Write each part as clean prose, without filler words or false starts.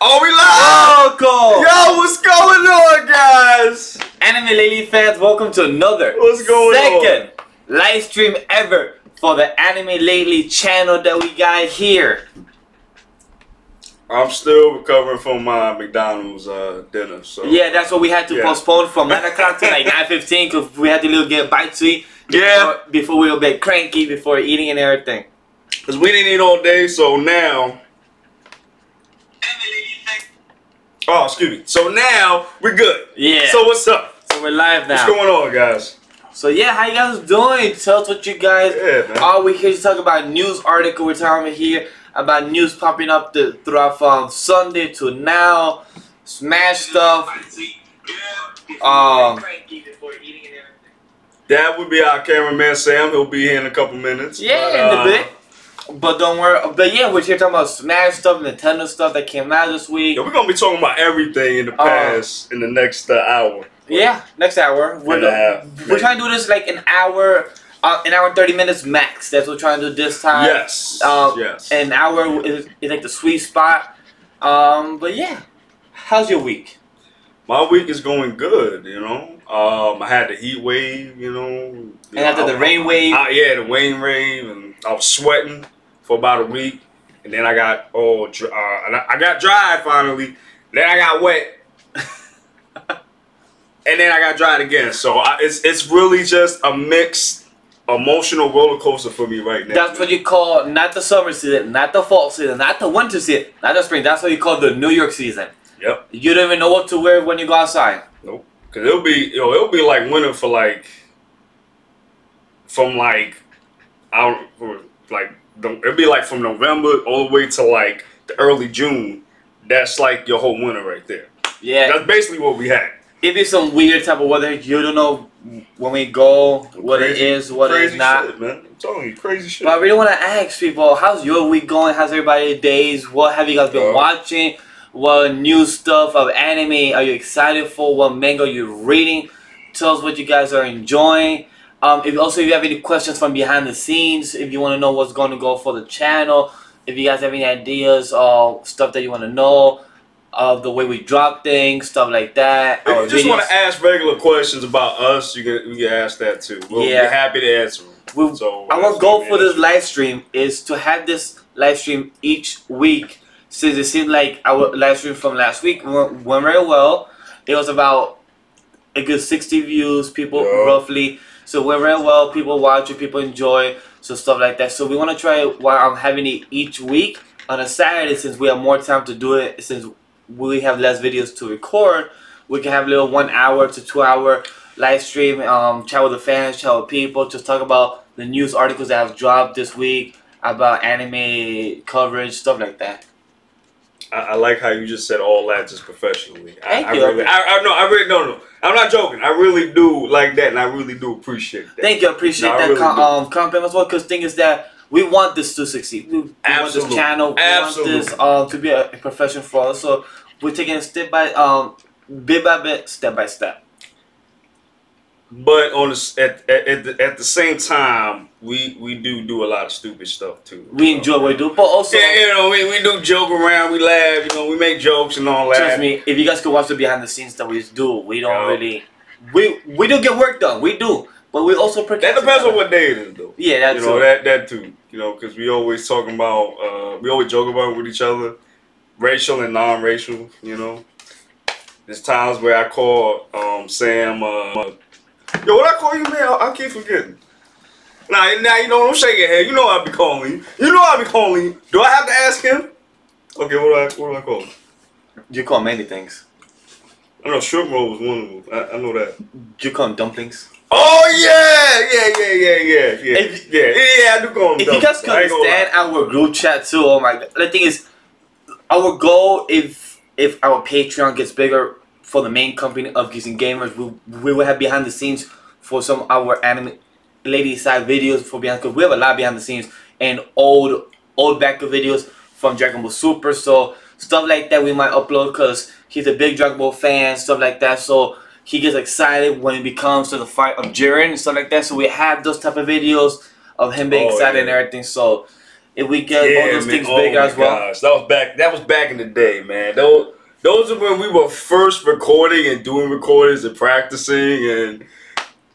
Oh, we live! Welcome! Yo, what's going on, guys? Anime Lady fans, welcome to another second live stream ever for the Anime Lately channel that we got here. I'm still recovering from my McDonald's dinner, so yeah, that's what we had to postpone from 9 o'clock to like 9:15 because we had to get a bite to eat. Before we were a bit cranky before eating and everything. Because we didn't eat all day, so now. Oh, excuse me. So now we're good. Yeah. So what's up? So we're live now. What's going on, guys? So yeah, how you guys doing? Tell us what you guys are. We here to talk about news article. We're talking here about news popping up throughout from Sunday to now. Smash stuff. That would be our cameraman Sam. He'll be here in a couple minutes. Yeah, in a bit. But don't worry. But yeah, we're here talking about Smash stuff, Nintendo stuff that came out this week. Yeah, we're gonna be talking about everything in the past in the next hour. Yeah, next hour. We're trying to do this like an hour 30 minutes max. That's what we're trying to do this time. Yes. Yes. An hour is like the sweet spot. But yeah, how's your week? My week is going good. You know. I had the heat wave. You know. And after the rain wave. Yeah, the rain wave, and I was sweating for about a week, and then I got I got dry finally. Then I got wet. And then I got dried again. So it's really just a mixed emotional roller coaster for me right now. That's what you call not the summer season, not the fall season, not the winter season, not the spring. That's what you call the New York season. Yep. You don't even know what to wear when you go outside. Nope. Cause it'll be like winter for like from like it'll be like from November all the way to like the early June. That's like your whole winter right there. Yeah. That's basically what we had. It'd be some weird type of weather. You don't know when we go, what it is, what it is not. Shit, man. I'm telling you, crazy shit. But I really want to ask people, how's your week going? How's everybody's days? What have you guys been watching? What new stuff of anime are you excited for? What manga are you reading? Tell us what you guys are enjoying. If you have any questions from behind the scenes, if you want to know what's going to go for the channel, if you guys have any ideas or stuff that you want to know, of the way we drop things, stuff like that. If you just want to ask regular questions about us, you can ask that too. We'll be happy to answer them. Our goal for this live stream is to have this live stream each week. Since it seemed like our live stream from last week went very well. It was about a good 60 views, people roughly. So went very well. People watch it, people enjoy, so stuff like that. So we want to try while I'm having it each week on a Saturday, since we have more time to do it. Since we have less videos to record, we can have a little 1 hour to 2 hour live stream, chat with the fans, chat with people, just talk about the news articles that have dropped this week, about anime coverage, stuff like that. I like how you just said all that just professionally. Thank you. No. I'm not joking. I really do like that, and I really do appreciate that. Thank you. I appreciate that compliment as well, because the thing is that we want this to succeed. We want this channel. We want this to be a profession for us. So we're taking it bit by bit, step by step. But on at the same time, we do a lot of stupid stuff too. We enjoy what we do, but also we do joke around, we laugh, we make jokes and all that. Trust me, if you guys could watch the behind the scenes that we do, we don't really we do get work done, we do, but we also that depends on what day it is though. Yeah, that's that too. Because we always talking about we always joke about it with each other, racial and non-racial. There's times where I call Sam. Yo, what I call you, man? I keep forgetting. Now, don't shake your head. You know I be calling you. Do I have to ask him? Okay, what do I call him? You call him many things. I know shrimp roll was one of them. I know that. You call him dumplings? Oh yeah. I do call him dumplings. If you guys could understand our group chat too, oh my god. The thing is, our goal, if our Patreon gets bigger, for the main company of Geeks Gamers, we will have behind the scenes for some of our anime lady side videos for behind, because we have a lot behind the scenes and old backup videos from Dragon Ball Super. So stuff like that we might upload, because he's a big Dragon Ball fan, stuff like that. So he gets excited when it comes to the fight of Jiren and stuff like that. So we have those type of videos of him being excited and everything. So if we get all those things bigger as well. Gosh. That was back in the day, man. Those are when we were first recording and doing recordings and practicing, and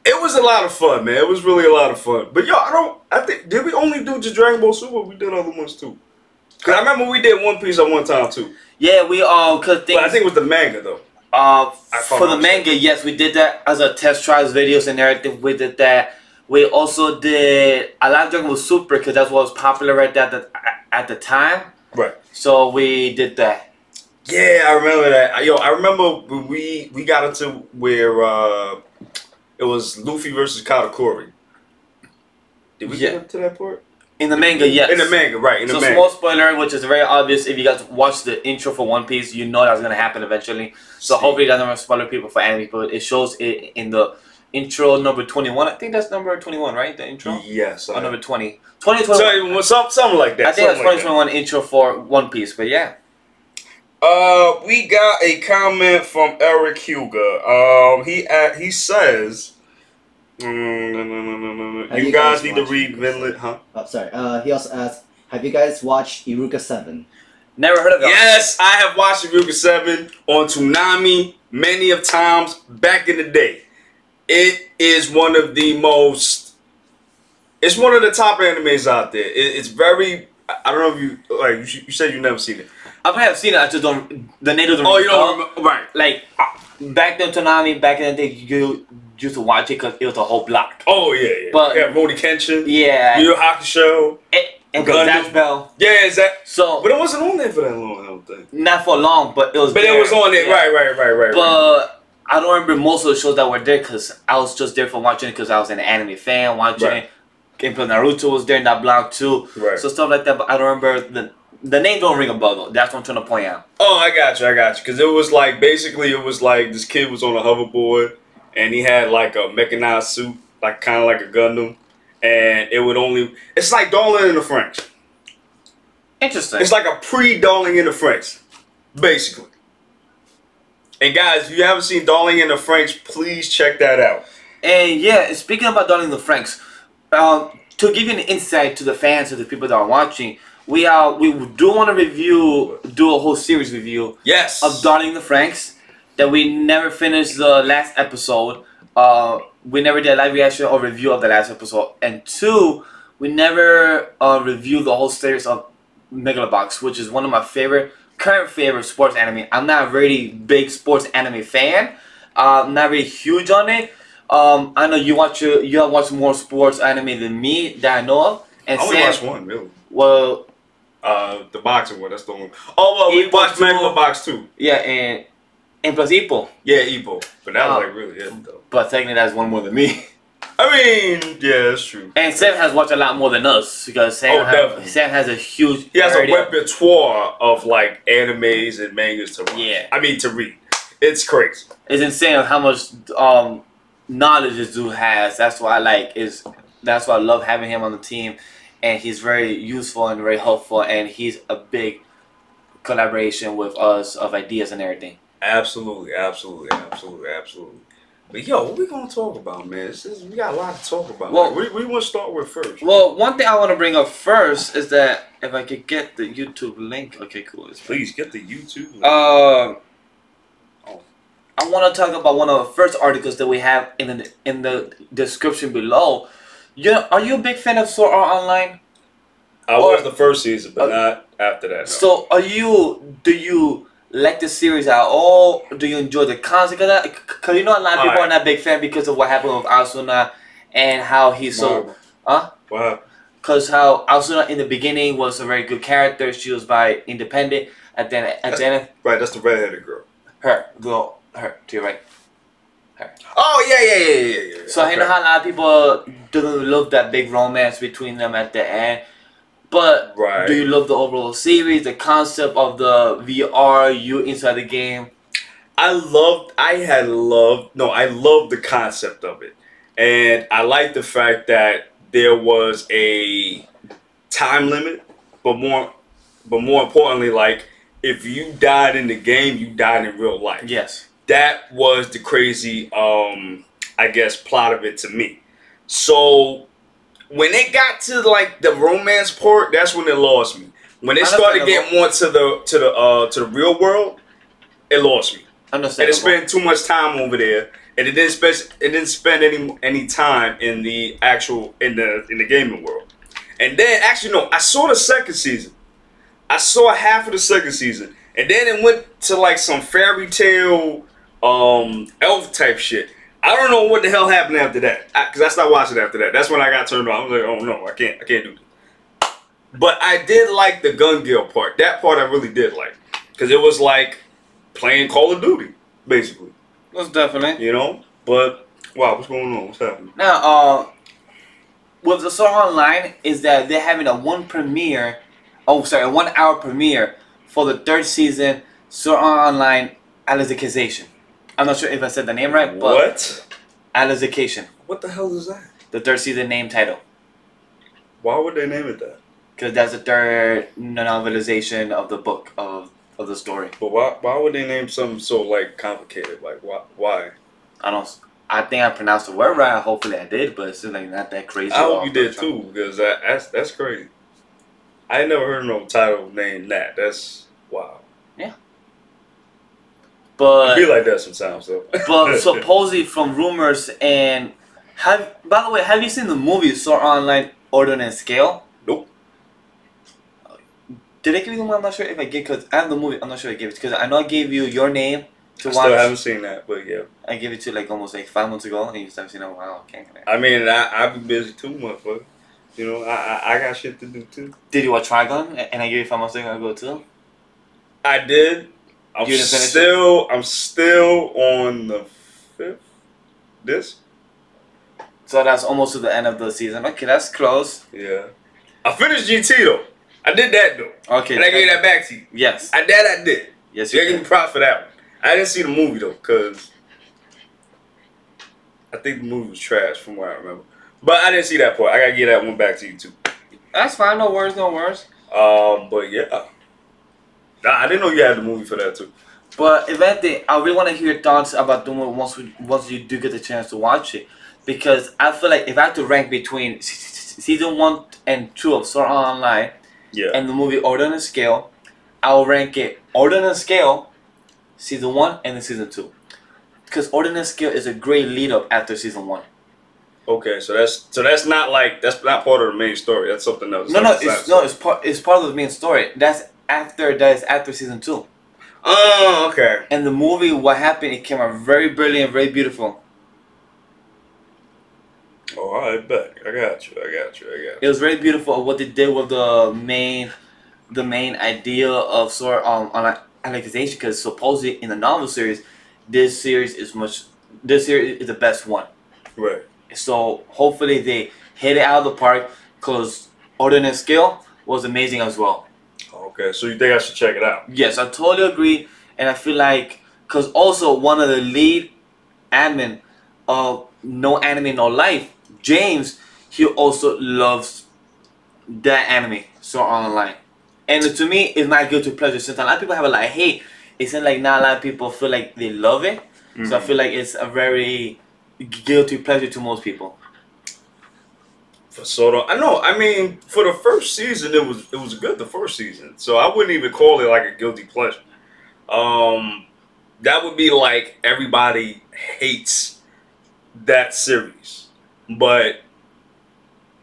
it was a lot of fun, man. It was really a lot of fun. But yo, I think did we only do just Dragon Ball Super? Or we did other ones too. Cause I remember we did One Piece at one time too. Yeah, we cause things. But I think it was the manga though. For the manga, yes, we did that as a test tries videos and everything. We did that. We also did a lot of Dragon Ball Super because that's what was popular right there at the time. Right. So we did that. Yeah, I remember that. Yo, I remember when we got into where it was Luffy versus Katakuri. Did we get to that part? In the manga, yes. In the manga, right. In the manga. Small spoiler, which is very obvious. If you guys watch the intro for One Piece, you know that's going to happen eventually. So hopefully that doesn't spoil people for anime, but it shows it in the intro number 21. I think that's number 21, right? The intro? Yes. Or number 20. 2021. Something like that. I think that's 2021 intro for One Piece, but yeah. We got a comment from Eric Huger. He says... You guys need to read Vinland, huh? Oh, sorry. He also asked, have you guys watched Iruka 7? Never heard of that. Yes, I have watched Iruka 7 on Toonami many of times back in the day. It is one of the most... It's one of the top animes out there. It's very... I don't know if you... Like, you said you never seen it. I might have seen it, I just don't... The name doesn't you don't remember? Right. Like, back then Toonami, back in the day, you used to watch it because it was a whole block. Oh, yeah. But, yeah, Rurouni Kenshin. Yeah. Yu Yu Hakusho. And Zatch Bell. Yeah, exactly. So, but it wasn't on there for that long, I don't think. Not for long, but it was But there. it was on there. Yeah. Right. But I don't remember most of the shows that were there because I was just there for watching it because I was an anime fan watching it. Gameplay Naruto was there in that block too. Right. So stuff like that, but I don't remember the name don't ring a bell though. That's what I'm trying to point out. Oh, I got you. Because it was like, basically it was like this kid was on a hoverboard and he had like a mechanized suit, like kind of like a Gundam. And it would only... It's like Darling in the Franxx. Interesting. It's like a pre-Darling in the Franxx, basically. And guys, if you haven't seen Darling in the Franxx, please check that out. And yeah, speaking about Darling in the Franxx, to give you an insight to the fans, to the people that are watching, we do want to do a whole series review. Yes. Of Darling in the Franxx. That we never finished the last episode. We never did a live reaction or review of the last episode. And 2, we never reviewed the whole series of Megalobox, which is one of my current favorite sports anime. I'm not a really big sports anime fan. Not really huge on it. I know you have watched more sports anime than me that I know of. And I only watched one, really. Well, the boxing one. That's the one. Oh well, we watched Megalobox too. Yeah, and plus Ippo. Yeah, Ippo. But that was like really it though. But technically that's one more than me. I mean, yeah, that's true. And Sam has watched a lot more than us because Sam has a huge... He has a repertoire of like animes and mangas to watch. Yeah. I mean, to read. It's crazy. It's insane how much knowledge this dude has. That's why that's why I love having him on the team. And he's very useful and very helpful. And he's a big collaboration with us of ideas and everything. Absolutely. But yo, what we gonna talk about, man? We got a lot to talk about. Well, what do you want to start with first? Well, one thing I want to bring up first is that if I could get the YouTube link. Okay, cool. Please get the YouTube link. I want to talk about one of the first articles that we have in the description below. Are you a big fan of Sword Art Online? I was the first season, but not after that. No. So, do you like the series at all? Do you enjoy the concept of that? Because you know a lot of people are not big fan because of what happened with Asuna and how he's so... Wow. Because how Asuna in the beginning was a very good character. She was very independent. At the end... Right, that's the redheaded girl. Her, to your right. Her. Oh, yeah. So you know how a lot of people don't love that big romance between them at the end. But do you love the overall series, the concept of the VR, you inside the game? I loved the concept of it. And I like the fact that there was a time limit, but more importantly, like, if you died in the game, you died in real life. Yes. That was the crazy, I guess, plot of it to me. So when it got to like the romance part, that's when it lost me. When it started getting more to the real world, it lost me. Understandable. And it spent too much time over there, and it didn't spend any time in the actual in the gaming world. And then actually no, I saw the second season. I saw half of the second season, and then it went to like some fairy tale elf type shit. I don't know what the hell happened after that, because I stopped watching after that. That's when I got turned on. I was like, oh no, I can't do this. But I did like the Gun Guild part. That part I really did like, because it was like playing Call of Duty, basically. Most definitely. You know, but wow, what's going on? What's happening? Now, with the Sword Art Online is that they're having a 1 hour premiere for the 3rd season Sword Art Online Alicization. I'm not sure if I said the name right, but What? Alicization. What the hell is that? The 3rd season name title. Why would they name it that? Because that's the 3rd novelization of the book of the story. But why would they name something so like complicated? Like why? I think I pronounced the word right. Hopefully I did, but it's still like not that crazy. I hope you did too, because that's crazy. I ain't never heard of no title named that. That's wow. Yeah. But it be like that sometimes though. But supposedly from rumors and by the way, have you seen the movie Sword Art Online Ordnance Scale? Nope. Did I give you the one? I'm not sure if I gave, because I have the movie. I'm not sure I gave it, because I know I gave you your name to watch. Still haven't seen that, but yeah. I gave it to like almost like 5 months ago, and you still haven't seen it. Wow, can't. I mean, I've been busy too, motherfucker. You know, I got shit to do too. Did you watch Trigon? And I gave you 5 months ago too. I did. I'm still on the 5th disc. So that's almost to the end of the season. Okay, that's close. Yeah. I finished GT though. I did that though. Okay. And I gave that back to you. Yes. I did. Yes, you give me props for that one. I didn't see the movie though, because I think the movie was trash from what I remember. But I didn't see that part. I gotta give that one back to you too. That's fine. No worries. But yeah. I didn't know you had the movie for that too. But if anything, I really want to hear your thoughts about the movie once you do get the chance to watch it, because I feel like if I have to rank between season 1 and 2 of Sword Art Online, and the movie Ordnance Scale, I'll rank it Ordnance Scale, season 1 and then season 2, because Ordnance Scale is a great lead up after season 1. Okay, so that's not part of the main story. That's something else. It's part of the main story. That's after season 2. Oh, okay. And the movie, what happened? It came out very brilliant, very beautiful. Oh, I bet. I got you. It was very beautiful what they did with the main idea of Sword on Alicization, because supposedly in the novel series, this series is the best one. Right. So hopefully they hit it out of the park, because Ordnance Scale was amazing as well. Okay, so you think I should check it out? Yes, I totally agree, and I feel like, because also one of the lead admin of No Anime No Life, James, he also loves that anime, Sword Art Online. And to me, it's my guilty pleasure, since a lot of people have a lot of hate. It seems like not a lot of people feel like they love it. Mm-hmm. So I feel like it's a very guilty pleasure to most people. For Soto, I know. I mean, for the first season, it was good. The first season, so I wouldn't even call it like a guilty pleasure. That would be like everybody hates that series, but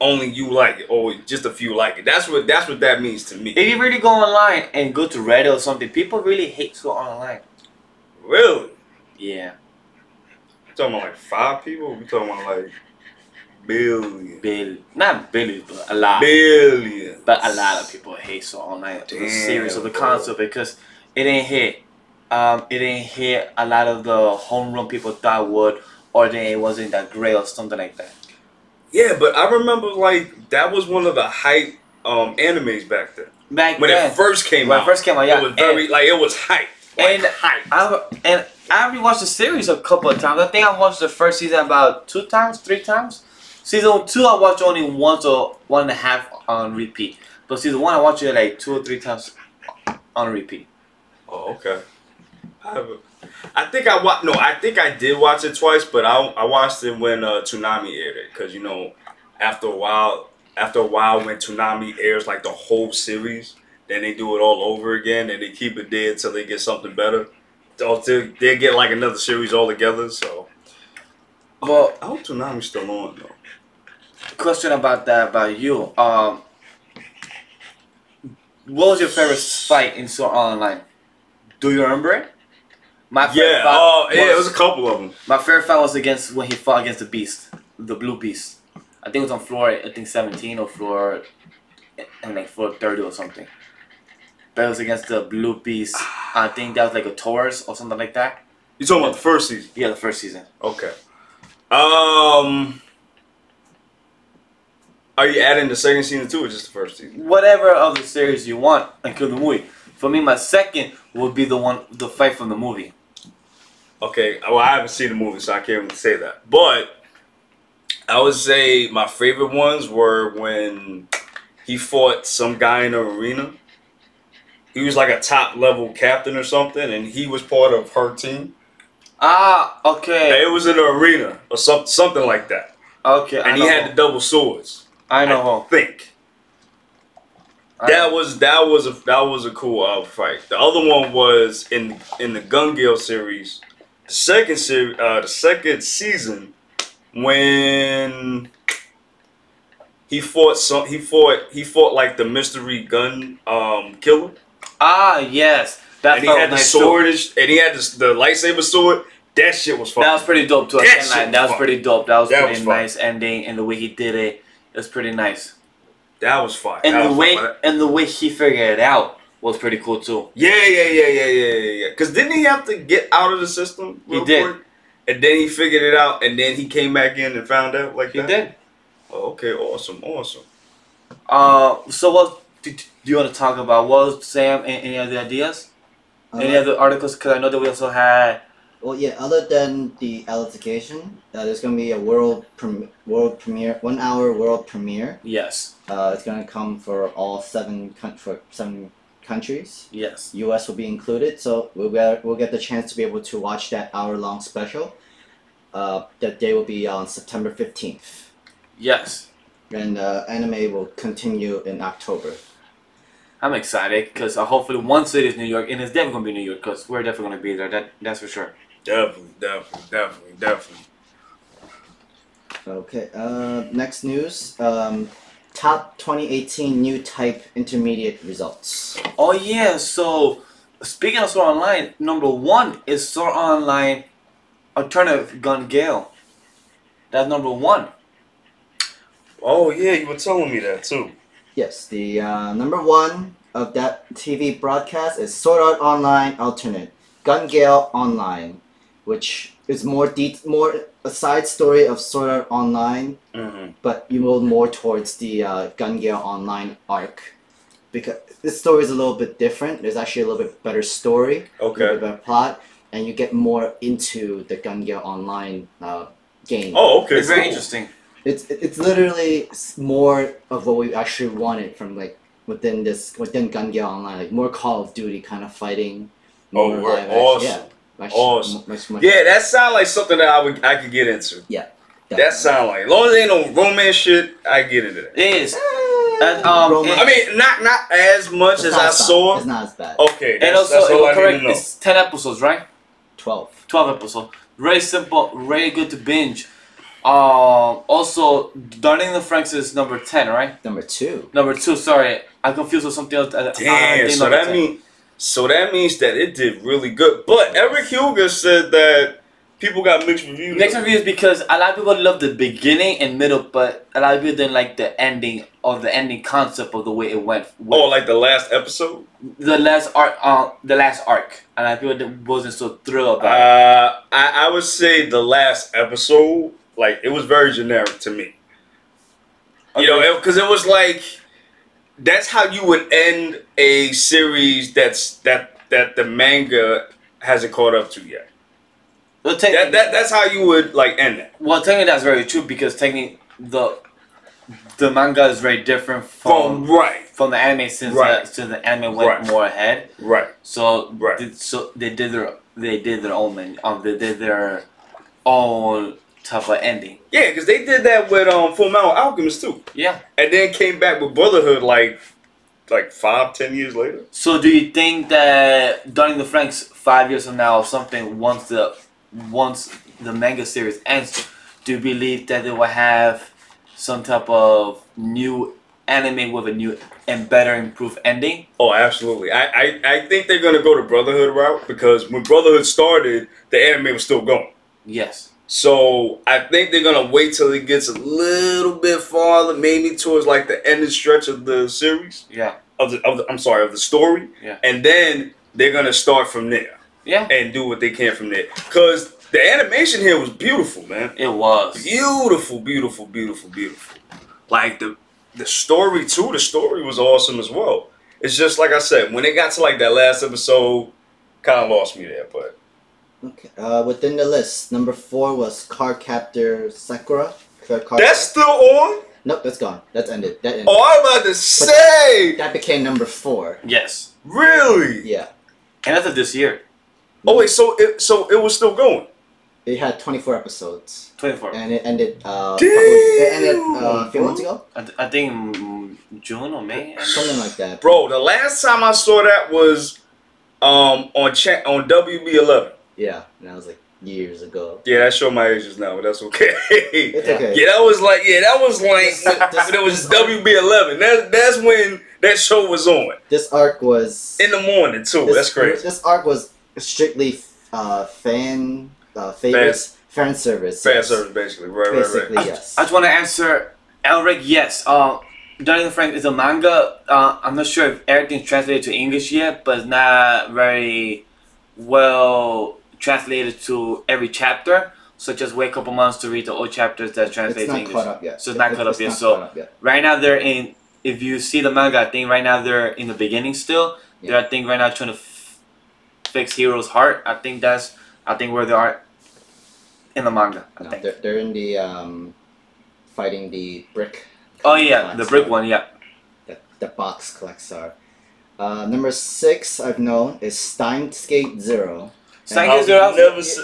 only you like it, or just a few like it. That's what that means to me. If you really go online and go to Reddit or something, people really hate Sword Art Online. Really? Yeah. We're talking about like 5 people. We talking about like billion. Not billions, but a lot. Billions. But a lot of people hate Sword Art Online, the series of the concept, because it didn't hit. It didn't hit a lot of the homeroom people thought would, or it wasn't that great or something like that. Yeah, but I remember like that was one of the hype animes back then. When it first came out. Yeah. It was very it was hype. And I rewatched the series a couple of times. I think I watched the first season about 2 times, 3 times. Season 2 I watched only once or 1.5 on repeat. But season 1 I watched it like 2 or 3 times on repeat. Oh, okay. I think I did watch it twice, but I watched it when Toonami aired it, because after a while, when Toonami airs like the whole series, then they do it all over again and they keep it there until they get something better. They get like another series all together. So, Well, I hope Toonami's still on though. question about that about you. What was your favorite fight in Sword Art Online? Do you remember it? My favorite fight it was a couple of them. My favorite fight was when he fought against the Beast, the Blue Beast. I think it was on floor 17 or floor 30 or something. But it was against the Blue Beast. I think that was like a Taurus or something like that. You talking about the first season? Yeah, the first season. Okay. Are you adding the second season too, or just the first season? Whatever of the series you want, including the movie. For me, my second would be the fight from the movie. Okay, well, I haven't seen the movie, so I can't even say that. But I would say my favorite ones were when he fought some guy in the arena. He was like a top level captain or something, and he was part of her team. Ah, okay. It was in the arena or something like that. Okay, and he had the double swords. I know. I think that was a cool fight. The other one was in the Gun Gale series, the second season, when he fought like the mystery gun killer. Ah, yes. And he had the sword, and he had the lightsaber sword. That shit was fun. That was pretty dope too. That was pretty dope. That was pretty nice fun. ending, and the way he did it was pretty nice. That was fun. And the way he figured it out was pretty cool too. Yeah. Because didn't he have to get out of the system? He did. Quick? And then he figured it out, and then he came back in and found out like that. He did. Oh, okay, awesome. So what do you want to talk about? Was Sam any other ideas? Any other articles? Because I know that we also had. Well, yeah. Other than the Alicization, there's gonna be a world premiere, 1 hour world premiere. Yes. It's gonna come for all seven countries. Yes. US will be included, so we'll get the chance to be able to watch that hour-long special. That day will be on September 15th. Yes. And anime will continue in October. I'm excited because hopefully one city is New York, and it's definitely gonna be New York because we're definitely gonna be there. That's for sure. Definitely. Okay. Next news. Top 2018 Newtype intermediate results. Oh yeah. So speaking of Sword Online, number 1 is Sword Online Alternative Gun Gale. That's number 1. Oh yeah, you were telling me that too. Yes, the number 1 of that TV broadcast is Sword Art Online Alternate Gun Gale Online, which is more a side story of Sword Art Online, but you move more towards the Gun Gale Online arc, because this story is a little bit different. There's actually a little bit better story, a little bit better plot, and you get more into the Gun Gale Online game. Oh, okay, it's very interesting. It's literally more of what we actually wanted from within Gun Gale Online, like more Call of Duty kind of fighting. More awesome. Awesome. Yeah, that sounds like something that I could get into. Yeah. Definitely. That sounds like, as long as there ain't no romance shit, I get into that. It is. I mean, not as much as I saw. It's not as bad. Okay, and also, that's all I need to know. It's 10 episodes, right? 12. 12 episodes. Very simple, very good to binge. Also, Darling the Franxx is number 10, right? Number 2. Number 2, sorry. I confused with something else. Damn, so that means that it did really good. But Eric Huger said that people got mixed reviews. Mixed reviews because a lot of people love the beginning and middle, but a lot of people didn't like the ending concept of the way it went. Oh, like the last episode? The last arc. A lot of people wasn't so thrilled about it. I would say the last episode, like, it was very generic to me. Okay. You know, because it was like, that's how you would end a series that the manga hasn't caught up to yet. Well, that's how you would like end it. Well, technically that's very true because technically the manga is very different from the anime since the anime went more ahead. Right. So they did their own type of ending. Yeah, because they did that with Full Metal Alchemist too, Yeah. and then came back with Brotherhood like 5-10 years later. So do you think that during the Franks 5 years from now or something, once the manga series ends, do you believe that they will have some type of new anime with a new and better improved ending? Oh, absolutely. I think they're gonna go the Brotherhood route because when Brotherhood started, the anime was still going. Yes. So I think they're gonna wait till it gets a little bit farther, maybe towards like the ending stretch of the series. Yeah. Of the story. Yeah. And then they're gonna start from there. Yeah. And do what they can from there. Cause the animation here was beautiful, man. It was. Beautiful, beautiful, beautiful, beautiful. Like the story too, the story was awesome as well. It's just like I said, when it got to like that last episode, kinda lost me there, but Okay. Within the list, number 4 was Cardcaptor Sakura. that's still on? Nope, that's gone. That's ended. That ended. Oh, I'm about to say! That became number 4. Yes. Really? Yeah. And that's of this year. Oh wait, so it was still going. It had 24 episodes. 24. And it ended. Damn, It ended a few months ago. I think June or May. Something like that. Bro, the last time I saw that was on WB11. Yeah, and that was like years ago. Yeah, that showed my ages now, but that's okay. It's okay. Yeah, that was like but it was WB11. That's when that show was on. This arc was In the morning too. That's crazy. This arc was strictly fan favorites, fan service. Fan yes. service, basically. Right, Basically, right. yes. I just want to answer Elric. Yes. Dungeons and Frank is a manga. I'm not sure if everything's translated to English yet, but it's not very well translated to every chapter. So just wait a couple months to read the old chapters that translate It's to not English. caught up yet. So it's not caught up yet. not So caught up yet. right now they're in. If you see the manga, I think right now they're in the beginning still. Yeah. They're I think right now trying to fix Hero's heart. I think where they are in the manga. I No, think. they're in the fighting the brick. Oh yeah, the brick one. Yeah. The box collects are. Number 6 I've known is Steins Gate Zero. Steins Gate Zero.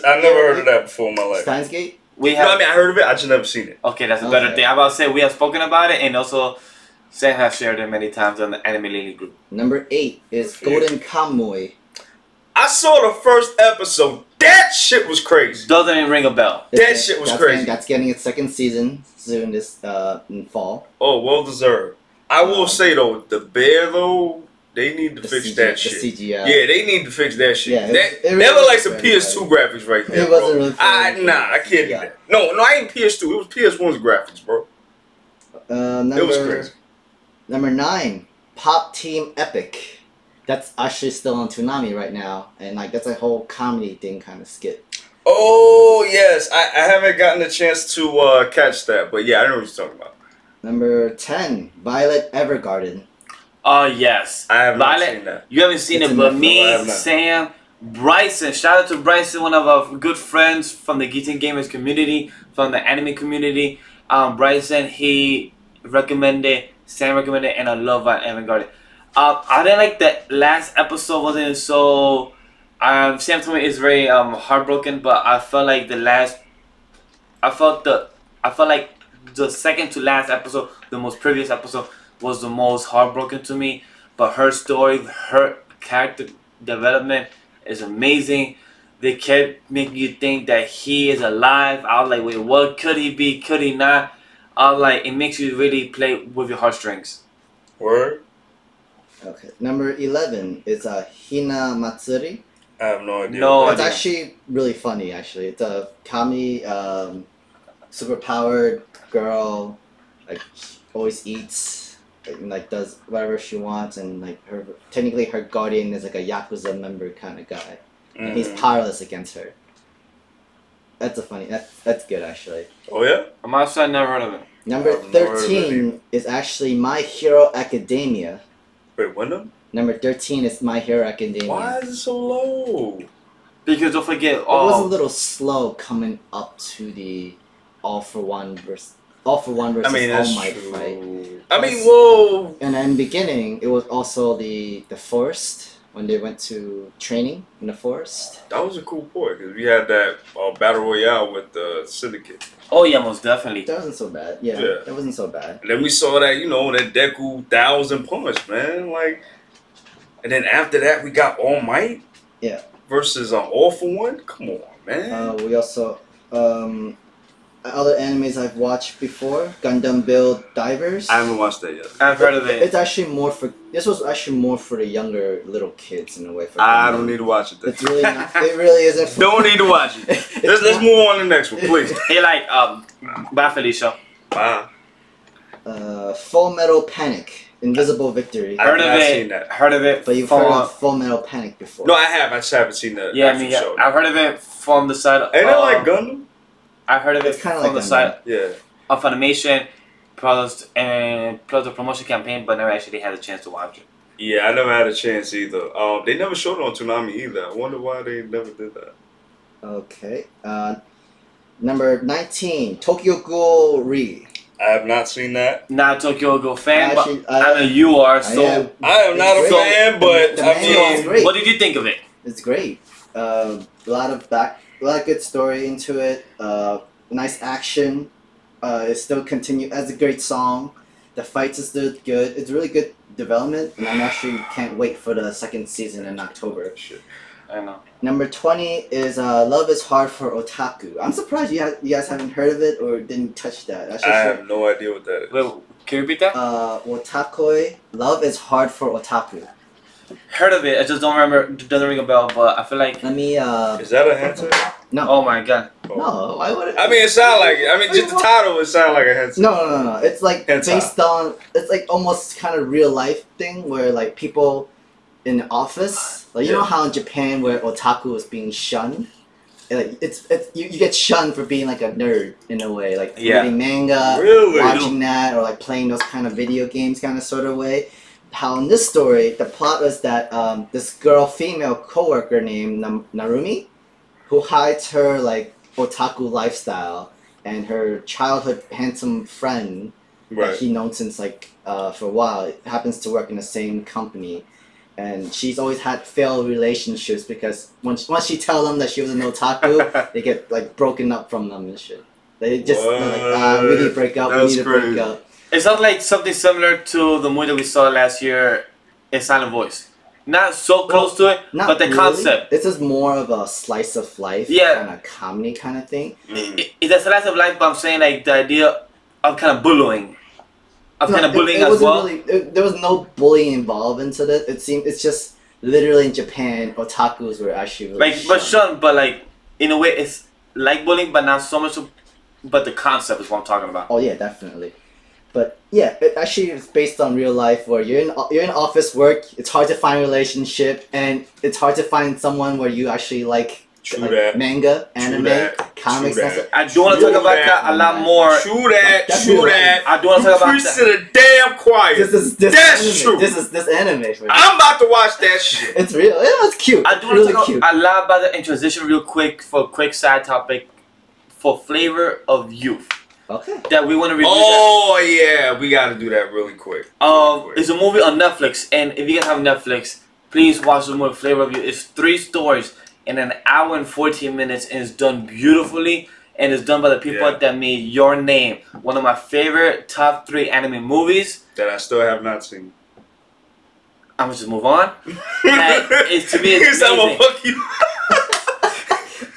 I never heard of that before in my life. Steins Gate? We No, have. I mean I heard of it. I just never seen it. Okay, that's a better Okay. thing. I'm about to say we have spoken about it, and also Sam has shared it many times on the Anime Lily group. Number 8 is Golden Kamuy. I saw the first episode. That shit was crazy. Doesn't even ring a bell. That shit was crazy. That's getting its second season soon this in fall. Oh, well deserved. I will say though, the bear though, they need to fix that shit. The CGI. Yeah, they need to fix that shit. Yeah, that really look like some wasn't PS2 graphics right there, It wasn't bro. really funny. Nah, I can't do Yeah. that. No, I ain't PS2. It was PS1's graphics, bro. It was crazy. Number 9, Pop Team Epic. That's actually still on Toonami right now, and like that's a whole comedy thing kind of skit. Oh yes, I haven't gotten a chance to catch that, but yeah, I know what you're talking about. Number 10, Violet Evergarden. Oh yes, I have not Violet, seen that. you haven't seen It's it, in but the- me, No, I have not. Sam, Bryson. Shout out to Bryson, one of our good friends from the Geeks Gamers community, from the anime community. Bryson, he recommended, Sam recommended, and I love Violet Evergarden. I didn't like the last episode. Wasn't so. Sam told me it's very heartbroken, but I felt like I felt like the second to last episode, the most previous episode, was the most heartbroken to me. But her story, her character development is amazing. They kept making you think that he is alive. I was like, wait, what could he be? Could he not? I was like, it makes you really play with your heartstrings. Word? Okay. Number 11 is Hina Matsuri. I have no idea. No what It's that idea. actually really funny. Actually, it's a comedy, superpowered girl, like always eats, like does whatever she wants, and like technically her guardian is like a yakuza member kind of guy, and he's powerless against her. That's a funny. That's good actually. Oh yeah? I'm outside, never heard of it. Number I've never heard of it 13 is actually My Hero Academia. Wait, when them? Number 13 is My Hero Academia. Why is it so low? Because don't forget, It was a little slow coming up to the All for One versus All I mean, All that's Might true. fight. I mean, whoa. And in the beginning, it was also the Forest, when they went to training in the forest. That was a cool point because we had that battle royale with the Syndicate. Oh yeah, most definitely. That wasn't so bad. Yeah, Yeah. that wasn't so bad. And then we saw that, you know, that Deku 1,000 punch, man. Like, and then after that, we got All Might. Yeah. Versus All for One. Come on, man. We also other animes I've watched before, Gundam Build Divers. I haven't watched that yet. I've heard of it. It's actually more for. This was actually more for the younger little kids in a way. For I Gundam. don't need to watch it. Then. It's really not. It really isn't. For, Don't need to watch it. Let's move on to the next one, please. Hey, like, bye, Felicia. Bye. Full Metal Panic. Invisible Victory. Heard of I've it. seen that. Heard of it. But you've heard of Full Metal Panic before. No, I have. I just haven't seen the Yeah, I actual mean, show. I've heard of it from the side. Ain't that like Gundam? I heard of it It's kinda from like the Gundam. side Yeah. of Funimation, plus the promotion campaign, but never actually had a chance to watch it. Yeah, I never had a chance either. They never showed it on Toonami either. I wonder why they never did that. Okay. Number 19, Tokyo Ghoul Re. I have not seen that. Not a Tokyo Ghoul fan, Actually, but I know you are. So, I am not a It's great. fan, but The I manual is mean, great. what did you think of it? It's great. A lot of good story into it. Nice action. It still continue as a great song. The fights are still good. It's really good development, and I'm actually can't wait for the second season in October. shit. I know. Number 20 is Love is Hard for Otaku. I'm surprised you guys haven't heard of it or didn't touch that. I have no idea what that is. Wait, can you repeat that? Otakoi. Love is Hard for Otaku. Heard of it. I just don't remember. Doesn't ring a bell. But I feel like. Let me. Is that a hentai? No. Oh my god. No. Why would it? I mean, it sound like. I mean, just the title, it sound like a hentai. No. It's like Hentai. based on. It's like almost kind of real life thing where like people in the office, like you know how in Japan where otaku is being shunned, like it's you get shunned for being like a nerd in a way, like reading manga, Really? watching that, or like playing those kind of video games, kind of sort of way. How in this story, the plot was that this female coworker named Narumi, who hides her like otaku lifestyle and her childhood handsome friend that he known since like for a while, happens to work in the same company. And she's always had failed relationships because once she tell them that she was an otaku, they get like broken up from them and shit. They just like, we need to break up. That's we need to crazy. break up. It sounds like something similar to the movie that we saw last year in Silent Voice. Not so close to it, Not but the really. concept. This is more of a slice of life kind of comedy kind of thing. It's a slice of life, but I'm saying like the idea of kind of bullying. Of kind of bullying it as well. Really, there was no bullying involved into this. It's just literally in Japan, otakus were actually really Like, but shunned, but like in a way, it's like bullying, but not so much. But the concept is what I'm talking about. Oh yeah, definitely. But yeah, it actually is based on real life where you're in office work. It's hard to find a relationship, and it's hard to find someone where you actually like manga, anime, comics. I do want to talk about that a lot more. True that. I do want to talk about that. To the damn quiet. That's anime. true. This anime. For I'm about to watch that shit. It's real. It's cute. I do want to talk a lot about that in transition real quick for a quick side topic for Flavor of Youth. Okay. That we want to review. Oh yeah, we got to do that really quick. It's a movie on Netflix, and if you guys have Netflix, please watch the movie Flavor of Youth. It's 3 stories in an hour and 14 minutes, and it's done beautifully, and it's done by the people that made Your Name, one of my favorite top 3 anime movies that I still have not seen. I'm gonna just move on. It's to me, it's I'm amazing. gonna fuck you.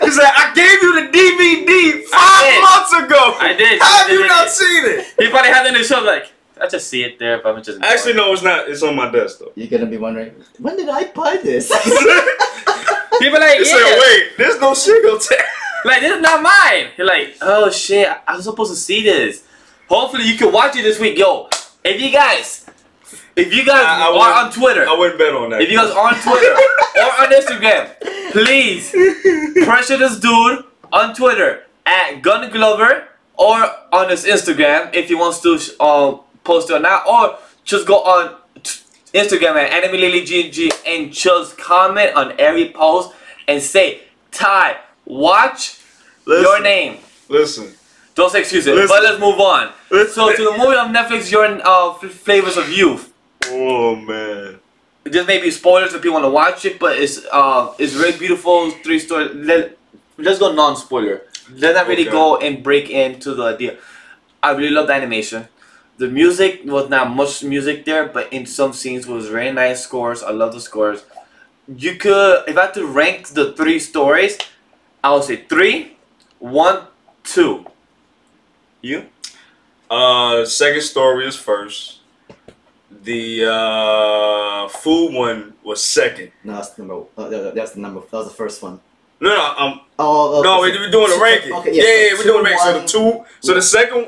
He said, I gave you the DVD 5 months ago. I did. How have you not seen it? He probably had it in the show like, I just see it there, but I'm just. Actually, no, it's not. It's on my desk though. You're gonna be wondering, when did I buy this? People like, He said, wait, there's no single tag. Like, this is not mine. You're like, oh shit, I was supposed to see this. Hopefully, you can watch it this week, yo. If you guys are on Twitter, I wouldn't bet on that. If you guys are on Twitter or on Instagram, please pressure this dude on Twitter at Gun Glover or on his Instagram if he wants to post it or not, or just go on Instagram at AnimeLilyGG and just comment on every post and say, Ty, watch Your Name. Listen. Don't say excuses, but let's move on. So to the movie on Netflix, Flavors of Youth. Oh man. This may be spoilers if you want to watch it, but it's very beautiful. 3 story. Let's go non-spoiler. Let's not really go and break into the idea. I really love the animation. The music was not much music there, but in some scenes was very nice scores. I love the scores. You could, if I had to rank the 3 stories, I would say 3, 1, 2. You? Second story is first. The food one was second. No, that's number. That's the number. That was the first one. No, no, we're doing the ranking. Okay, yeah, so we're doing the ranking. one, So the two. So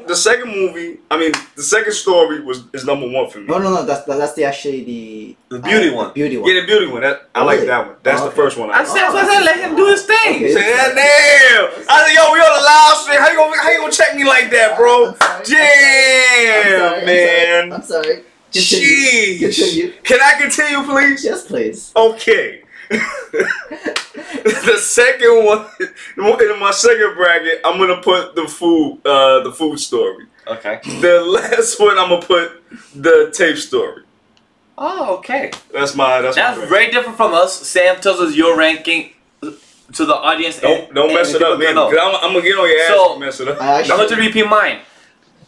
the second movie. I mean, the second story is number 1 for me. No. That's the beauty one. The beauty one. Yeah, the beauty one. I like that one. That's the first one. I said, let him do his thing. Okay. Damn! I said, yo, we on the live stream. How you gonna check me like that, bro? Damn, man. I'm sorry. Jeez. Continue. Can I continue, please? Yes, please. Okay. The second one, in my second bracket, I'm gonna put the food story. Okay. The last one, I'm gonna put the tape story. Oh, okay. That's very different from us. Sam tells us your ranking to the audience. Don't mess it up, man. I'm gonna get on your ass if you mess it up. I'm going to repeat mine.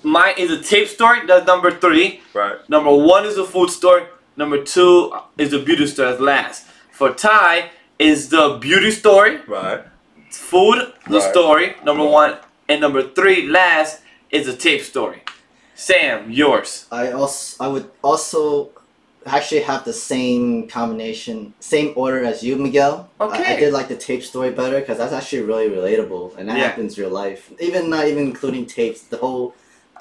Mine is a tape story. That's number 3. Right. Number 1 is the food story. Number 2 is the beauty story. That's last. For Ty is the beauty story. Right. Food, the story. Number 1. And number 3, last, is the tape story. Sam, yours. I would also actually have the same combination, same order as you, Miguel. Okay. I did like the tape story better because that's actually really relatable and that happens in real life. Not even including tapes. The whole,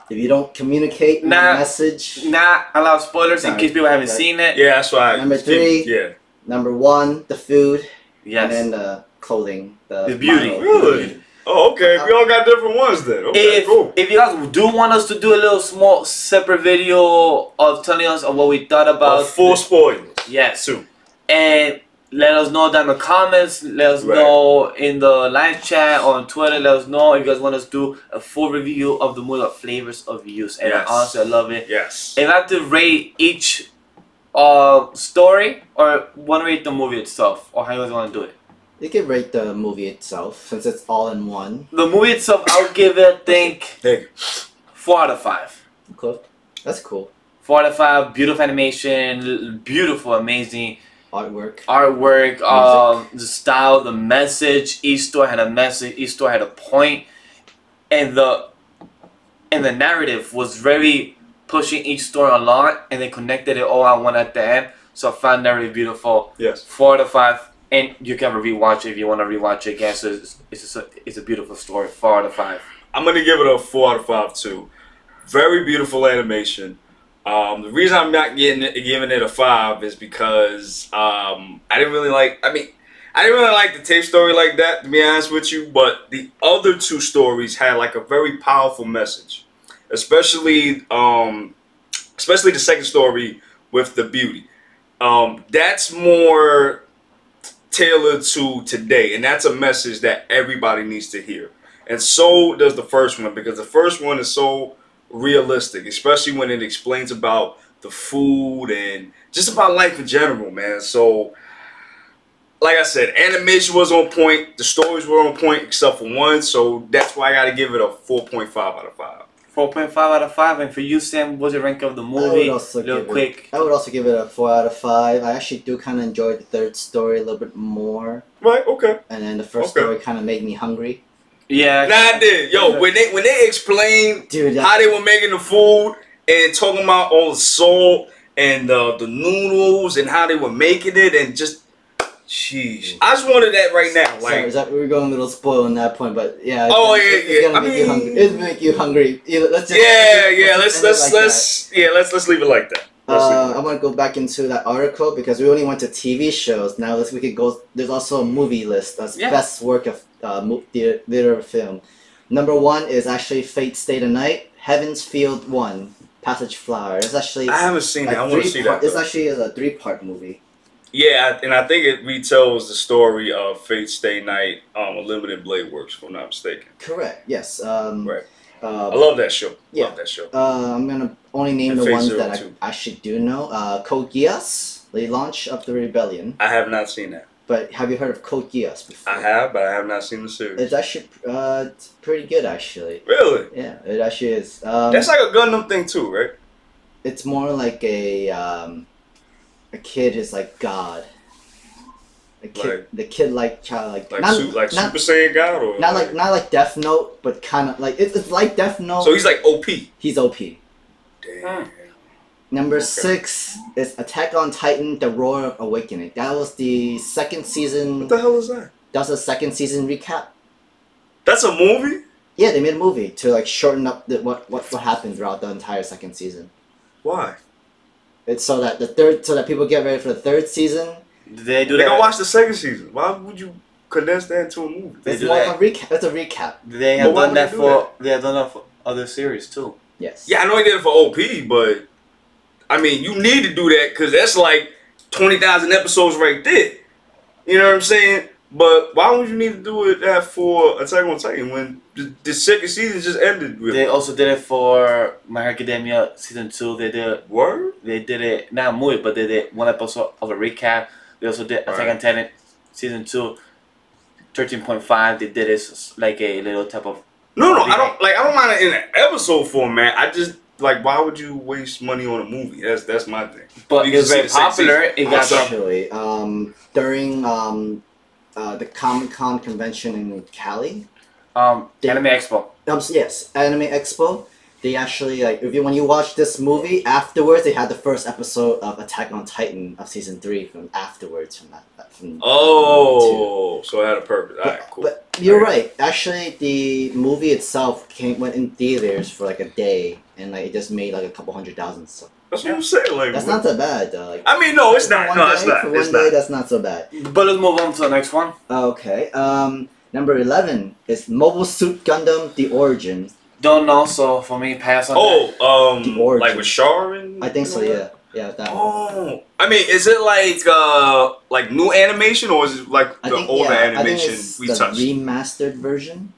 if you don't communicate the message. Not allow spoilers in case people haven't seen it. Yeah, that's why. Number 3. Yeah. Number 1, the food. Yes. And then the clothing. The beauty. Really? Oh, okay. We all got different ones then. Okay, cool. If you guys do want us to do a little small separate video of telling us of what we thought about full spoilers. Yes. Too. And let us know down in the comments. Let us know in the live chat or on Twitter. Let us know if you guys want us to do a full review of the movie of Flavors of Youth. And honestly, I love it. Yes. If I have to rate each story, or want to rate the movie itself, or how you guys want to do it? You can rate the movie itself since it's all in one. The movie itself, I'll give it, I think, 4 out of 5. Cool. That's cool. 4 out of 5. Beautiful animation, beautiful, amazing artwork, the style, the message. Each story had a message. Each story had a point, and the narrative was very pushing each story along, and they connected it all on one at the end. So I found that really beautiful. Yes. 4 out of 5, and you can rewatch it if you want to rewatch it again. So it's a beautiful story. 4 out of 5. I'm gonna give it a 4 out of 5 too. Very beautiful animation. The reason I'm not giving it a 5 is because I didn't really like. I didn't really like the tape story like that, to be honest with you. But the other 2 stories had like a very powerful message, especially the second story with the beauty. That's more tailored to today, and that's a message that everybody needs to hear. And so does the first one, because the first one is so realistic, especially when it explains about the food and just about life in general, man. So, like I said, animation was on point, the stories were on point except for one, so that's why I gotta give it a 4.5 out of 5. 4.5 out of 5. And for you, Sam, what's your rank of the movie? I would also give it a 4 out of 5. I actually do kind of enjoy the third story a little bit more. Right, okay. And then the first story kind of made me hungry. Yeah. Nah, I did. Yo, when they explained how they were making the food and talking about all the salt and the noodles and how they were making it and just, sheesh. I just wanted that right now. Like, sorry, we were going a little spoiled on that point, but yeah. It's gonna make you hungry. It's make you hungry. Let's just, let's leave it like that. I want to go back into that article because we only went to TV shows. Now we could go. There's also a movie list. That's best work of theater of film. Number 1 is actually Fate Stay the Night. Heaven's Field 1. Passage Flower. It's actually. I haven't seen it. I want to see that. It's actually a 3-part movie. Yeah, and I think it retells the story of Fate Stay Night, Limited Blade Works, if I'm not mistaken. Correct. Yes. Right. I love that show. Yeah. Love that show. I'm gonna only name the ones that I actually do know. Code Geass. The launch of the rebellion. I have not seen that. But have you heard of Code Geass before? I have, but I have not seen the series. It's actually it's pretty good, actually. Really? Yeah, it actually is. That's like a Gundam thing too, right? It's more like a kid is like God. The kid like child like not, Super Saiyan God or not like Death Note, but kind of like it's like Death Note. So he's like OP. He's OP. Damn. Number 6 is Attack on Titan: The Roar of Awakening. That was the second season. What the hell is that? That was the second season recap. That's a movie? Yeah, they made a movie to like shorten up what happened throughout the entire second season. Why? It's so that people get ready for the third season. They do They that. gonna watch the second season. Why would you condense that into a movie? They It's do more that. of a recap. It's a recap. They But have why done would that they do for. They have done that for other series too. Yes. Yeah, I know he did it for OP, but I mean, you need to do that because that's like 20,000 episodes right there. You know what I'm saying? But why would you need to do that for Attack on Titan when the second season just ended? They also did it for My Hero Academia season 2. They did. Word? They did it not a movie, but they did one episode of a recap. They also did Attack on Titan season 2, 13.5. They did it like a little type of. No, I don't mind it in an episode format. I just like, why would you waste money on a movie? That's my thing. But You it's can very see the same popular. season. It got Actually, during the Comic-Con convention in Cali. Anime Expo. Yes, Anime Expo. They actually when you watch this movie afterwards, they had the first episode of Attack on Titan of season 3 from afterwards from that. So it had a purpose. All right, cool. But you're right. Actually, the movie itself went in theaters for like a day, and like it just made like a couple 100,000. So That's what I'm saying. Like, that's not so bad. Though. Like, I mean, no, it's not. No, it's not. For It's one day, not. that's not so bad. But let's move on to the next one. Okay. Number 11 is Mobile Suit Gundam: The Origin. Don't know, so for me, pass on that. The Origin. Like with Char and I think so. Yeah. Yeah, that one. Oh, I mean, is it like new animation or is it like the older animation we the touched? remastered version.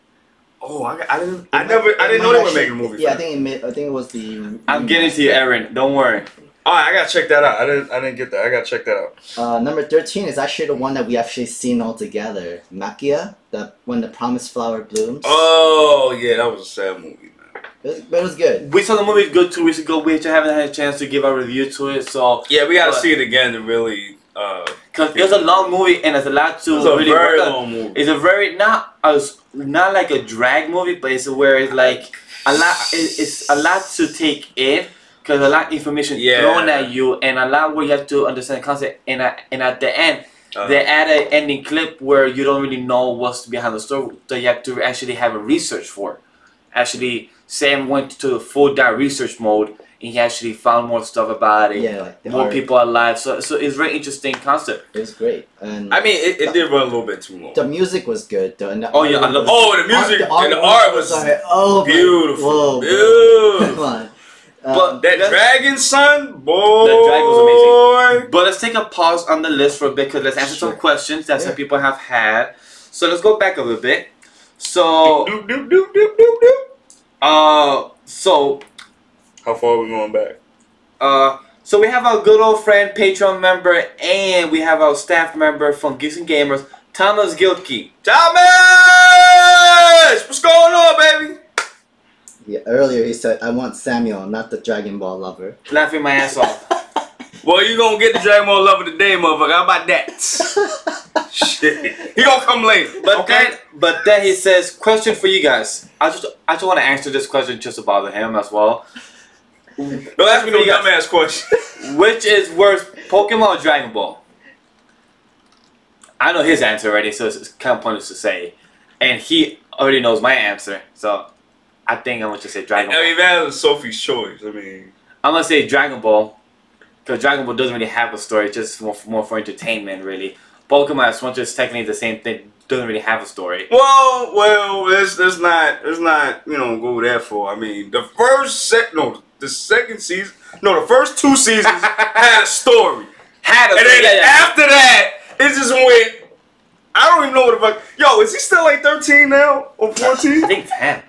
Oh, I didn't know they were making a movie. Yeah, for that. I think it was the. I'm getting to you, Aaron. Don't worry. All right, I gotta check that out. I didn't get that. I gotta check that out. Number 13 is actually the one that we actually seen all together. Makia, when the promised flower blooms. Oh yeah, that was a sad movie, man. But it was good. We saw the movie good 2 weeks ago. We just haven't had a chance to give our review to it, so Yeah, we gotta see it again to really. Because it's a long movie and there's a lot to It's a really very work on. long movie. It's a very not like a drag movie, but it's where it's like a lot. It's a lot to take in because a lot of information thrown at you and a lot where you have to understand the concept. And at the end, they add an ending clip where you don't really know what's behind the story, so you have to actually have a research for. Actually, Sam went to the full dive research mode. And he actually found more stuff about it. Yeah, like more people alive. So it's a very interesting concept. It was great. And I mean, it did run a little bit too long. the music was good though. And the the music and the art was beautiful. Whoa, beautiful. Come on. But That dragon, son, boy. That dragon was amazing. But let's take a pause on the list for a bit because let's answer some questions that some people have had. So let's go back a little bit. So, so how far are we going back? So we have our good old friend, Patreon member, and we have our staff member from Geeks and Gamers, Thomas Gilkey. Thomas! What's going on, baby? Yeah, earlier he said, I want Samuel, not the Dragon Ball lover. Laughing my ass off. Well, you gonna get the Dragon Ball lover today, motherfucker. How about that? Shit. He gonna come later. But then he says, question for you guys. I just want to answer this question just to bother him as well. Don't ask me no dumbass question. Which is worse, Pokemon or Dragon Ball? I know his answer already, so it's kind of pointless to say. And he already knows my answer, so I think I'm going to say Dragon Ball. I mean, that was Sophie's choice. I mean, I'm going to say Dragon Ball, because Dragon Ball doesn't really have a story, it's just more for entertainment, really. Pokemon, as much as technically the same thing, doesn't really have a story. Well, there's not, go that far. I mean, the second season, the first 2 seasons had a story. And then after that, it just went, I don't even know what the fuck. Yo, is he still like 13 now? Or 14? I think 10.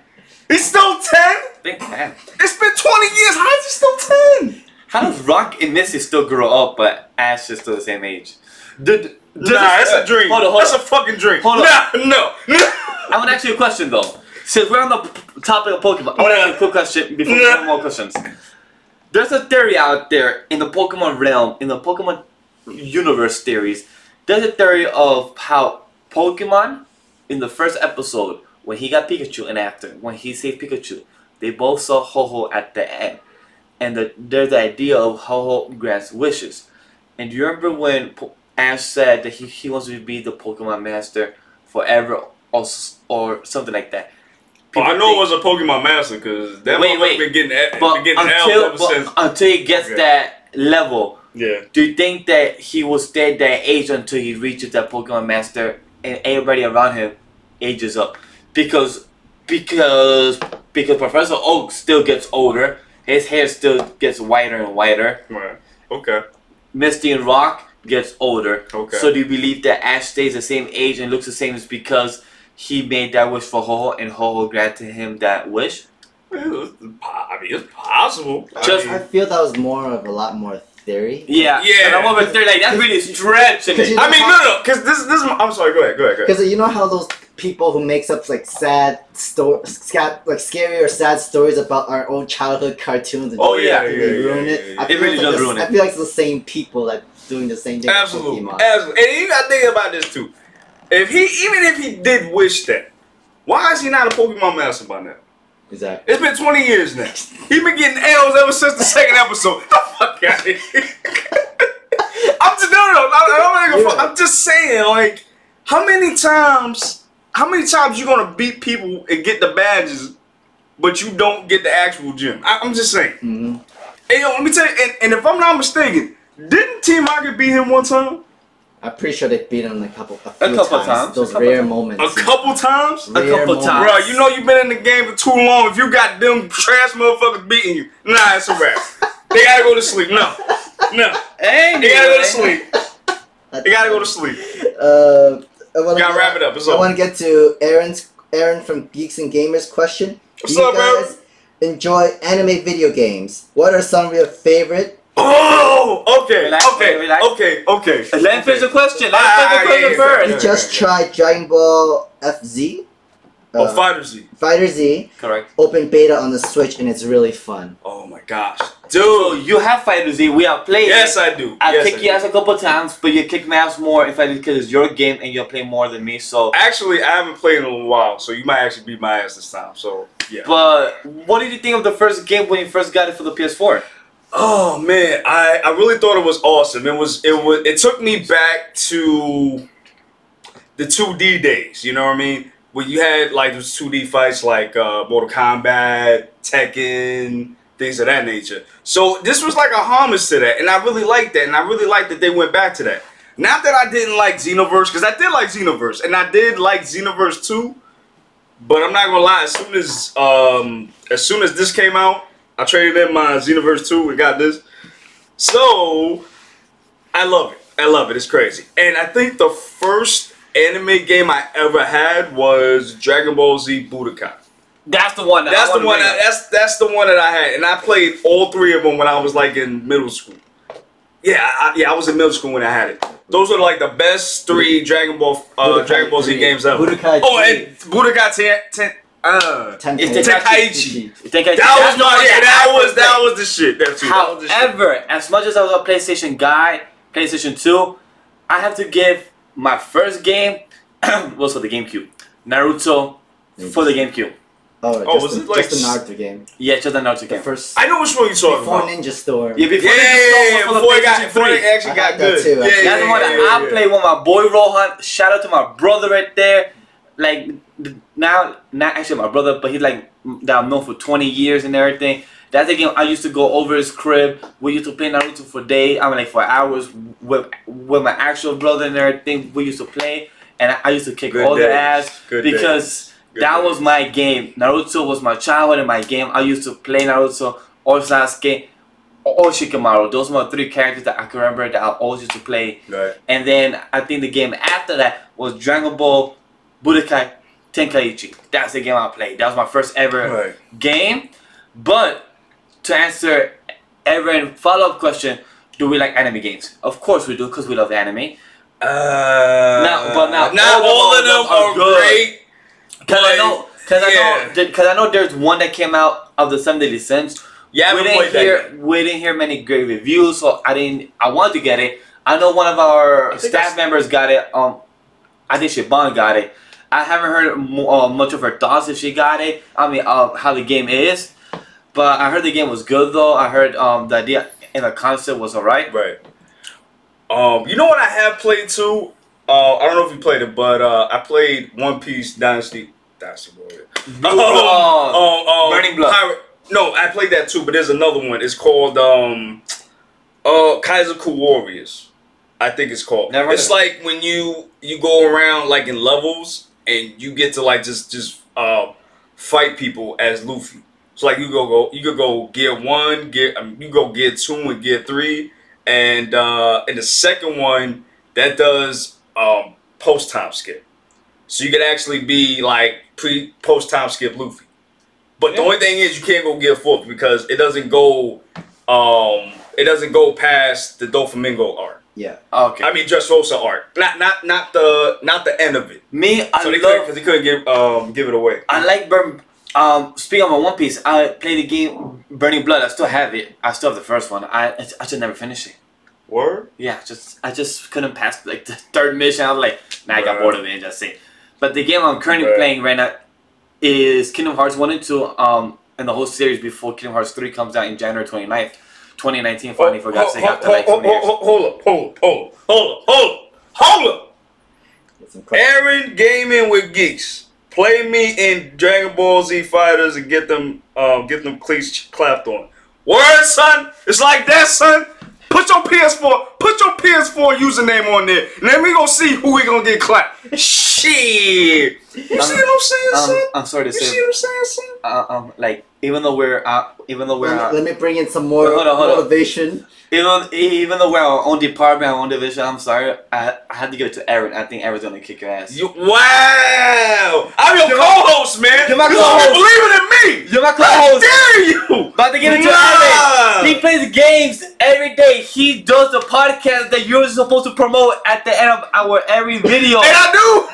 He's still 10? I think 10. It's been 20 years. How is he still 10? How does Rock and Misty still grow up, but Ash is still the same age? Nah, that's a dream. That's a fucking dream. Hold on. No. I want to ask you a question though. Since we're on the topic of Pokemon, I want to ask you a quick question before we have more questions. There's a theory out there in the Pokemon realm, in the Pokemon universe theories. There's a theory of how Pokemon, in the first episode, when he got Pikachu, and after, when he saved Pikachu, they both saw Ho-Oh at the end. And there's the idea of Ho-Oh grants wishes. And do you remember when Ash said that he wants to be the Pokemon Master forever or something like that? I know it was a Pokemon Master because that motherfucker been getting L ever since. Until he gets that level. Yeah. Do you think that he will stay at that age until he reaches that Pokemon Master and everybody around him ages up? Because Professor Oak still gets older, his hair still gets whiter and whiter. Right. Okay. Misty and Rock gets older. Okay. So do you believe that Ash stays the same age and looks the same is because he made that wish for Ho-Oh and Ho-Oh granted him that wish? I mean, it's possible. I feel that was a lot more theory. Yeah. And I'm over there like that's really stretching it. I mean, no, because this. I'm sorry. Go ahead. Because you know how those people who makes up like scary or sad stories about our own childhood cartoons. And ruin it. It really does ruin it. I feel like it's the same people that doing the same thing. Absolutely. And you gotta think about this too. Even if he did wish that, why is he not a Pokemon Master by now? Exactly. It's been 20 years now. He's been getting L's ever since the second episode. The fuck out of here. I'm just saying, like, how many times you gonna beat people and get the badges, but you don't get the actual gym? I'm just saying. Mm-hmm. Hey, yo, let me tell you, and if I'm not mistaken, didn't Team Rocket beat him one time? I'm pretty sure they beat him a couple times. Those rare moments. A couple times? A couple times. Bro, you know you've been in the game for too long. If you got them trash motherfuckers beating you, nah, it's a wrap. They gotta go to sleep. No. Anyway. They gotta go to sleep. They gotta go to sleep. Gotta wrap it up. It's I over. want to get to Aaron from Geeks and Gamers question. What's Do you up, bro? guys enjoy anime video games? What are some of your favorite? Oh, okay. Relax. Let him finish the question. First. You just tried Dragon Ball FZ. Fighter Z. Fighter Z. Correct. Open beta on the Switch and it's really fun. Oh my gosh. Dude, so you have Fighter Z. We have played. Yes, I do. I've kicked your ass a couple times, but you kick my ass more if I did because it's your game and you'll play more than me. So actually, I haven't played in a little while, so you might actually beat my ass this time. So yeah. But what did you think of the first game when you first got it for the PS4? Oh man, I really thought it was awesome. It took me back to the 2D days. You know what I mean? When you had like those 2D fights like Mortal Kombat, Tekken, things of that nature. So this was like a homage to that, and I really liked that, and I really liked that they went back to that. Not that I didn't like Xenoverse, because I did like Xenoverse, and I did like Xenoverse 2. But I'm not gonna lie, as soon as this came out, I traded in my Xenoverse 2 and got this. So I love it. I love it. It's crazy. And I think the first anime game I ever had was Dragon Ball Z Budokai. That's the one. That's the one that I had, and I played all three of them when I was like in middle school. Yeah, I was in middle school when I had it. Those are like the best three Dragon Ball Z games ever. Budokai and Budokai Tenkaichi. That was the shit. However, as much as I was a PlayStation guy, PlayStation 2, I have to give my first game was for the GameCube. Naruto for the GameCube. Was it like just the Naruto game? Yeah, just the Naruto game. I know which one you're talking before about. Ninja Storm. Yeah, before it actually got good. Too. That's the one that I played with my boy Rohan. Shout out to my brother right there. Like now, not actually my brother, but he's like that I've known for 20 years and everything. That's the game I used to go over his crib. We used to play Naruto for days. I mean, like for hours with my actual brother and everything. We used to play, and I used to kick all their ass because that was my game. Naruto was my childhood and my game. I used to play Naruto or Sasuke or Shikamaru. Those were 3 characters that I can remember that I always used to play. Right. And then I think the game after that was Dragon Ball Budokai Tenkaichi. That's the game I played. That was my first ever game. But to answer Aaron, follow-up question. Do we like anime games? Of course we do, because we love anime. Not all of them are great. Because I know there's one that came out of the 7 Deadly Sins. Yeah, we didn't hear many great reviews, so I wanted to get it. I know one of our staff members got it. I think Siobhan got it. I haven't heard much of her thoughts if she got it. I mean, how the game is. But I heard the game was good though. I heard the idea and the concept was alright. Right. You know what I have played too? I don't know if you played it, but I played One Piece Dynasty Warrior. Burning Blood. No, I played that too, but there's another one. It's called Kaizoku Warriors. I think it's called. It's like when you go around like in levels and you get to like just fight people as Luffy. So like you could go gear 1, you go gear 2 and gear 3, and in the second one that does post time skip. So you could actually be like post time skip Luffy. But the only thing is you can't go gear 4 because it doesn't go past the Doflamingo arc. Yeah. Okay. I mean Dressrosa arc. Not the end of it. Because he couldn't give it away. I like speaking of One Piece, I played the game Burning Blood. I still have it. I still have the first one. I just never finished it. Word? Yeah, I just couldn't pass like the 3rd mission. I was like, I got bored of it and just say. But the game I'm currently playing right now is Kingdom Hearts 1 and 2, and the whole series before Kingdom Hearts 3 comes out in January 29th, 2019. Finally, for God's sake, after like 20 years. Hold up. Aaron Gaming with Geeks. Play me in Dragon Ball Z Fighters and get them cleats clapped on. Word, son? It's like that, son? Put your PS4 username on there, and then we gonna see who we gonna get clapped. Shit! You see what I'm saying, son? I'm sorry to say. You see what I'm saying, son? Like even though we're let me bring in some more hold on. motivation. Even though we're our own department, our own division, I'm sorry. I had to give it to Aaron. I think Aaron's gonna kick your ass. Wow! I'm your co-host, man. You're my you co-host. believing in me. You're my co-host. How dare you? About to get into Aaron. He plays games every day. He does the podcast that you're supposed to promote at the end of our every video. And I do.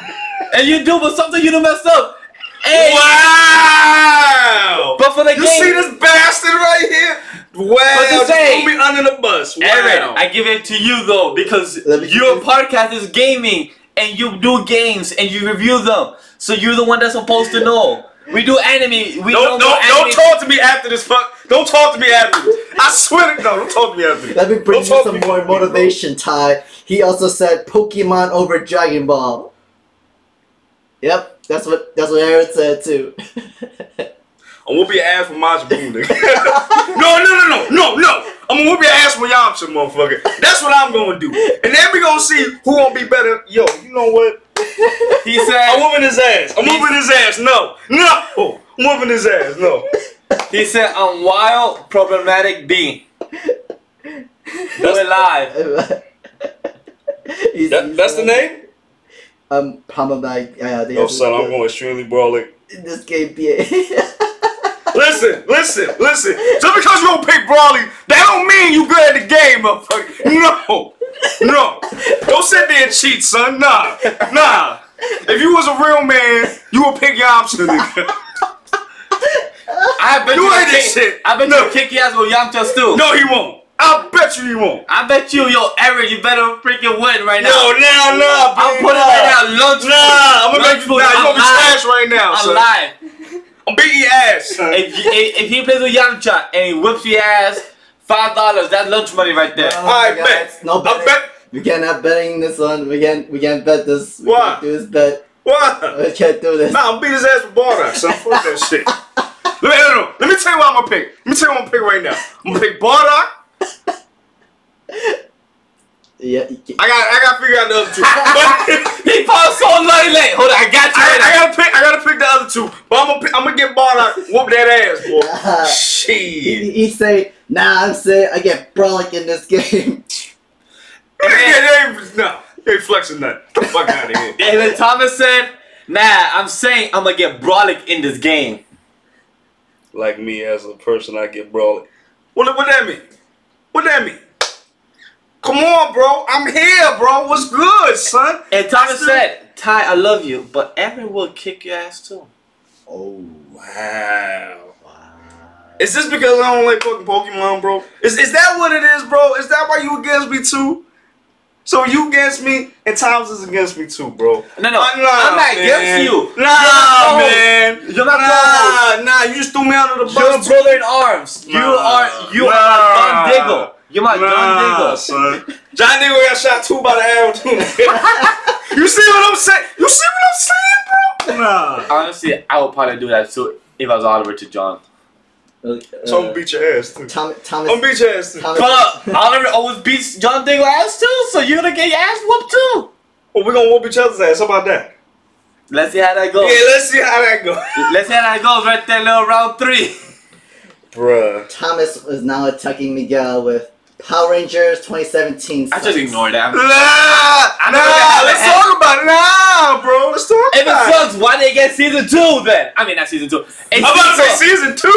And you do, but something you do mess up. Hey. Wow! But for the you game, see this bastard right here? Wow! But to say, throw me under the bus. Wow! Aaron, I give it to you though because your podcast is gaming and you do games and you review them, so you're the one that's supposed to know. We do anime. Don't talk to me after this. Don't talk to me after this. I swear to God, don't talk to me after this. Let me bring you some more motivation, Ty. He also said Pokemon over Dragon Ball. Yep, that's what Aaron said too. I'm gonna whoop your ass for Majin Buu, nigga. No. I'm gonna whoop your ass for Yamcha, motherfucker. That's what I'm gonna do. And then we gonna see who gonna be better. Yo, you know what? He said, I'm whooping his ass. I'm whooping his ass. No. I'm whooping his ass. No. He said, I'm wild, problematic B. Do it live. That's the name? Problematic. No, son, I'm going extremely brolic. In this game, yeah. Listen. Just because you don't pick Brawly, that don't mean you good at the game, motherfucker. No. Don't sit there and cheat, son. Nah. If you was a real man, you would pick Yamcha, nigga. I bet you kick your ass with Yamcha too. No, he won't. I bet you he won't. I bet you, Aaron, you better freaking win right now. No, I'm putting right now lunch. I'm gonna make you. Nah, you gonna be trash right now. I'm live. I'm beating your ass. If he plays with Yamcha and he whips your ass, $5. That's lunch money right there. I bet. No betting. I bet. We can't have betting this one. We can't bet this. We Why? can't do this bet. What? We can't do this. Nah, I'm beating his ass with Bardock, son. Fuck that shit. Let me tell you what I'm gonna pick. Let me tell you what I'm gonna pick right now. I'm gonna pick Bardock. Yeah, I gotta figure out the other two. He paused so late. Hold on, I got you. I gotta pick the other two. But I'm gonna get Bardock, whoop that ass, boy. Shit. He say, nah, I'm saying I get Brolic in this game. No, they ain't flexing nothing. Get the fuck out of here. David Thomas said, nah, I'm saying I'm gonna get Brolic in this game. Like me as a person, I get Brawly. What that mean? What that mean? Come on, bro. I'm here, bro. What's good, son? And Thomas said, Ty, I love you, but Aaron will kick your ass too. Oh. Wow. Is this because I don't like fucking Pokemon, bro? Is that what it is, bro? Is that why you against me too? So you against me and Thomas is against me too, bro. No, I'm not against you. Nah, man. You're not Nah, you just threw me under the bus. You're a brother in arms. You are my John Diggle. You're my John Diggle. Son. John Diggle got shot too by the arrow too. You see what I'm saying? You see what I'm saying, bro? Nah. Honestly, I would probably do that too if I was Oliver to John. So I'm gonna beat your ass too. Thomas, I'm gonna beat your ass too. But Oliver always beats John Diggle ass too, so you're gonna get your ass whooped too. Well, we're gonna whoop each other's ass. How about that? Let's see how that goes. Yeah, let's see how that goes. Let's see how that goes right there, little round 3. Bruh. Thomas is now attacking Miguel with Power Rangers 2017. I just ignore that. Let's talk about it. Nah, bro. Let's talk If about it sucks, why they get season 2 then? I mean, not season 2. I'm about to say season 2.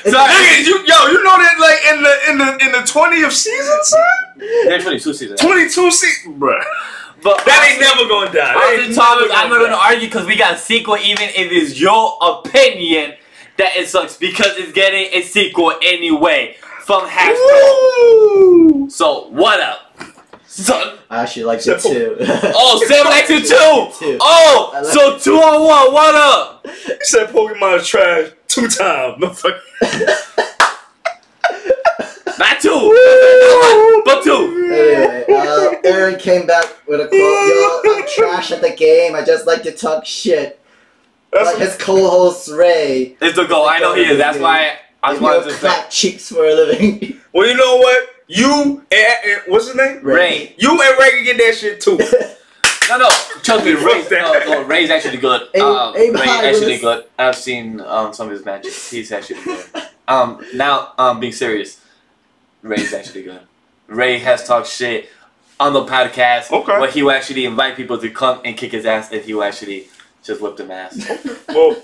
Nigga, you know that like in the 20th season, son? There's 22 seasons. 22 seasons, bruh. But that ain't never gonna die. I'm not gonna argue because we got a sequel, even if it's your opinion that it sucks, because it's getting a sequel anyway from Hasbro. So what up? Son. I actually liked it too. Oh, Sam likes it too. Oh, so 2 on 1. What up? He said Pokemon is trash 2 times. Motherfucker. Not 2, but 2. Anyway, Aaron came back with a quote. Yo, I'm trash at the game. I just like to talk shit. Like his co-host Ray. It's the goal. I know he is. That's why I was wanted to crack cheeks for a living. Well, you know what? You and what's his name? Ray. You and Ray can get that shit too. No, trust me, Ray's actually good. Ray's actually good. I've seen some of his matches. He's actually good. Now, being serious, Ray's actually good. Ray has talked shit on the podcast where he will actually invite people to come and kick his ass, and he will actually just whip them ass. Well,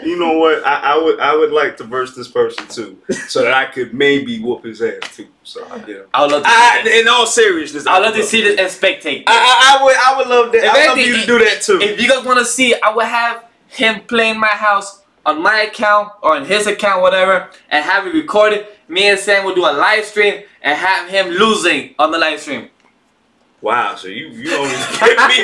you know what? I would like to verse this person too, so that I could maybe whoop his ass too. So yeah. I would love to see that. In all seriousness, I would love to see this and spectate. I would love that. I love you to do that too. If you guys want to see, I would have him play in my house on my account or on his account, whatever, and have it recorded. Me and Sam will do a live stream and have him losing on the live stream. Wow, so you don't even give me,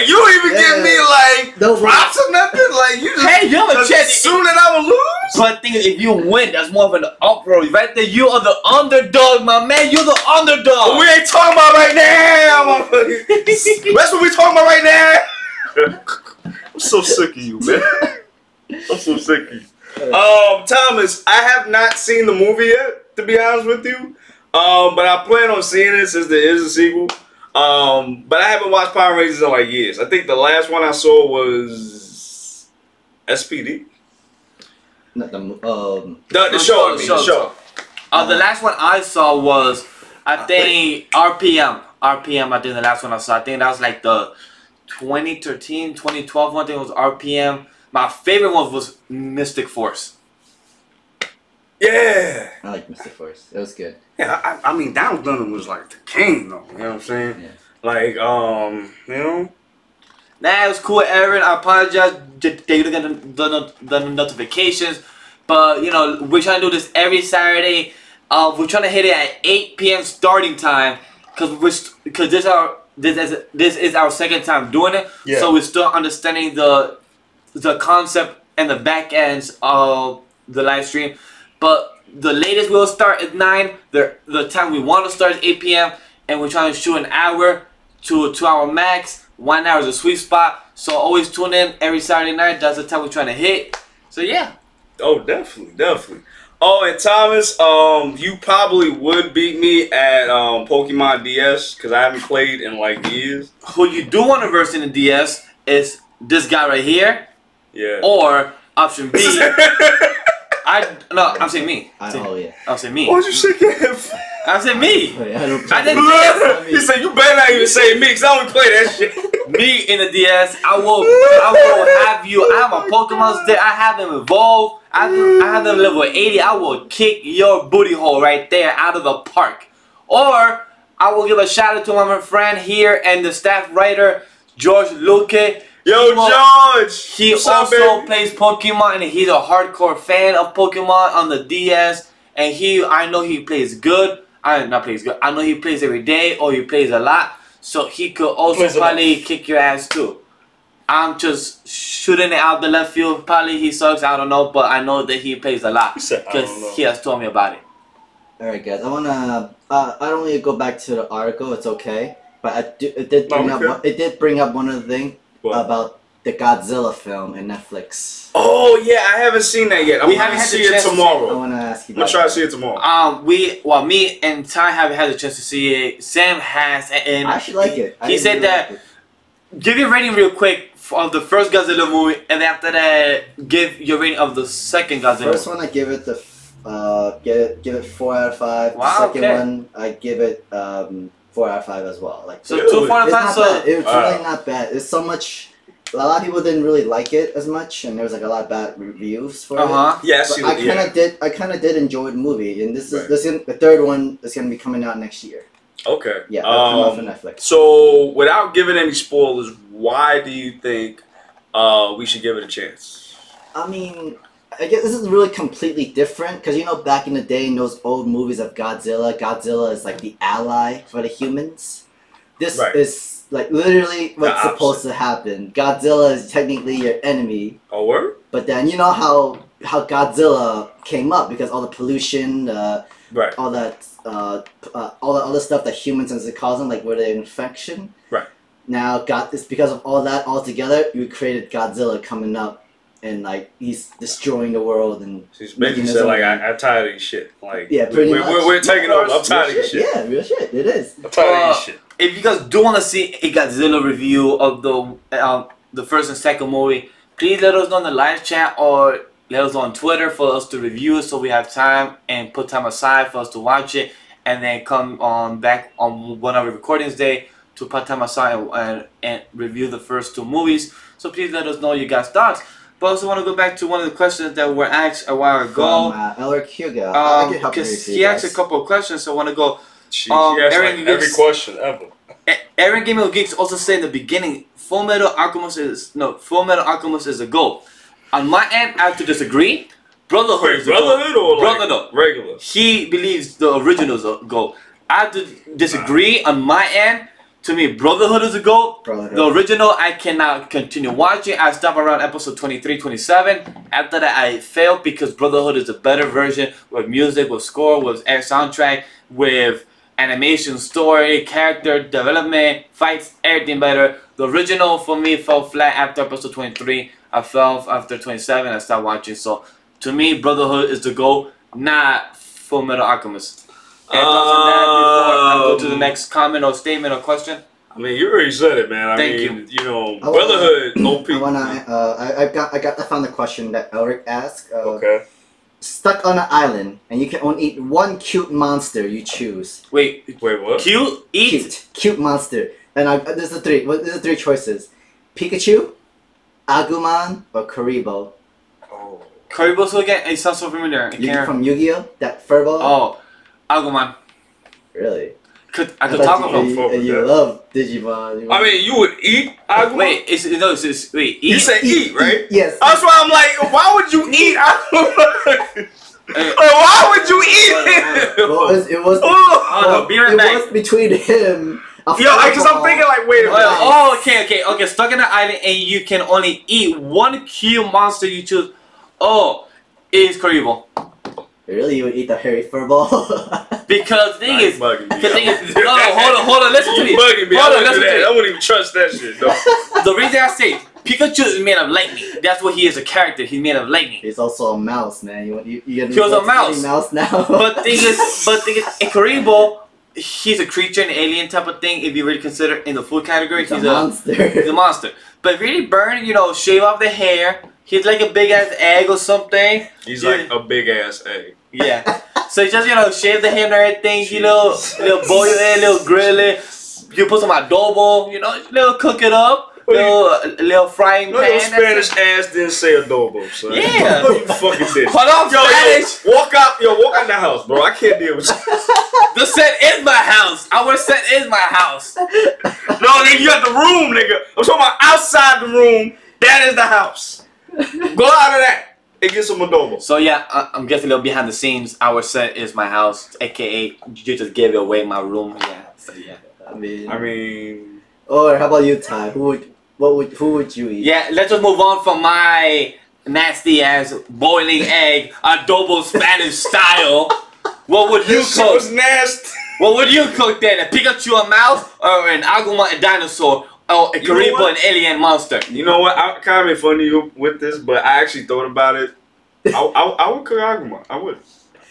you don't even give me like props or nothing. Like you just, hey, you have a chance. Assume that I will lose. But the thing is, if you win, that's more of an uproar. Right there, you are the underdog, my man. You're the underdog. But we ain't talking about right now. That's what we talking about right now. I'm so sick of you, man. I'm so sick of you. Thomas, I have not seen the movie yet, to be honest with you. But I plan on seeing it since there is a sequel. But I haven't watched Power Rangers in like years. I think the last one I saw was SPD. Not the show. The show. The last one I saw was, I think, RPM. RPM, I think the last one I saw. I think that was like the 2013, 2012 one. I think it was RPM. My favorite one was Mystic Force. Yeah. I like Mystic Force. It was good. Yeah, I mean, Donald Dunham was like the king, though. You know what I'm saying? Yeah. Like, you know? Nah, it was cool, Aaron. I apologize that you didn't get the notifications. But, you know, we're trying to do this every Saturday. We're trying to hit it at 8 p.m. starting time. Because this is our second time doing it. Yeah. So we're still understanding the concept and the back ends of the live stream. But the latest we'll start at 9. The time we want to start is 8 p.m. And we're trying to shoot an hour to a 2-hour max. 1 hour is a sweet spot. So always tune in every Saturday night. That's the time we're trying to hit. So yeah. Oh, definitely, definitely. Oh, and Thomas, you probably would beat me at Pokemon DS because I haven't played in like years. Who you do want to verse in the DS is this guy right here. Yeah. Or option B. I'm saying me. Oh yeah. I'm saying me. Why'd you shake your head? I said me. I didn't. He said you better not even say me because I don't play that shit. Me in the DS. I will have you. I have my Pokemon there. I have them evolve. I have the level 80. I will kick your booty hole right there out of the park. Or I will give a shout out to my friend here and the staff writer George Luque. Yo, George! He also plays Pokemon, and he's a hardcore fan of Pokemon on the DS. And I know he plays good. I know he plays every day, or he plays a lot. So he could also probably kick your ass too. I'm just shooting it out the left field. Probably he sucks. I don't know, but I know that he plays a lot because he has told me about it. All right, guys. I wanna. I don't want to go back to the article. It's okay, but it did bring up one of the things about the Godzilla film in Netflix. Oh yeah, I haven't seen that yet. We haven't seen it tomorrow. I want to ask you. I'm gonna try to see it tomorrow. Me and Ty haven't had a chance to see it. Sam has, and I actually like it. He said that. Give your rating real quick of the first Godzilla movie, and after that, give your rating of the second Godzilla. First one, I give it give it 4 out of 5. Wow, the second one, I give it 4 out of 5 as well. Like, so 2 4 out of 5. So it's really not bad. It's so much. A lot of people didn't really like it as much, and there was like a lot of bad reviews for it. Yeah, I kind of did enjoy the movie, and the third one is gonna be coming out next year. Okay. Yeah, it'll come out for Netflix. So, without giving any spoilers, why do you think we should give it a chance? I mean, I guess this is really completely different because back in the day in those old movies of Godzilla is like the ally for the humans. This is like literally what's supposed to happen. Godzilla is technically your enemy. Oh, word? But then you know how Godzilla came up because all the pollution, all that all the other stuff that humans and cause them, like where the infection. Right. Now, it's because of all that all together, you created Godzilla coming up, and like he's destroying the world and. He's basically said like I'm tired of this shit. Like pretty much. We're taking over. I'm tired of this shit. Yeah, real shit. It is. I'm tired of this shit. If you guys do want to see a Godzilla review of the first and second movie, please let us know in the live chat or let us know on Twitter for us to review it, so we have time and put time aside for us to watch it, and then come on back on one of our recordings day to put time aside and review the first 2 movies. So please let us know your guys' thoughts. But I also want to go back to one of the questions that were asked a while ago. From Elric Hugo. Because he asked a couple of questions, so I want to go. Aaron, every question ever. Aaron Gamer Geeks also said in the beginning, Full Metal Alchemist is a GOAT. On my end, I have to disagree. Brotherhood is a Brotherhood GOAT. or like regular? He believes the original is a GOAT. I have to disagree on my end. To me, Brotherhood is a GOAT. The original, I cannot continue watching. I stopped around episode 23, 27. After that, I failed because Brotherhood is a better version with music, with score, with soundtrack, with animation, story, character development, fights, everything better. The original for me fell flat after episode 23. I fell after 27. I stopped watching. So to me, Brotherhood is the GOAT, not Full Metal Alchemist. And thoughts on that before I go to the next comment or statement or question? I mean, you already said it, man. Thank you. You know, Brotherhood, OP. I found the question that Elric asked. Okay. Stuck on an island, and you can only eat one cute monster you choose. Wait, what? Cute? Eat? Cute monster. And there's the 3. There's the 3 choices: Pikachu, Agumon, or Karibo. Oh. Karibo's again? It sounds so familiar. From Yu-Gi-Oh! That furball? Oh, Agumon. Really? I could talk about it. You love Digimon. I mean, you would eat Agumon? Wait, wait, eat? You said eat, right? Yes. That's why I'm like, why would you eat Agumon? Why would you eat him? Well, it was. Be right back. It was between him. Because I'm thinking like, wait a minute. Okay. Stuck in an island and you can only eat one cute monster you choose. Oh, it's Karibo. Really, you would eat the hairy furball? Because the thing is, hold on, listen to me. Bugging me. I wouldn't even trust that shit. No. The reason I say Pikachu is made of lightning. That's what he is, a character. He's made of lightning. He's also a mouse, man. He was a mouse now. But thing is, in Karibo, he's a creature, an alien type of thing. If you really consider in the food category, he's a monster. He's a monster. But really burn, shave off the hair. He's like a big ass egg or something. He's like a big ass egg. Yeah. So you just shave the hair and everything. Little boil it, little grill it. You put some adobo. Little cook it up. little frying No, pan. your Spanish ass didn't say adobo, son. Yeah. You fucking did. Hold on, Spanish. Walk out the house, bro. I can't deal with you. The set is my house. Our set is my house. No, nigga, you got the room, nigga. I'm talking about outside the room. That is the house. Go out of that and get some adobo. So yeah, I'm guessing a little behind the scenes. Our set is my house, aka you just gave it away my room. Yeah. So yeah. I mean. Oh, Or how about you, Ty? Who would you eat? Yeah, let's just move on from my nasty ass boiling egg adobo Spanish style. What would you This shit cook? was nasty. What would you cook then? A Pikachu, a mouse, or an Agumon, a dinosaur, or a Karibo, an alien monster? You know what? I kind of made fun of you with this, but I actually thought about it. I would cook Agumon. I would.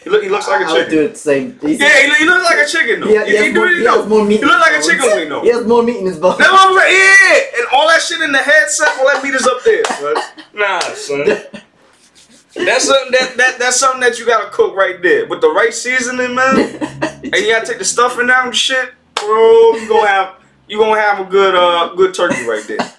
He looks like a chicken. I would do it the same. Yeah, he looks like a chicken though. He has more meat. He looks like a chicken wing though. He has more meat in his bones. That's what I'm like, yeah, and all that shit in the headset, all that meat is up there, son. Nah, son. That's something that you gotta cook right there with the right seasoning, man. And you gotta take the stuffing out and shit, bro. You gonna have a good turkey right there.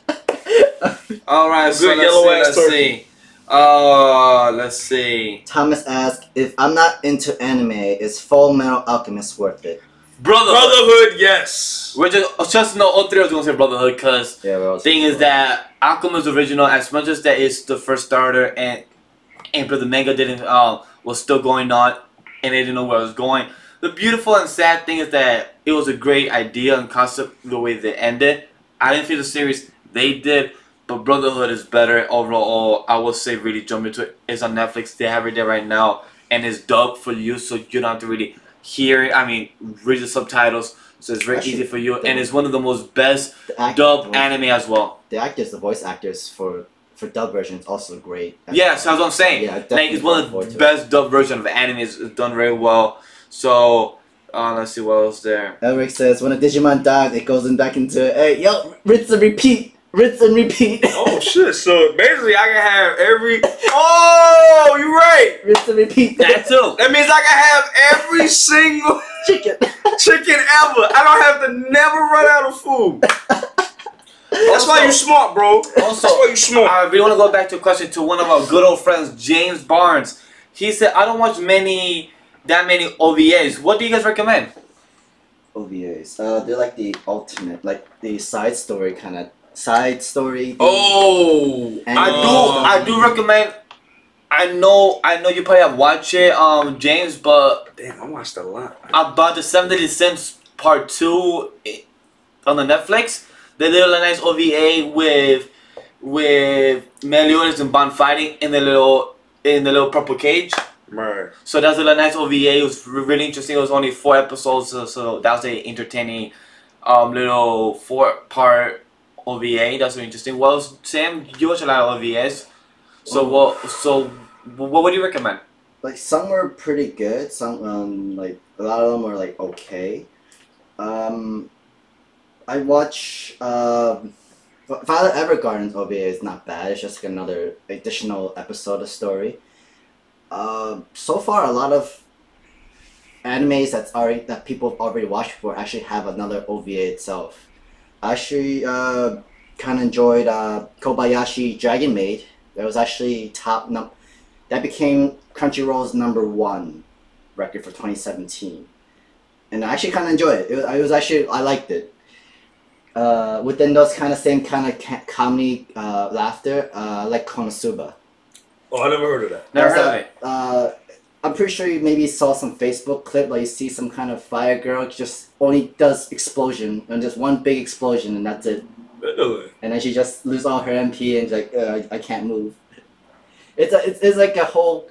All right, so let's see. Let's see. Thomas asked, if I'm not into anime, is Full Metal Alchemist worth it? Brotherhood, yes. We're just no, all three of us gonna say Brotherhood, because thing is that Alchemist original, as much as that is the first starter, and but the manga didn't was still going on, and they didn't know where it was going. The beautiful and sad thing is that it was a great idea and concept the way they ended. I didn't feel the series they did, but Brotherhood is better overall. I would say really jump into it. It's on Netflix. They have it there right now, and it's dubbed for you, so you don't have to really hear it. I mean, read the subtitles, so it's very easy for you, and it's one of the most best dubbed anime as well. The voice actors for dub version is also great. Yeah, so that's what I'm saying. Yeah, like, it's one of the best dub version of anime. It's done very well. So, let's see what else there. Elric says, when a Digimon dies, it goes back into, hey, yo, rinse and repeat. Rinse and repeat. Oh, shit. So, basically, I can have every... Oh, you're right. Rinse and repeat. That too. That means I can have every single chicken ever. I don't have to never run out of food. That's why you smart, bro. Also, that's why you smart. We want to go back to a question to one of our good old friends, James Barnes. He said, I don't watch that many OVAs. What do you guys recommend? OVAs. They're like the ultimate, like the side story kind of Oh, I do recommend. I know you probably have watched it, James, but damn, I watched a lot. About the 70 Sims Part 2 on the Netflix. They did a nice OVA with Meliodas and Bond fighting in the little purple cage. Right. So that's a nice OVA. It was really interesting. It was only 4 episodes, so that was an entertaining little 4-part OVA. That's really interesting. Well, Sam, you watch a lot of OVAs. So what would you recommend? Like, some were pretty good. Some like a lot of them were like okay. I watch Violet Evergarden's OVA is not bad. It's just like another additional episode of story. So far, a lot of animes that people have already watched before actually have another OVA itself. I actually kind of enjoyed Kobayashi Dragon Maid. That was actually that became Crunchyroll's #1 record for 2017, and I actually kind of enjoyed it. I liked it. Within those same kind of comedy laughter, like Konosuba. Oh, I never heard of that. Never heard of it. I'm pretty sure you maybe saw some Facebook clip where you see some kind of fire girl just only does explosion and just one big explosion and that's it. Really? And then she just loses all her MP and like I can't move. It's like a whole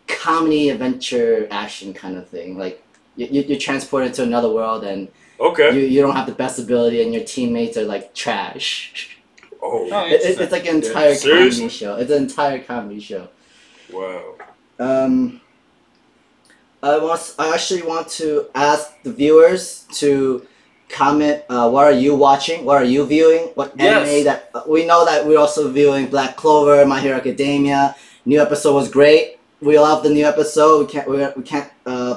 comedy adventure action kind of thing. Like you're transported to another world and you don't have the best ability and your teammates are like trash. Oh, it's like an entire comedy show. It's an entire comedy show. Wow. I actually want to ask the viewers to comment. What are you watching? What are you viewing? What anime that we know that we're also viewing? Black Clover, My Hero Academia. New episode was great. We love the new episode. We can't.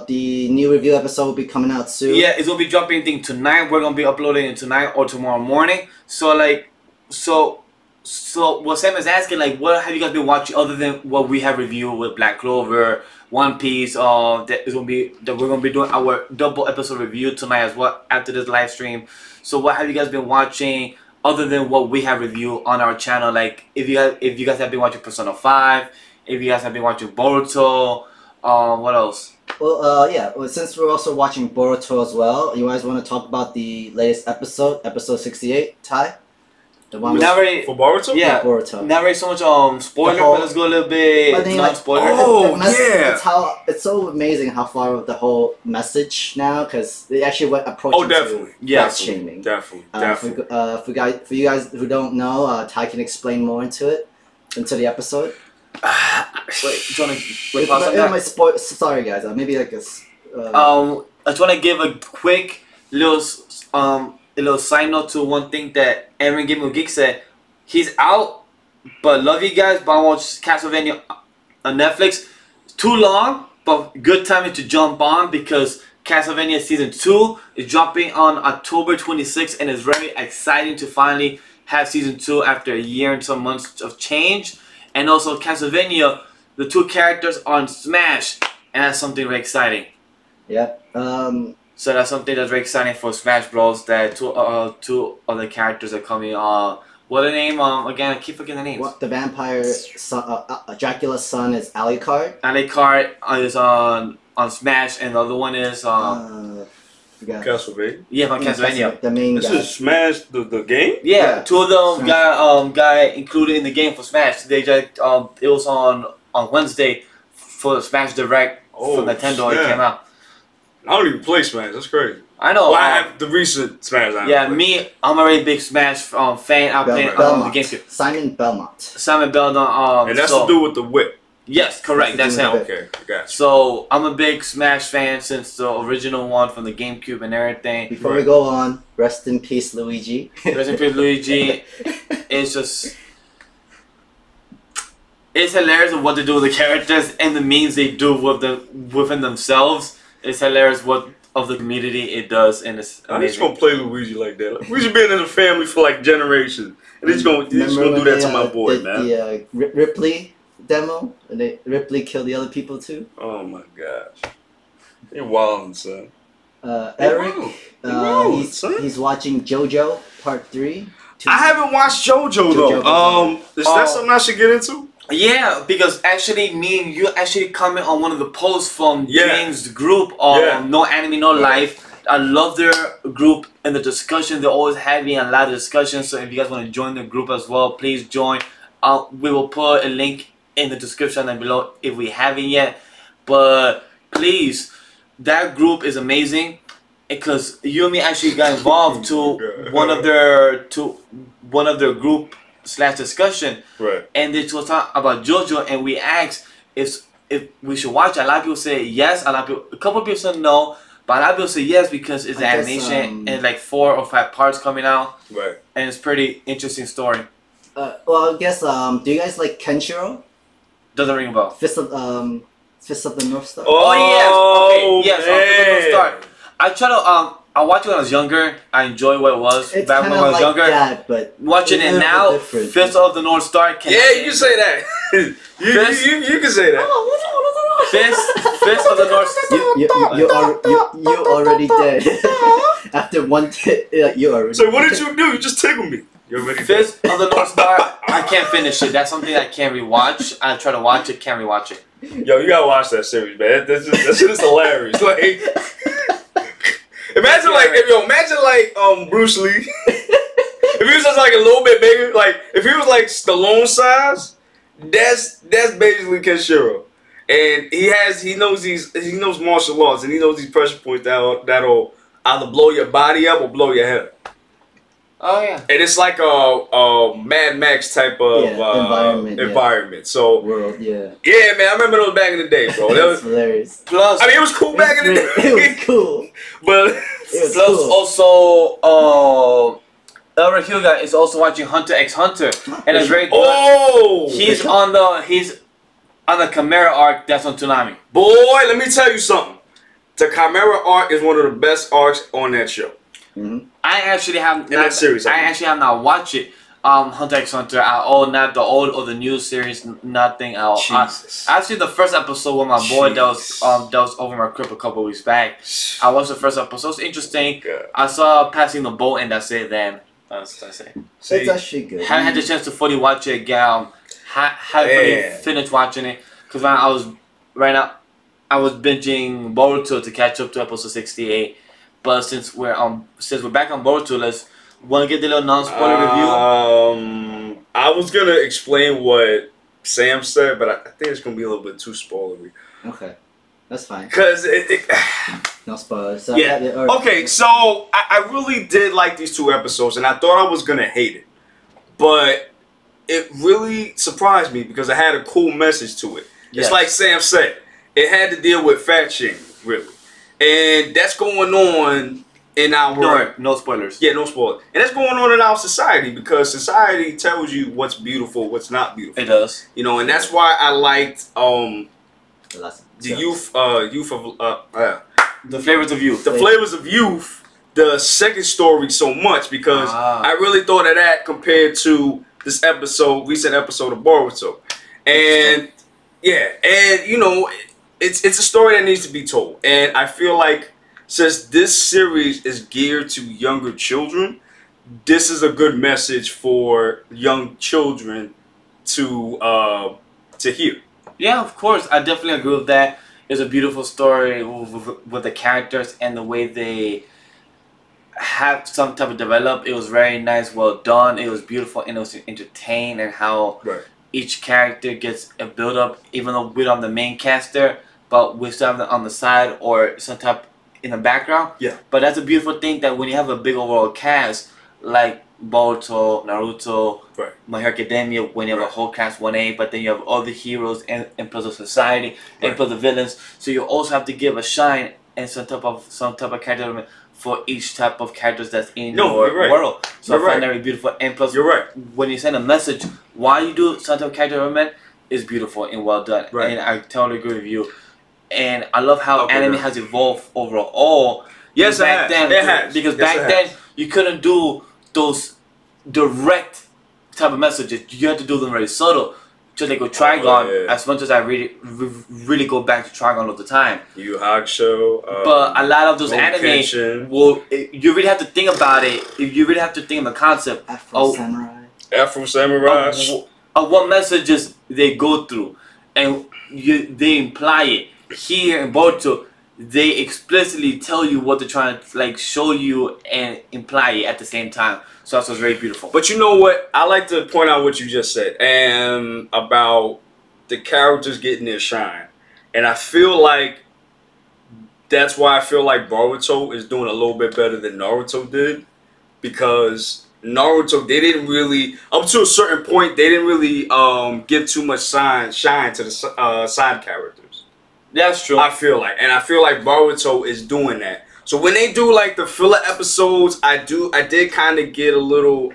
The new review episode will be coming out soon. Yeah, it's gonna be dropping tonight. We're gonna be uploading it tonight or tomorrow morning. So So what Sam is asking, like, what have you guys been watching other than what we have reviewed with Black Clover, One Piece? That we're gonna be doing our double episode review tonight as well after this live stream. So what have you guys been watching other than what we have reviewed on our channel? Like, if you guys have been watching Persona 5, if you guys have been watching Boruto, what else? Well, yeah. Well, since we're also watching Boruto as well, you guys want to talk about the latest episode 68, Ty? The one with For Boruto? Yeah, Boruto. not very so much spoiler, but let's go a little bit non-spoiler. Yeah. It's so amazing how far of the whole message now, because they actually went approaching definitely. to fat shaming. Definitely. For you guys who don't know, Ty can explain more into the episode. Wait, do you want to pause on that? Sorry guys, maybe like a. I just want to give a quick little side note to one thing that Aaron Game of Geek said. He's out, but love you guys. But I watch Castlevania on Netflix. Too long, but good timing to jump on because Castlevania Season 2 is dropping on October 26th, and it's very exciting to finally have Season 2 after a year and some months of change. And also Castlevania, the 2 characters are on Smash, and that's something very exciting. Yep. So that's something that's very exciting for Smash Bros. That two other characters are coming. What the name? Again, I keep forgetting the names. What the vampire son, Dracula's son is Alucard. Alucard is on Smash, and the other one is Castlevania. Yeah, from Castlevania. The main This guy. is Smash the game? Yeah, 2 of them guy included in the game for Smash. They just it was on Wednesday for the Smash Direct for Nintendo. It came out. I don't even play Smash. That's crazy. I know. Well, I have the recent Smash. I'm a really big Smash fan. I play the GameCube. Simon Belmont. Simon Belmont. And that's to do with the whip. Yes, correct. That's him. Okay, gotcha. So I'm a big Smash fan since the original one from the GameCube and everything. Before we go on, rest in peace, Luigi. Rest in peace, Luigi. It's hilarious of what they do with the characters and the memes they do within themselves. It's hilarious what of the community it does, and it's amazing. I'm just gonna play Luigi like that. Like, Luigi been in the family for like generations, and he's gonna do that to my boy, man. The Ripley demo, and Ripley killed the other people too. Oh my gosh, you're wildin', son. Eric, he's watching JoJo Part 3. I haven't watched JoJo though. Is that something I should get into? Yeah, because actually me and you actually comment on one of the posts from James' group on No Anime No Life. I love their group and the discussion. They're always having a lot of discussions. So if you guys want to join the group as well, please join. We will put a link in the description and below if we haven't yet. But please, that group is amazing because you and me actually got involved to one of their group / discussion, right? And they was talking about JoJo, and we asked if we should watch it. A lot of people say yes, a couple of people said no, but a lot of people say yes because it's animation and like 4 or 5 parts coming out, right? And it's pretty interesting story. Well, I guess do you guys like Kenshiro? Doesn't ring a bell. Fist of the North Star. Oh yes, okay, yes. Fist of the North Star. I try to I watched it when I was younger. I enjoyed what it was back when I was younger. That, but watching it now, Fist of the North Star. You can say that. you can say that. Fist of the North Star. You already dead. After one you already. So what did you do? You just tickled me. You already Fist of the North Star. I can't finish it. That's something I can't rewatch. I try to watch it, can't rewatch it. Yo, you gotta watch that series, man. That's just hilarious. Like. Imagine Bruce Lee. If he was just like a little bit bigger, like if he was like Stallone size, that's basically Kenshiro. And he knows martial arts, and he knows these pressure points that'll either blow your body up or blow your head up. Oh yeah. And it's like a Mad Max type of environment. So world, yeah. Yeah, man, I remember those back in the day, bro. That was hilarious. Plus, I mean, it was cool back in the day. It was cool, but plus also, Elric Huga is also watching Hunter x Hunter, and it's very good. Oh, he's on the Chimera arc that's on Toonami. Boy, let me tell you something. The Chimera arc is one of the best arcs on that show. Mm-hmm. I actually have that series. I actually have not watched it. Hunter x Hunter. Not the old or the new series. Nothing. Jesus. Actually, the first episode with my boy that was over my crib a couple weeks back. I watched the first episode. It's interesting. God. I saw passing the boat and that's it. Then that's it. It's actually good. Haven't had the chance to fully watch it again. Haven't fully finished watching it because I was binging Boruto to catch up to episode 68. But since we're back on Boruto, let's want to get the little non-spoiler review. I was gonna explain what Sam said, but I think it's gonna be a little bit too spoilery. Okay, that's fine. Cause no spoilers. So yeah. Okay, so I really did like these 2 episodes, and I thought I was gonna hate it, but it really surprised me because it had a cool message to it. Yes. It's like Sam said, it had to deal with fat shaming, really, and that's going on in our no spoilers. Yeah, no spoilers. And that's going on in our society because society tells you what's beautiful, what's not beautiful. It does. You know, and that's why I liked the youth of the flavors of youth. The flavors of youth, the second story so much because I really thought of that compared to this recent episode of Boruto. And yeah, and you know, it's a story that needs to be told. And I feel like since this series is geared to younger children, this is a good message for young children to hear. Yeah, of course. I definitely agree with that. It's a beautiful story with the characters and the way they have some type of develop. It was very nice, well done. It was beautiful and it was entertaining, and how each character gets a build up, even though we don't have the main caster, but we still have them on the side or some type in the background. Yeah. But that's a beautiful thing that when you have a big overall cast like Boruto, Naruto, My Hero Academia, when you have a whole cast 1A, but then you have all the heroes and plus the society and plus the villains. So you also have to give a shine and some type of character for each type of characters that's in your world. So I find that very beautiful. And plus, when you send a message, why you do some type of character development is beautiful and well done. And I totally agree with you. And I love how anime has evolved overall. Yes, back then, because back then you couldn't do those direct type of messages. You had to do them very subtle. Just like with Trigon, as much as I really go back to Trigon all the time. Yu Hakusho. But a lot of those anime, you really have to think about it. You really have to think of the concept. Afro Samurai. Afro Samurai. What messages they go through, and they imply it. Here in Boruto, they explicitly tell you what they're trying to like show you and imply it at the same time. So that's what's very beautiful. But you know what? I like to point out what you just said and about the characters getting their shine. And I feel like that's why I feel like Boruto is doing a little bit better than Naruto did, because Naruto, they didn't really, up to a certain point, they didn't really give too much shine to the side characters. That's true. I feel like, and I feel like Boruto is doing that. So when they do like the filler episodes, I did kind of get a little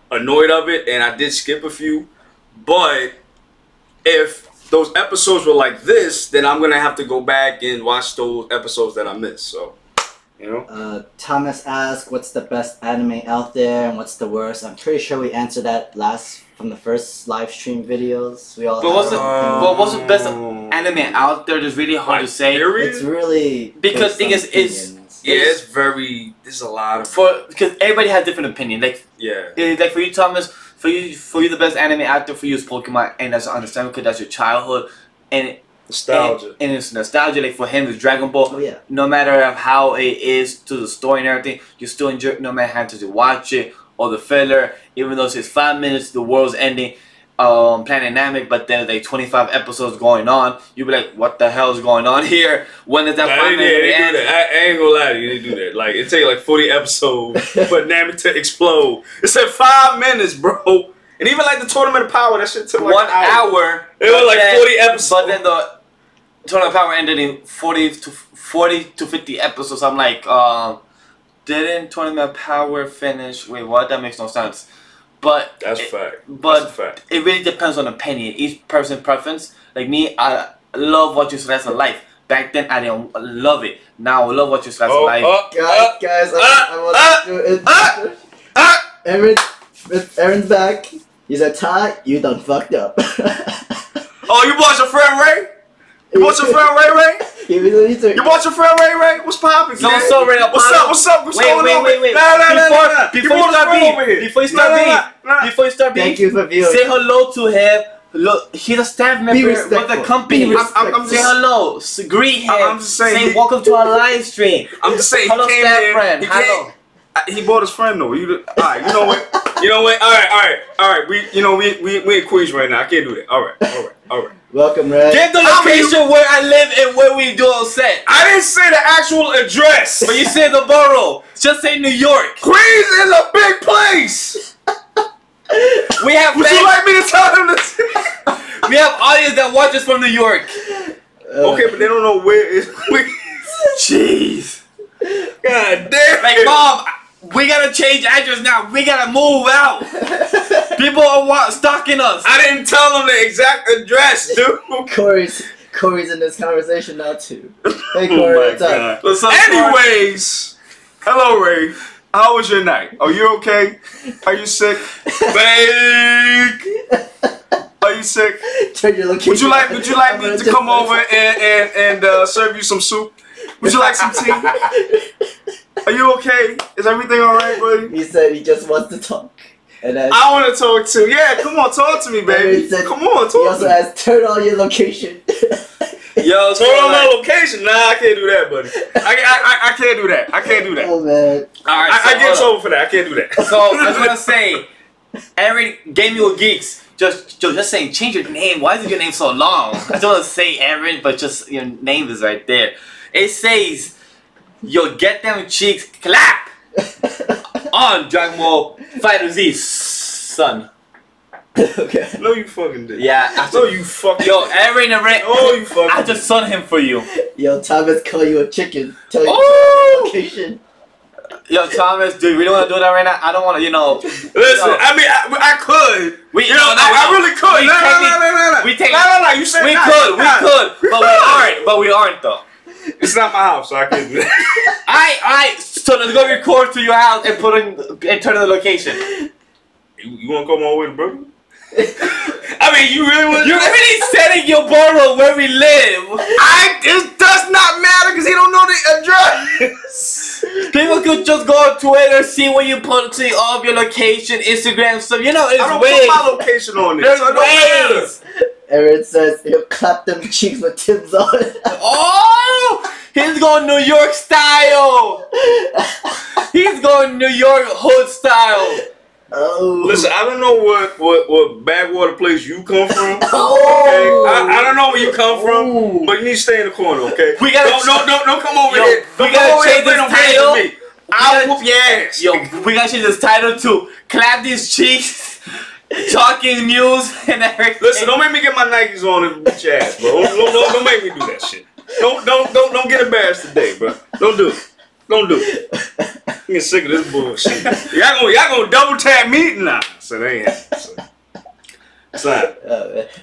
annoyed of it, and I did skip a few. But if those episodes were like this, then I'm gonna have to go back and watch those episodes that I missed. So, you know. Thomas asked, "What's the best anime out there, and what's the worst?" I'm pretty sure we answered that from the first live stream videos. We all. But what's the best anime out there? It's really hard to say. It's really because thing is, there's a lot of because everybody has different opinion. Like like for you, Thomas, for you, the best anime out there for you is Pokemon, and that's understandable because that's your childhood and nostalgia. And it's nostalgia. Like for him, it's Dragon Ball. Oh yeah. No matter how it is to the story and everything, you still enjoy. No matter how to watch it or the filler, even though it's 5 minutes, the world's ending. Planet Namek, but there's like 25 episodes going on. You be like, what the hell is going on here? When is that 5 minutes end? I ain't gonna lie to you, they do that. Like, it take like 40 episodes for Namek to explode. It said 5 minutes, bro. And even like the Tournament of Power, that shit took like 1 hour. It was like 40 episodes. But then the Tournament of Power ended in 40 to 50 episodes. I'm like, didn't Tournament of Power finish? Wait, what? That makes no sense. But that's a fact. But that's a fact. It really depends on opinion. Each person's preference. Like me, I love watching Slice of Life. Back then, I didn't love it. Now I love watching Slice of Life. Guys, I want to do it. Aaron's back. He said, Ty, you done fucked up. Oh, you bought your friend Ray? You bought your friend Ray? You bought your friend Ray? What's poppin'? So Ray, what's up? What's going on? Wait. Nah. Before you start beef, thank you for viewing. say hello to him. Look, he's a staff member of the company. I'm say hello. Greet him. I'm just saying. Say welcome to our live stream. I'm just saying. Hello, staff friend. Hello. He bought his friend though. Alright, you know what? Alright. We in Queens right now. I can't do that. Alright. Welcome, Ray. Give the location where I live and where we do on set. I didn't say the actual address. But you said the borough. Just say New York. Queens is a big place. We have. Would you like me to tell them this? We have audience that watch us from New York. Okay, but they don't know where is Queens. Jeez. God damn. Like, Mom, we gotta change address now. We gotta move out. People are stalking us. I didn't tell them the exact address, dude. Corey's in this conversation now too. Hey Corey, what's up? Anyways, hello Ray. How was your night? Are you okay? Are you sick? Fake. Are you sick? Turn your location. Would you like me to come over and serve you some soup? Would you like some tea? Are you okay? Is everything alright, buddy? He said he just wants to talk. And I want to talk too. Yeah, come on, talk to me, baby. Come on, talk to me. He also has turn on your location. Yo, turn on my location. Nah, I can't do that, buddy. I can't do that. I can't do that. Oh man. Alright, I get in trouble for that. I can't do that. So I was gonna say, Aaron gave me with Geeks. Just saying, change your name. Why is your name so long? I don't want to say Aaron, but just your name is right there. It says, "Yo, get them cheeks clap." On Dragon Ball Fighter Z, son. Okay. No, you fucking did. Yeah. No, you fucking. Yo, Aaron and Ray. Oh, you fucking. I just son him for you. Yo, Thomas call you a chicken. Tell you Oh! location. Yo, Thomas, do you really want to do that right now? I don't want to, Listen, I mean, I could. I really could. No. We take. No. You said we could, but we aren't though. It's not my house, so I can't do that. Alright. So let's go record to your house and turn in the location. You want to come all the way to Brooklyn? I mean, you really want? You're really setting your borough where we live. It does not matter because he don't know the address. People could just go on Twitter, see what you put, see all of your location, Instagram stuff. You know, it's I don't ways. put my location on it. There's so it ways. Aaron says he'll clap them cheeks with Tim's on. Oh, he's going New York style. He's going New York hood style. Oh. Listen, I don't know what backwater place you come from. Oh. Okay? I don't know where you come from, but you need to stay in the corner, okay? We gotta don't come over here. We gotta change this title. I'll whoop your ass. Yo, we gotta change this title to "Clap These Cheeks," talking news and everything. Listen, don't make me get my Nikes on and beat your ass, bro. Don't make me do that shit. Don't get embarrassed today, bro. Don't do it. Don't do it. I'm getting sick of this bullshit. Y'all gonna double tap me? Nah, so they ain't happening. It's not.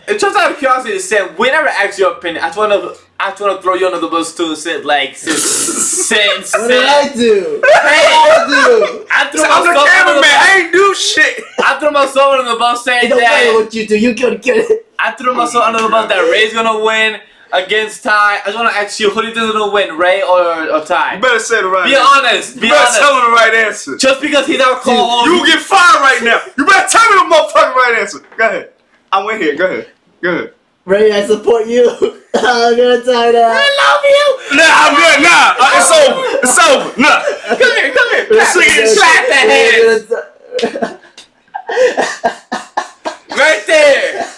It's just out of curiosity, Sam. We never asked your opinion. I just wanna throw you under the bus too and say since What did I do? I threw I'm the cameraman. I ain't do shit. I threw myself under the bus saying It don't matter that what you do. You gotta get it. I threw myself under the bus that Ray's gonna win against Ty. I just wanna ask you, who do you think is gonna win, Ray or Ty? You better say the right Be answer. honest. You better tell him the right answer. Just because he's our co-host. You get fired right now. You better tell me the motherfucking right answer. Go ahead. I went here. Go ahead. Ray, I support you. I'm gonna tie that. I love you. Nah, I'm good. Nah, it's over. Nah. Come here. Slap that hand. Right there.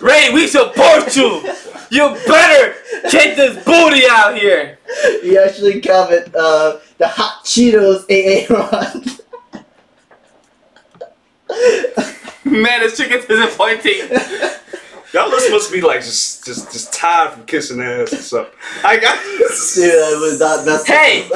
Ray, we support you. You better get this booty out here. You actually comment the hot Cheetos AA Ron. Man, this chicken's disappointing. Y'all must be like just tired from kissing ass or something. I got this. Dude, I was not messing. Hey,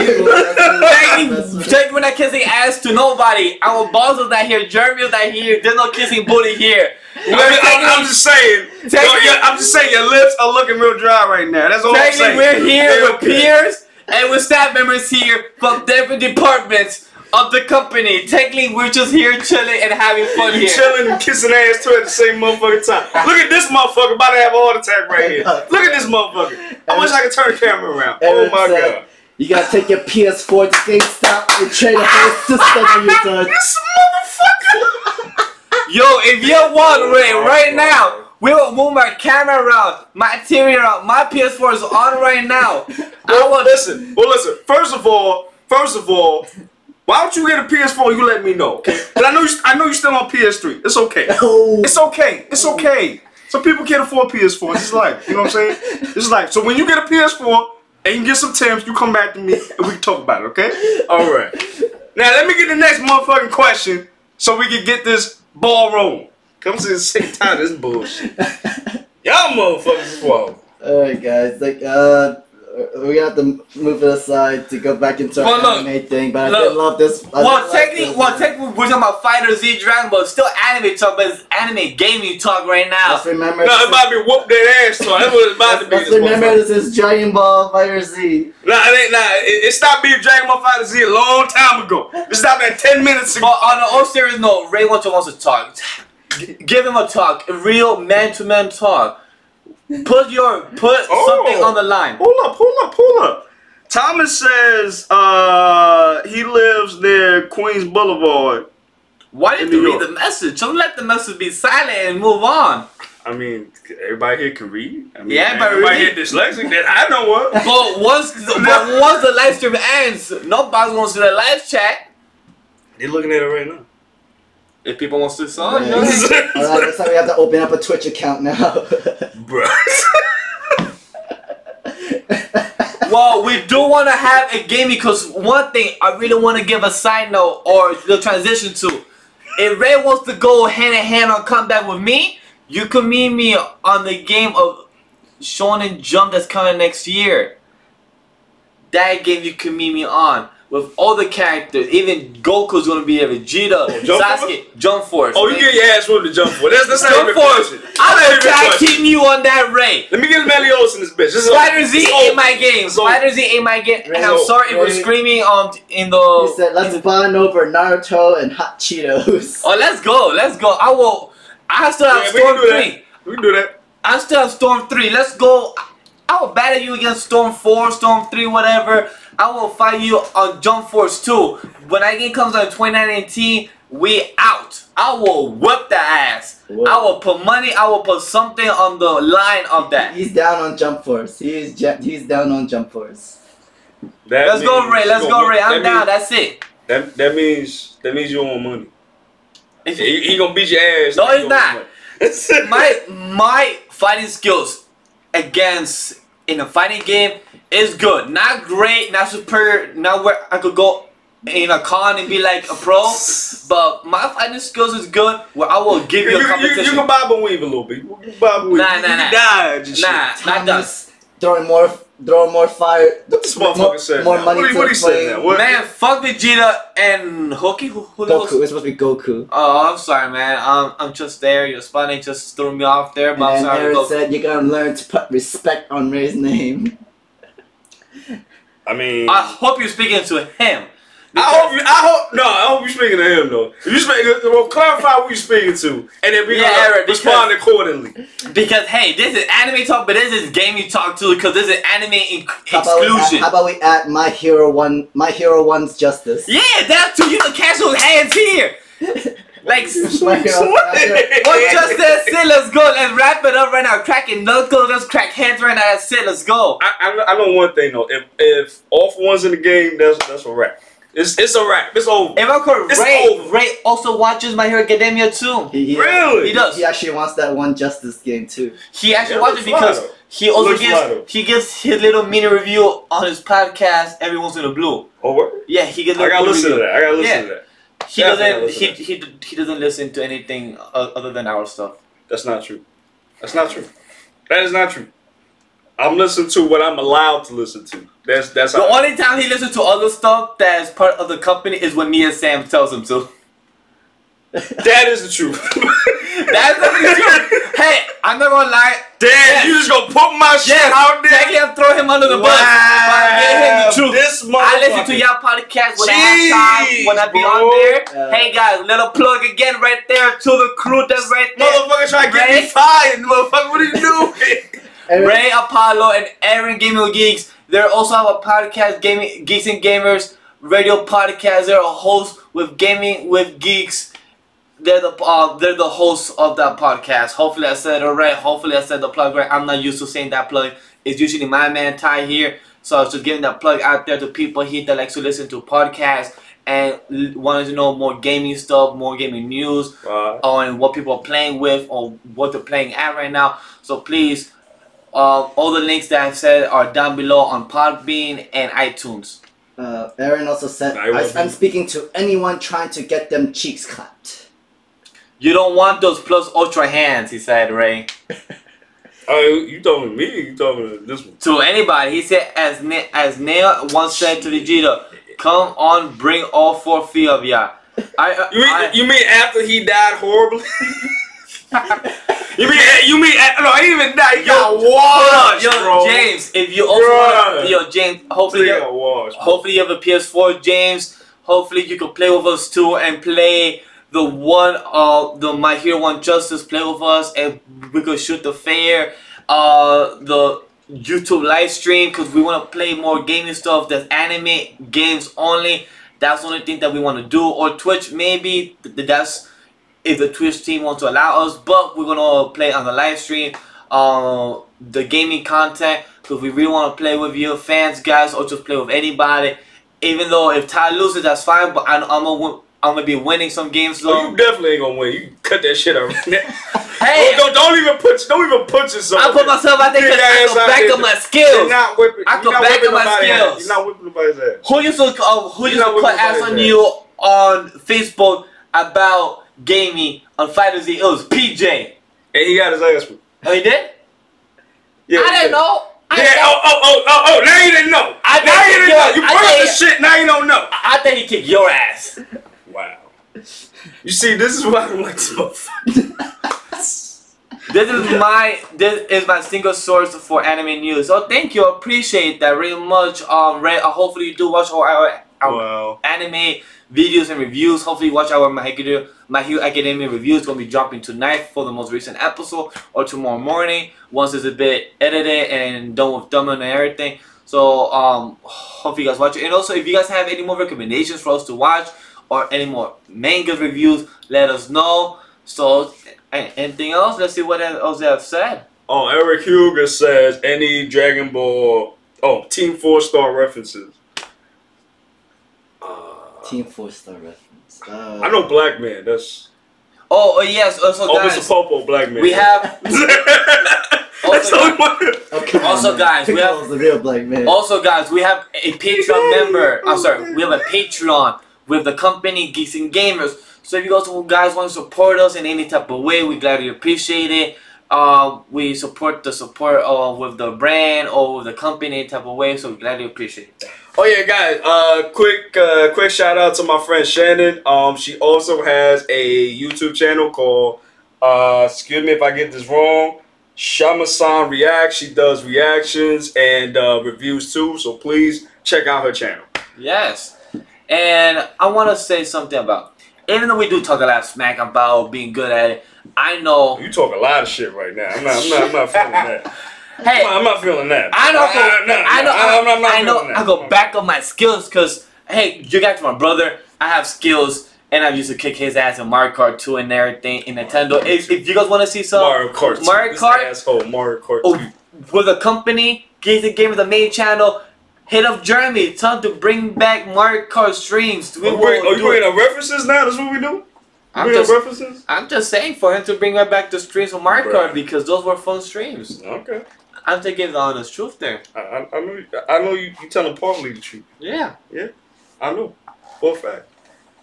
we're not kissing ass to nobody. Our balls are not here. Jeremy is not here. There's no kissing booty here. I'm just saying. I'm just saying your lips are looking real dry right now. That's all I'm saying. We're here with peers and with staff members here from different departments of the company. Technically, we're just here chilling and having fun here. Chilling and kissing ass too at the same motherfucking time. Look at this motherfucker about to have a heart attack right here. Look at this motherfucker. I wish I could turn the camera around. Oh my god. You gotta take your PS4 to GameStop and trade a whole system on your son. This motherfucker. Yo, if you want Ray right now, we will move my camera around, my TV around. My PS4 is on right now. Listen. First of all, why don't you get a PS4? You let me know, okay? But I know you still on PS3. It's okay. Oh. It's okay. It's okay. Some people can't afford PS4s. It's life. You know what I'm saying? It's life. So when you get a PS4 and you get some Timbs, you come back to me and we can talk about it, okay? All right. Now let me get the next motherfucking question so we can get this ball rolling. Come to the same time this bullshit. Y'all motherfuckers is wild. Alright guys, like we have to move it aside to go back into our anime thing, but I did love this. Technically we're talking about Fighter Z, Dragon Ball, still anime talk, but it's anime gaming talk right now. Let's remember. No, it's about to be whoop that ass talk. That's what it's about to be. Let's remember this is Dragon Ball Fighter Z. It stopped being Dragon Ball Fighter Z a long time ago. It stopped at 10 minutes ago. But on an all serious note, Ray wants to talk. Give him a talk, a real man-to-man talk. Put something on the line. Hold up. Thomas says he lives near Queens Boulevard. Why did you read the message? Don't let the message be silent and move on. I mean, everybody here can read. I mean, yeah, but everybody here dyslexic. That I know what. But once the live stream ends, nobody's gonna see the live chat. They're looking at it right now. If people want to see something, Alright, that's how we have to open up a Twitch account now. Bruh. Well, we do want to have a game because one thing I really want to give a side note or the transition to. If Ray wants to go hand in hand on Combat with me, you can meet me on the game of Shonen Jump that's coming next year. That game you can meet me on. With all the characters, even Goku's gonna be there, Vegeta, Sasuke, Jump Force. Oh, you get your ass whooped to Jump Force. That's not Jump Force. I'm gonna tag team you on that, Ray. Let me get Melios in this bitch. Spider Z ain't my game. Spider Z ain't my game. And I'm sorry if we're screaming in the. He said, "Let's bond over Naruto and hot Cheetos." Oh, let's go. I still have Storm 3. We can do that. I still have Storm 3. Let's go. I will battle you against Storm 4, Storm 3, whatever. I will fight you on Jump Force 2. When that game comes out in 2019, we out. I will whip the ass. Whoa. I will put money. I will put something on the line of that. He's down on Jump Force. He's down on Jump Force. Let's go, Ray. Let's go, Ray. I'm down. That's it. That means you want money. He gonna beat your ass. No, he's not. my fighting skills against in a fighting game is good. Not great, not superior, not where I could go in a con and be like a pro, but my fighting skills is good where I will give you a competition. You can bob and weave a little bit. Not done. Throwing more fire. This motherfucker said more money. What he said now? Man, fuck Vegeta and Hookie. Goku. It's supposed to be Goku. Oh, I'm sorry, man. I'm just there. Your spawning just threw me off there. But and Aaron said you gotta learn to put respect on Ray's name. I mean, I hope you're speaking to him. I hope you're speaking to him though. If you speak, clarify who you're speaking to, and then we respond accordingly. Because hey, this is anime talk, but this is gaming talk too. Because this is anime exclusion. How about we add My Hero 1's Justice? Yeah, that too. You can catch those hands here. Like, what just said, say let's go. Let's wrap it up right now. Cracking knuckles, let's crack heads right now. That's it. Let's go. I know one thing though. If all for one's in the game, that's a wrap. It's a wrap. It's over. If I'm correct, Ray also watches My Hero Academia too. Really? He does. He actually wants that One Justice game too. He actually watches because he also gives his little mini review on his podcast. Everyone's in the blue. Oh what? Yeah, he gets. I gotta listen to that. I gotta listen to that. He doesn't listen to anything other than our stuff. That's not true. That's not true. That is not true. I'm listening to what I'm allowed to listen to. That's the only time he listens to other stuff that is part of the company is when me and Sam tells him to. That is the truth. That's the truth. Hey, I'm not gonna lie. Damn, you just gonna put my shit out there? Technically, I'm throwing him under the bus. But I gave him the truth. This I listen to y'all podcast when I have time, when I be on there. Hey guys, little plug again right there to the crew that's right there. Motherfucker trying to get me fired, motherfucker. What are you doing? Ray, Apollo, and Aaron Gaming with Geeks. They also have a podcast, Geeks and Gamers radio podcast. They're a host with Gaming with Geeks. They're the hosts of that podcast. Hopefully I said it right. Hopefully I said the plug right. I'm not used to saying that plug. It's usually my man Ty here. So I was just giving that plug out there to people here that like to listen to podcasts and wanted to know more gaming stuff, more gaming news, on what people are playing with or what they're playing at right now. So please, all the links that I've said are down below on Podbean and iTunes. Aaron also said, I'm speaking to anyone trying to get them cheeks clapped. You don't want those plus ultra hands, he said, Ray. You talking to me? You talking to this one? To anybody. He said, as Nea once said to Vegeta, come on, bring all 4 feet of ya. You mean after he died horribly? you mean no, he even died. He got washed, bro. James, if you also James, hopefully you have a PS4, James. Hopefully you can play with us too and play the My Hero 1 Justice. Play with us and we could shoot the fair, the YouTube live stream, because we want to play more gaming stuff that's anime games only. That's the only thing that we want to do. Or Twitch, maybe. That's if the Twitch team wants to allow us. But we're going to play on the live stream the gaming content, because we really want to play with you fans, guys, or just play with anybody. Even though if Ty loses, that's fine. But I'm gonna be winning some games though. Oh, you definitely ain't gonna win. You cut that shit out right now. Hey, don't even put yourself. I put myself out there because I can back up my skills. You're not whipping. I can back up my skills. You're not whipping nobody's ass. Who used to put ass on you on Facebook about gaming on Fighters? It was PJ. And he got his ass whipped. Oh, he did? Yeah, I didn't know. Now you didn't know. Now you didn't know. You brought up the shit, now you don't know. I think he kicked your ass. Wow. You see, this is why I don't like this motherfucker. This is my single source for anime news. So thank you, appreciate that very much. Ray, hopefully you do watch our anime videos and reviews. Hopefully you watch our My Hero Academia reviews. It's gonna be dropping tonight for the most recent episode, or tomorrow morning once it's a bit edited and done with thumbnail and everything. So hope you guys watch it. And also, if you guys have any more recommendations for us to watch or any more manga reviews, let us know. So anything else? Let's see what else they have said. Oh, Eric Huger says any Dragon Ball Team 4-star references. Team 4-star reference. I know Black Man. That's. Oh yes. Also, guys, Mr. Popo, Black Man. We have. Also, guys, we have the real Black Man. Also, guys, we have a Patreon member. I'm sorry, we have a Patreon with the company Geeks and Gamers. So if you guys want to support us in any type of way, we gladly appreciate it. We support with the brand or with the company any type of way, so we gladly appreciate that. Oh yeah, guys! Quick shout out to my friend Shannon. She also has a YouTube channel called excuse me if I get this wrong, Shama-san Reacts. She does reactions and reviews too, so please check out her channel. Yes, and I want to say something about, even though we do talk a lot of smack about being good at it, I know you talk a lot of shit right now. I'm not feeling that. Hey, I'm not feeling that. I know. I go back up my skills because, hey, you guys are my brother. I have skills, and I used to kick his ass in Mario Kart 2 and everything in Nintendo. If you guys want to see some Mario Kart 2, Mario Kart 2. With a company, Geeks Gamers, the main channel, hit up Jeremy. Tell him to bring back Mario Kart streams. Are you bringing up references now? That's what we do? I'm just saying for him to bring back the streams of Mario Kart because those were fun streams. Okay. I'm taking the honest truth there. I know you telling partly the truth. Yeah. Yeah. I know. For a fact.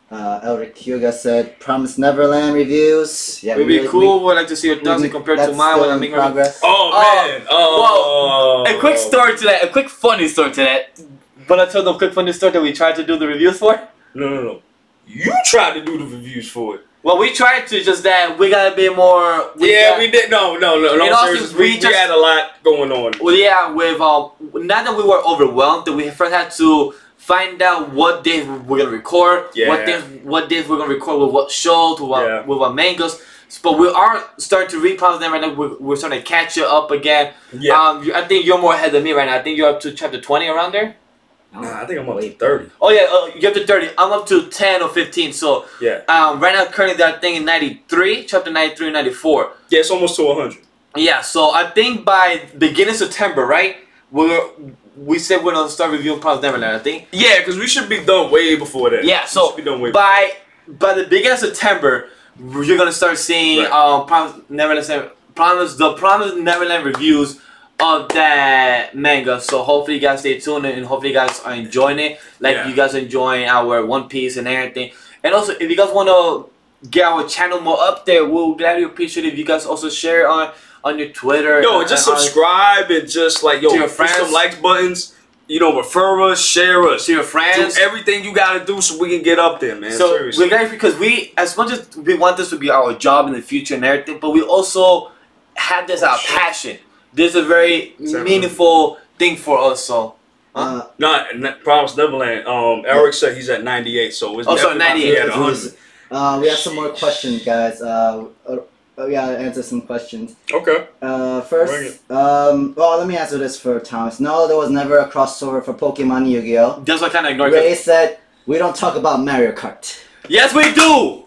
Elric Hyuga said, Promise Neverland reviews. Yeah, it would be cool. Would like to see your dozen compared to mine when I'm making progress. Oh, man. Well, a quick story to that. A quick funny story to that. But I told them a quick funny story that we tried to do the reviews for. No. You tried to do the reviews for it. Well, we tried to, just that we got a bit more. We did. No. Seriously, we had a lot going on. Well, yeah, with not that we were overwhelmed, that we first had to find out what days we're gonna record, what days we're gonna record with what shows, with what mangas. But we are starting to repost them right now. We're starting to catch you up again. Yeah. I think you're more ahead than me right now. I think you're up to chapter 20 around there. Nah, I think I'm up to 30. Oh yeah, you're up to 30. I'm up to 10 or 15. So yeah. Right now currently that thing in 93, chapter 93, 94. Yeah, it's almost to 100. Yeah. So I think by beginning of September, right? We said we're gonna start reviewing Promised Neverland. I think. Yeah, because we should be done way before that. Yeah. So by the beginning of September, you're gonna start seeing Promised Neverland reviews of that manga. So hopefully you guys stay tuned and hopefully you guys are enjoying it. Like you guys are enjoying our One Piece and everything. And also if you guys want to get our channel more up there, we'll gladly appreciate it if you guys also share on your Twitter. Yo, just subscribe and just like push some like buttons. You know, refer us, share us to your friends. Do everything you gotta do so we can get up there, man. So seriously. We're glad because as much as we want this to be our job in the future and everything, but we also have this our passion. This is a very meaningful thing for us. So, Promised Neverland. Eric said he's at 98, so it's 98. We have some more questions, guys. We gotta answer some questions. Okay. First, well, let me answer this for Thomas. No, there was never a crossover for Pokemon Yu-Gi-Oh! That's what kind of ignored. Ray said we don't talk about Mario Kart. Yes, we do.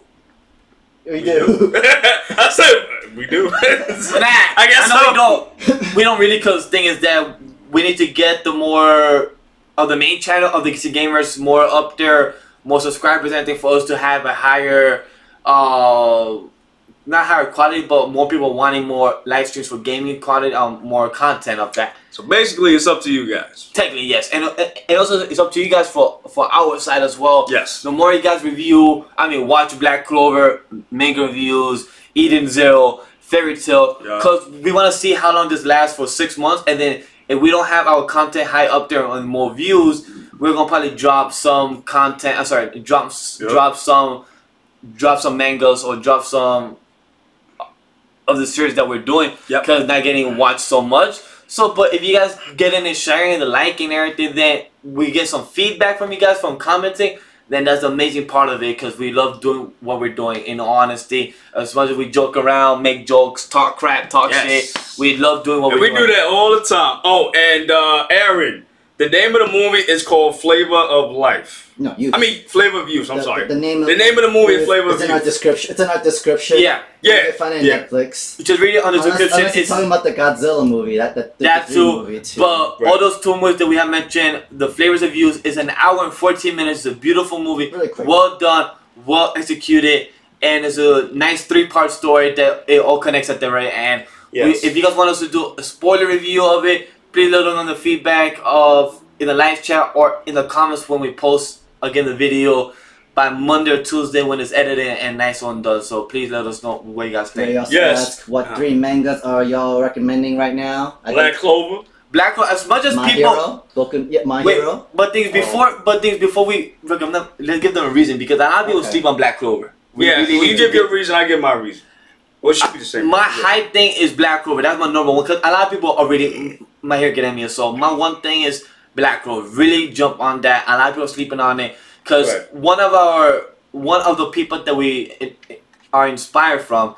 We do. I said we do. I guess we don't. We don't really, because the thing is that we need to get the more of the main channel of the Geeks Gamers more up there, more subscribers and everything for us to have a higher, not higher quality, but more people wanting more live streams for gaming quality, more content of that. So basically, it's up to you guys. Technically, yes, and also it's up to you guys for our side as well. Yes. The more you guys review, watch Black Clover, manga reviews, Eden Zero, Fairy Tail, because we want to see how long this lasts for 6 months, and then if we don't have our content high up there on more views, we're gonna probably drop some content. I'm sorry, drop some mangas or drop some of the series that we're doing because it's not getting watched so much. So, but if you guys get in and sharing the liking and everything, then we get some feedback from you guys from commenting. Then that's the amazing part of it, because we love doing what we're doing. In all honesty, as much as we joke around, make jokes, talk crap, talk shit, we love doing what we're doing. We do that all the time. Oh, and Aaron, the name of the movie is called Flavor of Life. No, Flavor of Youth. I'm sorry. The name of the movie is Flavor of Youth. It's in our description. It's in our description. Yeah. You can find it on Netflix. Which is really on the description. Unless you're talking about the Godzilla movie. That too. Movie too. But all those two movies that we have mentioned, the Flavors of Youth is an hour and 14 minutes. It's a beautiful movie. Really quick. Well done. Well executed. And it's a nice 3-part story that it all connects at the right end. Yes. If you guys want us to do a spoiler review of it, please let us know the feedback in the live chat or in the comments when we post again the video by Monday or Tuesday when it's edited and nice one done. So please let us know what you guys think. They also ask what 3 mangas are y'all recommending right now? Black Clover. Black Clover. As much as My people. Hero. My Hero. But things before we recommend them, let's give them a reason, because a lot of people sleep on Black Clover. You give your reason, I give my reason. What should be the same? My high thing is Black Clover. That's my number one, because a lot of people already my hair get at me. So my one thing is Black Clover. Really jump on that. A lot of people are sleeping on it. Because one of the people that we are inspired from,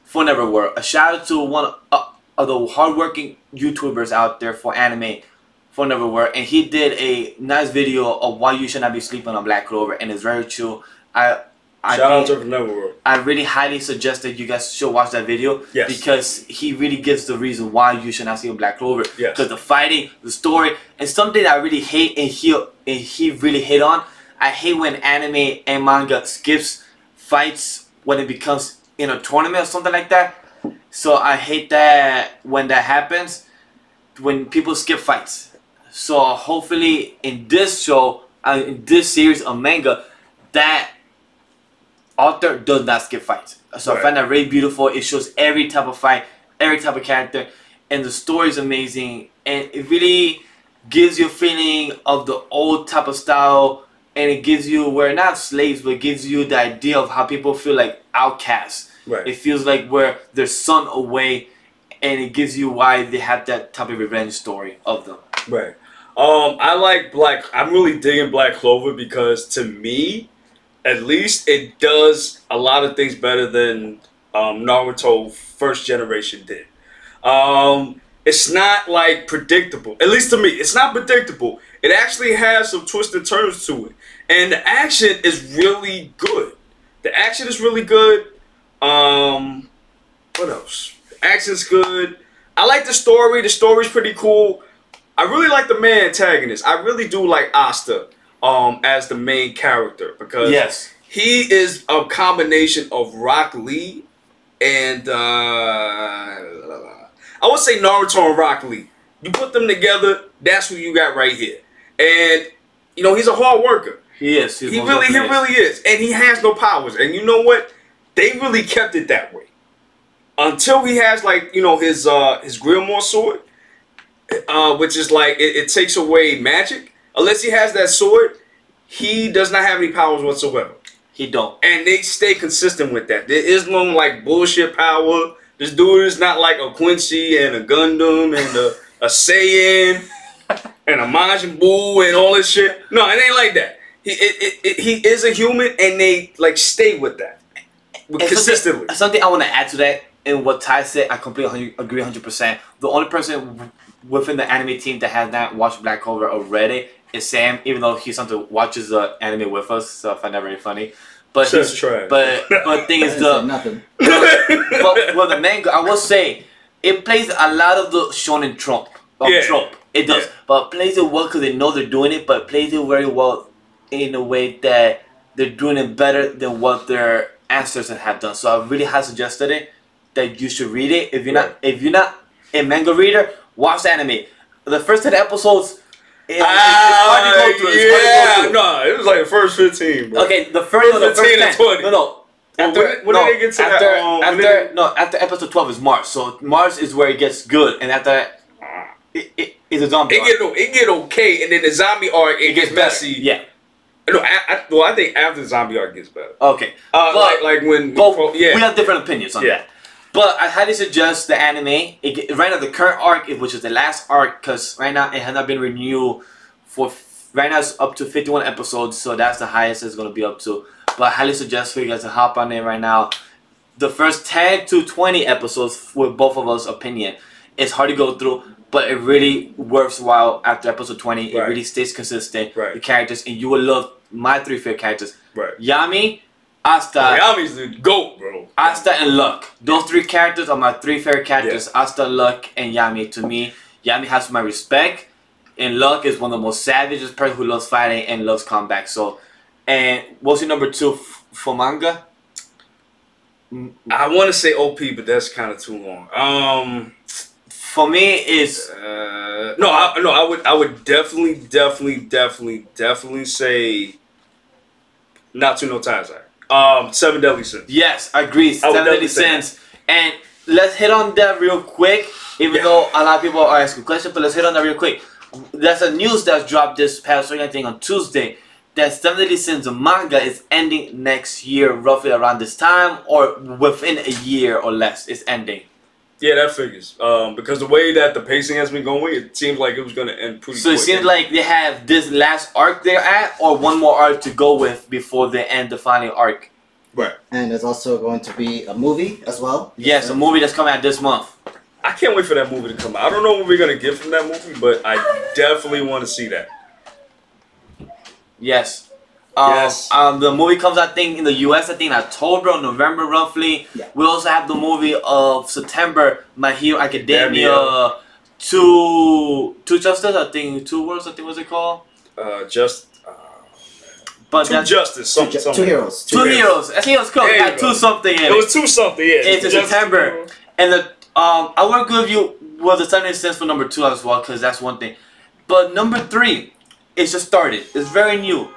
For Never Were. A shout out to one of the hardworking YouTubers out there for anime, For Never Were, and he did a nice video of why you should not be sleeping on Black Clover, and it's very true. Shout out to For Never Were. I really highly suggest that you guys should watch that video because he really gives the reason why you should not sleep on Black Clover. Because the fighting, the story, and something that I really hate, and he really hit on. I hate when anime and manga skips fights when it becomes in a tournament or something like that. So I hate that when that happens, when people skip fights. So hopefully in this show, in this series of manga, that author does not skip fights. So I find that really beautiful. It shows every type of fight, every type of character, and the story is amazing. And it really gives you a feeling of the old type of style and it gives you, we're not slaves, but it gives you the idea of how people feel like outcasts. Right. It feels like we're their son away, and it gives you why they have that type of revenge story of them. Right. I like I'm really digging Black Clover because to me, at least, it does a lot of things better than Naruto first generation did. It's not like predictable. At least to me, it's not predictable. It actually has some twists and turns to it, and the action is really good. The action is really good. What else? The action's good. I like the story. The story's pretty cool. I really like the main antagonist. I really do like Asta as the main character because he is a combination of Rock Lee and I would say Naruto and Rock Lee. You put them together, that's who you got right here. And you know, he's a hard worker. He is. He really is. And he has no powers. And you know what? They really kept it that way. Until he has, like, you know, his Grimoire sword, which is like it takes away magic. Unless he has that sword, he does not have any powers whatsoever. He don't. And they stay consistent with that. There is no like bullshit power. This dude is not like a Quincy and a Gundam and a Saiyan and a Majin Buu and all this shit. No, it ain't like that. He is a human, and they like stay with that consistently. Something I want to add to that, and what Ty said, I completely agree 100%. The only person within the anime team that has not watched Black Clover already is Sam, even though he's something watches the anime with us, so I find that very funny. But just try. But thing is nothing. Well, the manga, I will say, it plays a lot of the shonen trope. It does, but it plays it well because they know they're doing it. But it plays it very well in a way that they're doing it better than what their ancestors have done. So I really have suggested it that you should read it. If you're not a manga reader, watch the anime. The first 10 episodes. It's hard to go through. No, it was like the first 15, bro. Okay, the first 15 and 20. No. When did they get to that? After episode 12 is Mars. So Mars is where it gets good, and after that, it's a zombie arc. It get okay, and then the zombie arc, it gets messy. Yeah. No, I think after the zombie arc gets better. Okay. But, like when... we have different opinions on that. But I highly suggest the anime. Right now, the current arc, which is the last arc, because right now it has not been renewed for... Right now it's up to 51 episodes, so that's the highest it's going to be up to. But I highly suggest for you guys to hop on it right now. The first 10 to 20 episodes, with both of us' opinion, it's hard to go through, but it really works well after episode 20. It really stays consistent. The characters, and you will love my 3 favorite characters. Yami, Asta. Yami's the GOAT, bro. Asta and Luck. Those 3 characters are my 3 favorite characters. Asta, Luck, and Yami. To me, Yami has my respect. And Luck is one of the most savage person who loves fighting and loves combat. So, and what's your number 2 for manga? I want to say OP, but that's kind of too long. For me, it's I would definitely say Natsu no Taizai. 7 Deadly Sins. Yes, I agree. 7 Deadly Sins. And let's hit on that real quick. Even though a lot of people are asking questions, but let's hit on that real quick. There's a news that's dropped this past week, I think on Tuesday, that 7 Deadly Sins, the manga, is ending next year, roughly around this time, or within a year or less. It's ending. Yeah, that figures. Because the way that the pacing has been going, it seems like it was going to end pretty quick. So it seems like they have this last arc they're at, or one more arc to go with before they end the final arc. Right. And there's also going to be a movie as well. Yes, a movie that's coming out this month. I can't wait for that movie to come out. I don't know what we're going to get from that movie, but I definitely want to see that. Yes. The movie comes out, I think, in the US, I think, in October or November, roughly. Yeah. We also have the movie of September, My Hero Academia, Two Justice, I think, Two Worlds, I think, what's it called? Two Justice, Two Heroes. Two Heroes. I think it was called. It had 2 something in it. It was 2 something, yeah. It's in September. And the I want to give you the 7 Deadly Sins for number 2 as well, because that's one thing. But number 3, it's just started. It's very new.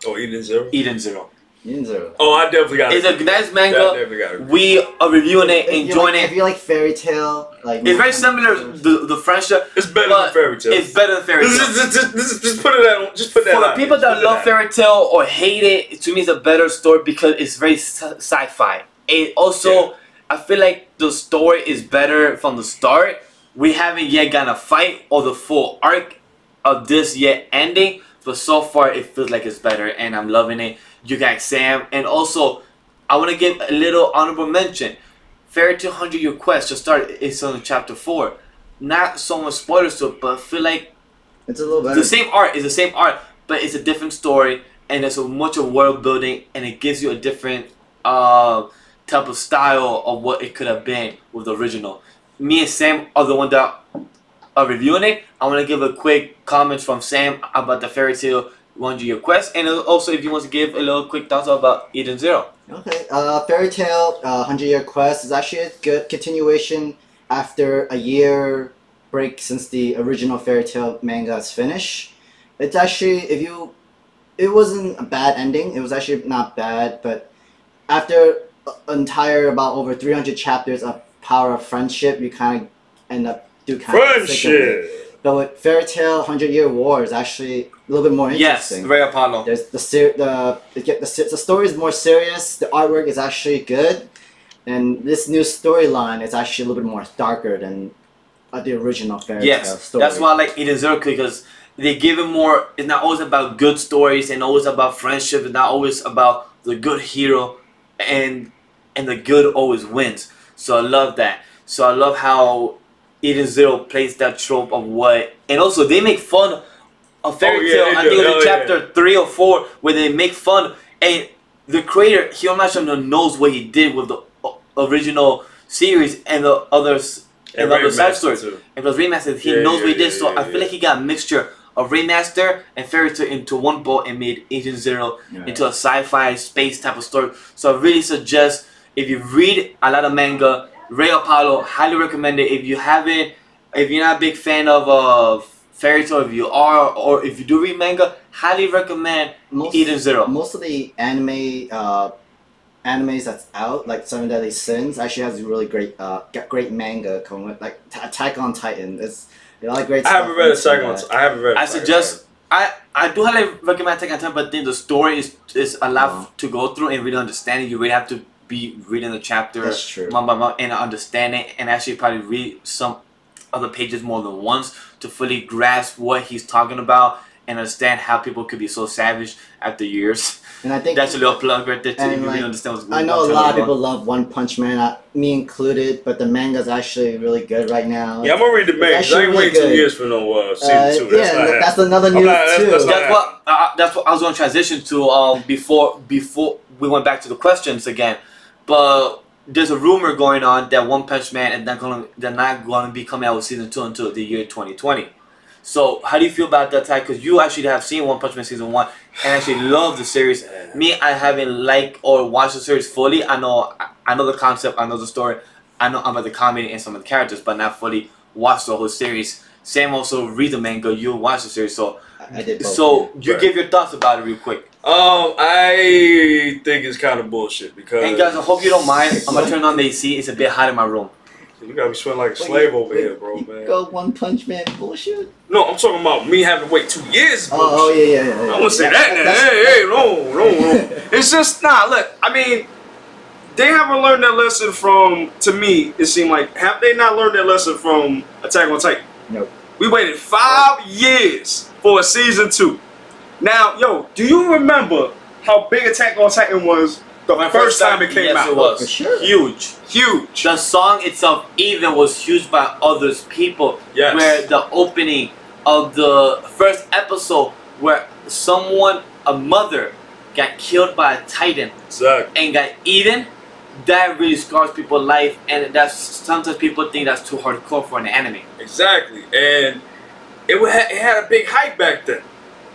Oh, Eden Zero? Eden Zero. Eden Zero. Oh, I definitely got it. It's a nice I manga. definitely got it. We are reviewing it, enjoying If it. you like Fairy Tail, like It's very similar the friendship. It's better but than Fairy Tail. It's better than Fairy Tail. Just put it out. Just put that For the out. people Just that put love out. Fairy Tail or hate it, to me it's a better story because it's very sci-fi. It also, I feel like the story is better from the start. We haven't yet gotten a fight or the full arc of this yet ending, but so far it feels like it's better, and I'm loving it. You got Sam, and also I want to give a little honorable mention. Fairy Tail 100 Year Quest just started. It's on chapter 4. Not so much spoilers to it, but I feel like it's a little better. the same art is the same art, but it's a different story, and there's so much of world building, and it gives you a different type of style of what it could have been with the original. Me and Sam are the one that are reviewing it. I want to give a quick comment from Sam about the Fairy Tail 100 Year Quest, and also if you want to give a little quick thoughts about Eden Zero. Okay, Fairy Tail 100 Year Quest is actually a good continuation after a year break since the original Fairy Tail manga is finished. It's actually, it wasn't a bad ending. It was actually not bad, but after an entire about over 300 chapters of power of friendship, you kind of end up kind of sick of it. But with Fairy Tail 100 Year War is actually a little bit more interesting. Yes, Ray Apollo. There's the story is more serious. The artwork is actually good, and this new storyline is actually a little bit more darker than the original Fairy Tail story. That's why I like Eden Zero, because they give it more. It's not always about good stories and always about friendship. It's not always about the good hero, and the good always wins. So I love that. So I love how Eden Zero plays that trope of what, and also they make fun of Fairy Tail. I think it was in chapter 3 or 4 where they make fun, and the creator Hiyomashima knows what he did with the original series and the others and the other side stories. And those remasters, he knows what he did. So I feel like he got a mixture of remaster and Fairy Tail into one boat and made Eden Zero into a sci-fi space type of story. So I really suggest, if you read a lot of manga, Ray Apollo, highly recommend it. If you haven't, if you're not a big fan of Fairy Tail, if you are, or if you do read manga, highly recommend Eden Zero. Most of the animes that's out, like Seven Deadly Sins, actually has really great manga coming with, like Attack on Titan. It's a lot of great stuff. I haven't read Attack on Titan. I haven't read. I suggest. I do highly recommend Attack on Titan, but then the story is a lot to go through and really understand it. You really have to be reading the chapter and understand it, and actually probably read some other pages more than once to fully grasp what he's talking about and understand how people could be so savage after years. And I think that's a little plug right there too. If you really understand what's going on. I know a lot of people love One Punch Man, me included, but the manga's actually really good right now. Yeah, I'm gonna read the manga. I ain't waiting 2 years for no season 2. That's another news too. That's what I was going to transition to before we went back to the questions again. But there's a rumor going on that One Punch Man is not going to be coming out with season 2 until the year 2020. So how do you feel about that, Ty? Because you actually have seen One Punch Man season 1 and actually love the series. Me, I haven't liked or watched the series fully. I know the concept, I know the story, I know about the comedy and some of the characters, but not fully watched the whole series. Sam also read the manga. You watch the series, so I did both. So you give your thoughts about it real quick. I think it's kind of bullshit because. And guys, I hope you don't mind. I'm gonna turn on the AC. It's a bit hot in my room. You gotta be sweating like a slave over here, bro, man. Go One Punch Man bullshit. No, I'm talking about me having to wait 2 years. Oh yeah. I wouldn't say that. Hey, no. It's just look, I mean, they haven't learned that lesson from. To me, it seemed like have they not learned that lesson from Attack on Titan? Nope. We waited 5 years for a season 2. Now, yo, do you remember how big Attack on Titan was the first time it came out? Yes, it was. For sure. Huge. The song itself even was huge by others people. Yes. Where the opening of the first episode where a mother, got killed by a Titan. Exactly. And got eaten. That really scars people's life, and that's sometimes people think that's too hardcore for an anime. Exactly, and it had a big hype back then.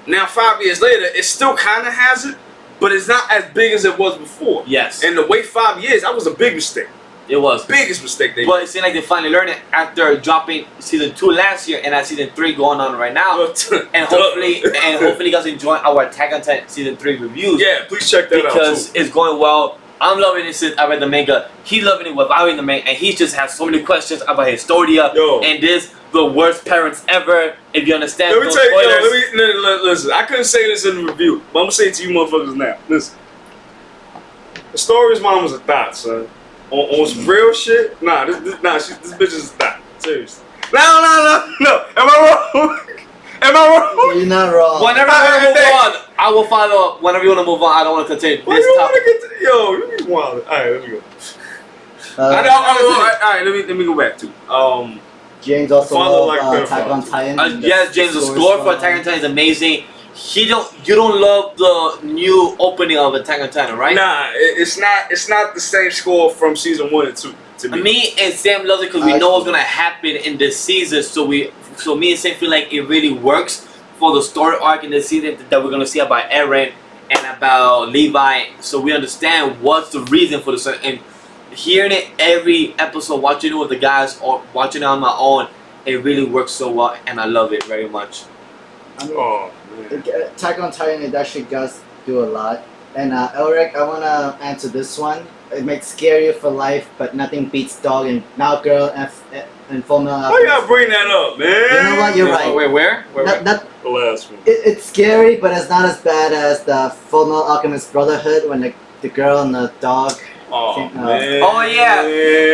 Now 5 years later, it still kind of has it, but it's not as big as it was before. Yes. And to wait 5 years, that was a big mistake. It was. Biggest mistake they But made. it seemed like they finally learned it after dropping season 2 last year and at season 3 going on right now. And hopefully you guys enjoy our Attack on Titan season 3 reviews. Yeah, please check that out because too. it's going well. I'm loving it since I read the manga. He's loving it without reading the manga, and he just has so many questions about Historia and this the worst parents ever. If you understand, Let me tell you, listen. I couldn't say this in the review, but I'm gonna say it to you motherfuckers now. Listen, Historia's mom was a thought, son. On some real shit, nah, this bitch is a thought. Seriously. No. Am I wrong? Am I wrong? You're not wrong. Whenever I want to move on, I will follow up. Whenever you want to move on, I don't want to continue this topic. You be wild. Alright, let me go. Alright, let me go back to James also Follow loved like Attack on Titan. Yes, James, the score for Attack on Titan is amazing. You don't love the new opening of Attack on Titan, right? Nah, it's not the same score from season 1 and 2 to me. Me and Sam loves it because we know what's gonna happen in this season. So me and Sam feel like it really works for the story arc in this season that we're gonna see about Eren and about Levi. So we understand what's the reason for this, and hearing it every episode, watching it with the guys or watching it on my own, it really works so well, and I love it very much. I mean, Attack on Titan, it actually does do a lot. And Elric, I wanna answer this one. It makes scare you for life, but nothing beats Dog and Now Girl and Full Metal Why y'all bring that up, man? You know what? You're right. Wait, where? Not, the last one. It's scary, but it's not as bad as the Full Metal Alchemist Brotherhood when the girl and the dog. Oh, man. Oh yeah.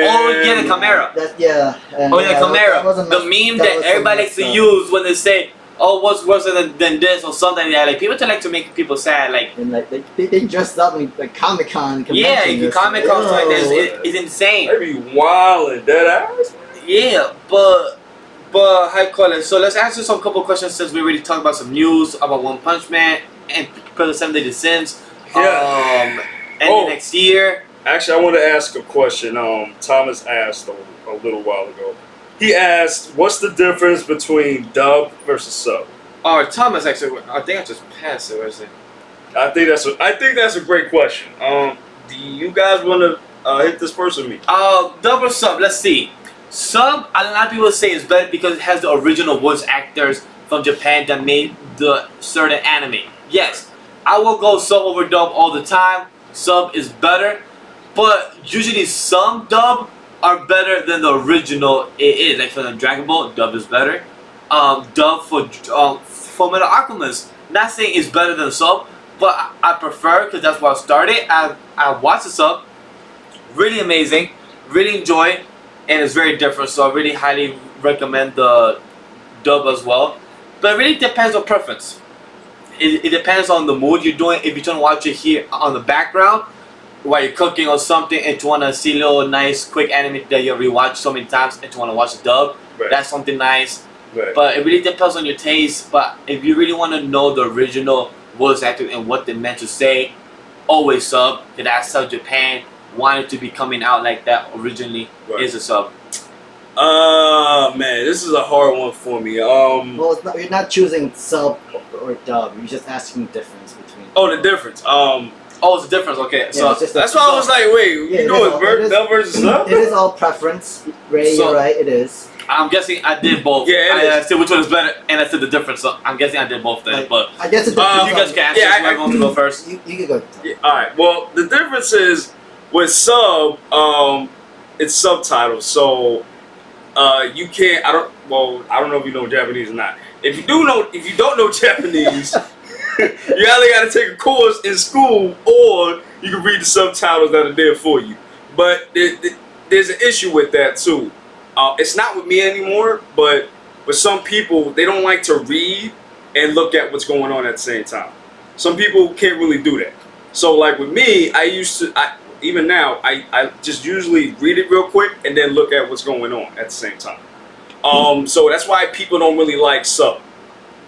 Oh yeah, the Chimera. Yeah. And, Oh yeah, Chimera. The meme that everybody likes to up. use when they say, "Oh, what's worse than this?" or something like that. Like people like to make people sad. Like And like they dressed up in like Comic Con. yeah, Comic Con like this. It's insane. They be wild and dead ass. Yeah, but how you call it? So let's answer some couple questions since we already talked about some news about One Punch Man and Predator 7 Day Sins. Yeah. Ending next year. Actually, I want to ask a question. Thomas asked a little while ago. He asked, "What's the difference between dub versus sub?" Oh, Thomas actually. I think I just passed it. Where is it? I think that's a great question. Do you guys want to hit this first with me? Dub or sub? Let's see. Sub, a lot of people say is better because it has the original voice actors from Japan that made the certain anime. Yes, I will go sub over dub all the time. Sub is better, but usually some dub are better than the original. It is like for the Dragon Ball, dub is better. Dub for Metal Alchemist, not saying it's better than sub, but I prefer because that's where I started. I watched the sub, really amazing, really enjoy it, and it's very different. So I really highly recommend the dub as well. But it really depends on preference. It depends on the mood you're doing. If you're trying to watch it here on the background while you're cooking or something, and you want to see a little nice quick anime that you rewatch so many times, and you want to watch the dub, that's something nice. Right. But it really depends on your taste. But if you really want to know the original voice actor and what they meant to say, always sub. Because that's how Japan wanted to be coming out like that originally. Is a sub. Man, this is a hard one for me. Well, you're not choosing sub or dub. You're just asking the difference between. Oh, the difference. Oh, it's a difference. Okay, Yeah, so that's why I was like, wait, you doing dub versus sub? It is all preference. Ray, you're right. It is. I'm guessing I did both. Yeah, I said which one is better, and I said the difference. So I'm guessing I did both then. But I guess it you guys can answer. Whoever wants to go first. You can go. Yeah, all right. Well, the difference is with sub, it's subtitles, so you can't. I don't know if you know Japanese or not. If you don't know Japanese, you either got to take a course in school or you can read the subtitles that are there for you. But there's an issue with that too. It's not with me anymore, but with some people, they don't like to read and look at what's going on at the same time. Some people can't really do that. So like with me, even now, I just usually read it real quick and then look at what's going on at the same time. So that's why people don't really like sub.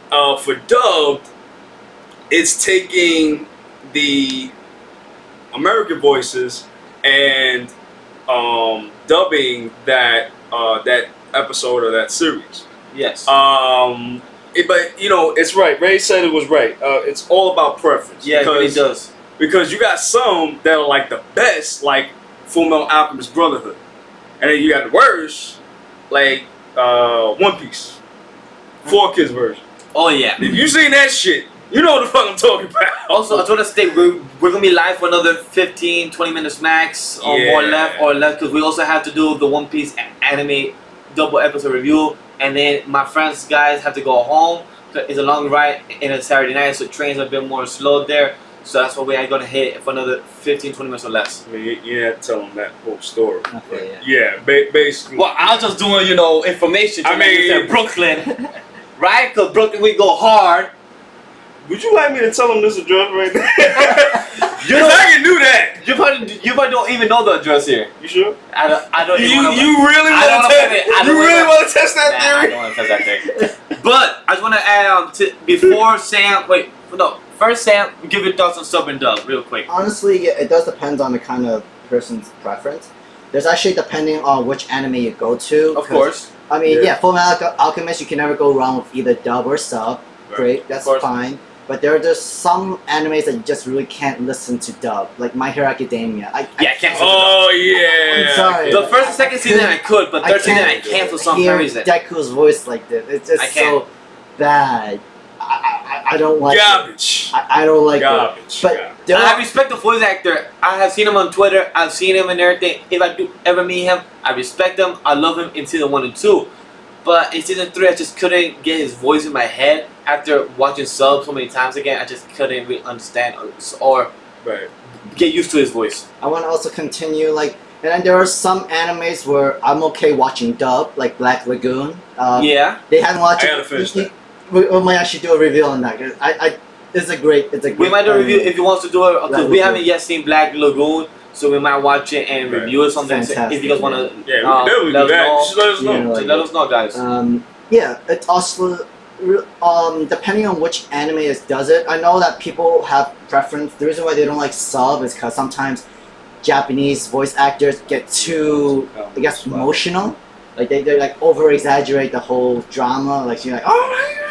For dubbed, it's taking the American voices and dubbing that episode or that series. Yes. But you know, it's right. Ray said it was right. It's all about preference. Yeah, it really does. Because you got some that are like the best, like Full Metal Alchemist Brotherhood. And then you got the worst, like One Piece. 4Kids version. Oh yeah. If you seen that shit, you know what the fuck I'm talking about. Also, I told us we're gonna be live for another 15-20 minutes max, or more left, because we also have to do the One Piece anime double episode review, and then my friends guys have to go home. It's a long ride and it's Saturday night, so trains are a bit more slow there. So that's what we are gonna hit for another 15-20 minutes or less. I mean, you have to tell them that whole story. Okay, Yeah, basically. Well, I was just doing, you know, information. I mean, Brooklyn, right? Because Brooklyn we go hard. Would you like me to tell them this address right now? You know, I can do that. You probably don't even know the address here. You sure? I don't. You really want to test that theory? I don't want to test that theory. But I just want to add on to before Sam. Wait, no. First, Sam, give your thoughts on sub and dub real quick. Honestly, it does depend on the kind of person's preference. There's actually depending on which anime you go to. Of course. I mean, yeah, Full Metal Alchemist, you can never go wrong with either dub or sub. Right. Great, that's fine. But there are just some animes that you just really can't listen to dub, like My Hero Academia. I can't. Oh yeah. I'm sorry. The first and second season I could, but third season I can't for some reason. Deku's voice like this, it's just so bad. I don't like garbage. I don't like garbage. But I respect the voice actor. I have seen him on Twitter. I've seen him and everything. If I do ever meet him, I respect him. I love him in season 1 and 2. But in season 3, I just couldn't get his voice in my head. After watching sub so many times again, I just couldn't really understand or get used to his voice. I want to also continue, like, and then there are some animes where I'm okay watching dub, like Black Lagoon. Yeah. They haven't watched I gotta finish that. We might actually do a review on that. It's a great. We might do a review if you want to do it, because we haven't yet seen Black Lagoon. So we might watch it and review it something. Fantastic. If you guys want to, let us know. Let us know, guys. Yeah, it's also depending on which anime does it. I know that people have preference. The reason why they don't like sub is because sometimes Japanese voice actors get too, I guess, emotional. Like they like over exaggerate the whole drama. Like you're like, oh my god.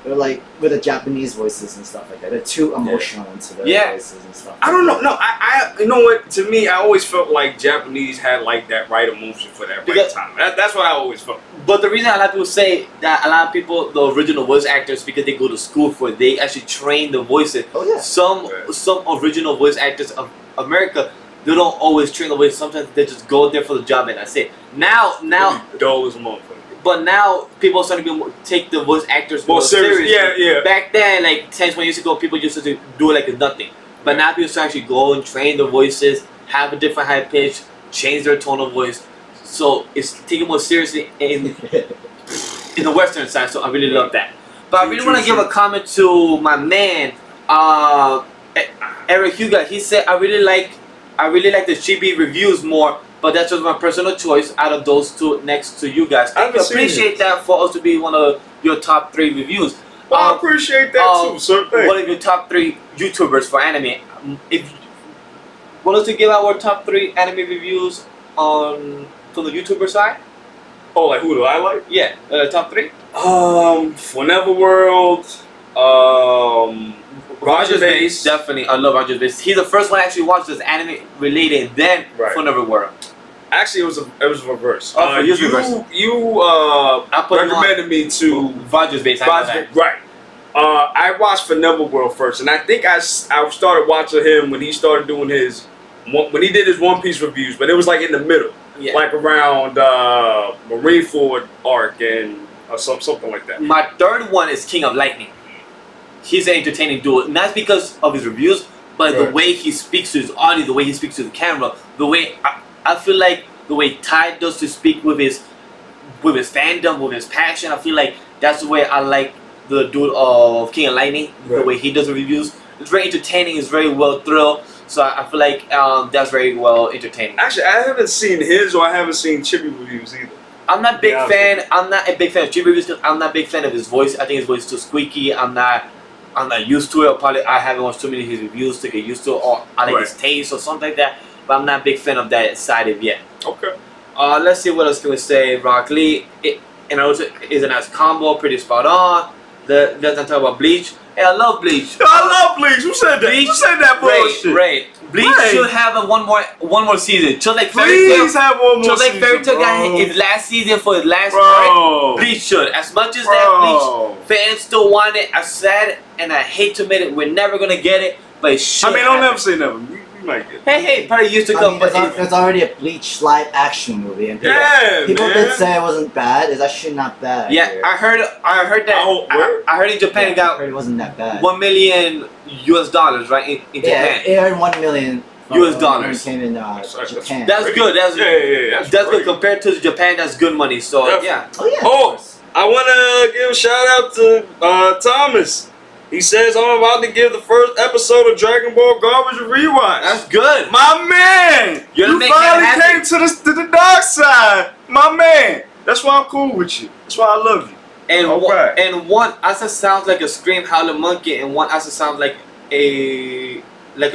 Or like with the Japanese voices and stuff like that. They're too emotional into their voices and stuff. I don't know. No, I you know what? To me, I always felt like Japanese had like that right emotion for that right time. That's what I always felt. But the reason a lot of people say that a lot of people, the original voice actors, because they go to school for it, they actually train the voices. Oh yeah. Some original voice actors of America, they don't always train the voice. Sometimes they just go there for the job and that's it. Now, dull as a motherfucker. But now people are starting to take the voice actors more seriously. Yeah. Back then, like 10, 20 years ago, people used to do it like it's nothing. But now people start actually go and train the voices, have a different high pitch, change their tone of voice. So it's taken more seriously in the Western side. So I really love that. But I really want to give a comment to my man, Eric Huga. He said I really like the chibi reviews more. But that's just my personal choice out of those two next to you guys. I appreciate that for us to be one of your top 3 reviews. Well, I appreciate that too, sir. One of your top 3 YouTubers for anime. If you want us to give our top 3 anime reviews from the YouTuber side? Oh, like who do I like? Yeah, top 3. Whenever World. Roger Base. Definitely, I love Roger Base. He's the first one I actually watched this anime related, then Whenever World. Actually, it was reverse. You recommended me to Roger Base. Right. I watched Whenever World first, and I think I started watching him when he started doing when he did his One Piece reviews, but it was like in the middle, like around Marineford arc and something like that. My third one is King of Lightning. He's an entertaining dude, not because of his reviews, but the way he speaks to his audience, the way he speaks to the camera, the way I feel like the way Ty does to speak with his fandom, with his passion. I feel like that's the way I like the dude of King of Lightning, the way he does the reviews. It's very entertaining. It's very well thrilled. So I feel like that's very well entertaining. Actually, I haven't seen his or I haven't seen Chibi reviews either. I'm not big fan. I'm not a big fan of Chibi reviews because I'm not a big fan of his voice. I think his voice is too squeaky. I'm not used to it. I haven't watched too many of his reviews to get used to it, or I like his taste or something like that. But I'm not a big fan of that side of it yet. Okay. Let's see what else can we say. Rock Lee, and also is a nice combo, pretty spot on. Let's not talk about Bleach. Hey, I love Bleach. I love Bleach. Who said that? Who said that bullshit? Ray. Bleach Right. should have a one more season. Just like Fairy Please Tail. have one more Just like season, Fairy Tail bro. got his last season for his last Bro. arc. Bleach should. As much as Bro. that Bleach fans still want it, I said, and I hate to admit it, we're never gonna get it, but it should. I mean, don't happen. never say never. We might get it. Hey, probably used to I come, mean, but there's already a Bleach live action movie, and people Man. did say it wasn't bad. It's actually not bad. yeah, here. I heard that. Oh, where? I heard in Japan Yeah, it I got heard it wasn't that bad. $1 million US, right? In Yeah, Japan. it earned $1 million US when dollars. it came in That's Japan. That's good. That's Yeah. That's great. good compared to Japan. That's good money. So Definitely. yeah. Oh yeah. Oh, of course. I want to give a shout out to Thomas. He says, I'm about to give the first episode of Dragon Ball Garbage a rewatch. That's good. My man! You're You making it finally happen. came to the dark side. My man! That's why I'm cool with you. That's why I love you. And Alright. and one Asa sounds like a Scream Howler Monkey, and one Asa sounds like a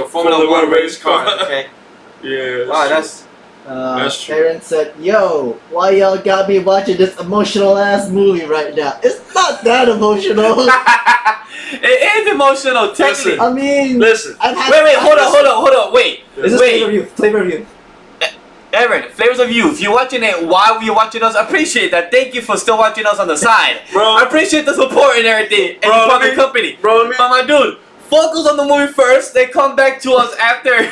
Formula One race car. Okay. Yeah. Wow, that's That's true. Aaron said, "Yo, why y'all got me watching this emotional ass movie right now? It's not that emotional. it is emotional. Technically. Listen. I mean, Listen. I've had. Wait, hold on. Wait. Is this flavor review? Aaron, Flavors of You, if you're watching it while you're watching us, I appreciate that. Thank you for still watching us on the side. Bro. I appreciate the support and everything. And Bro, you brought let the me- company. Bro, let me- But my dude, focus on the movie first, then come back to us after.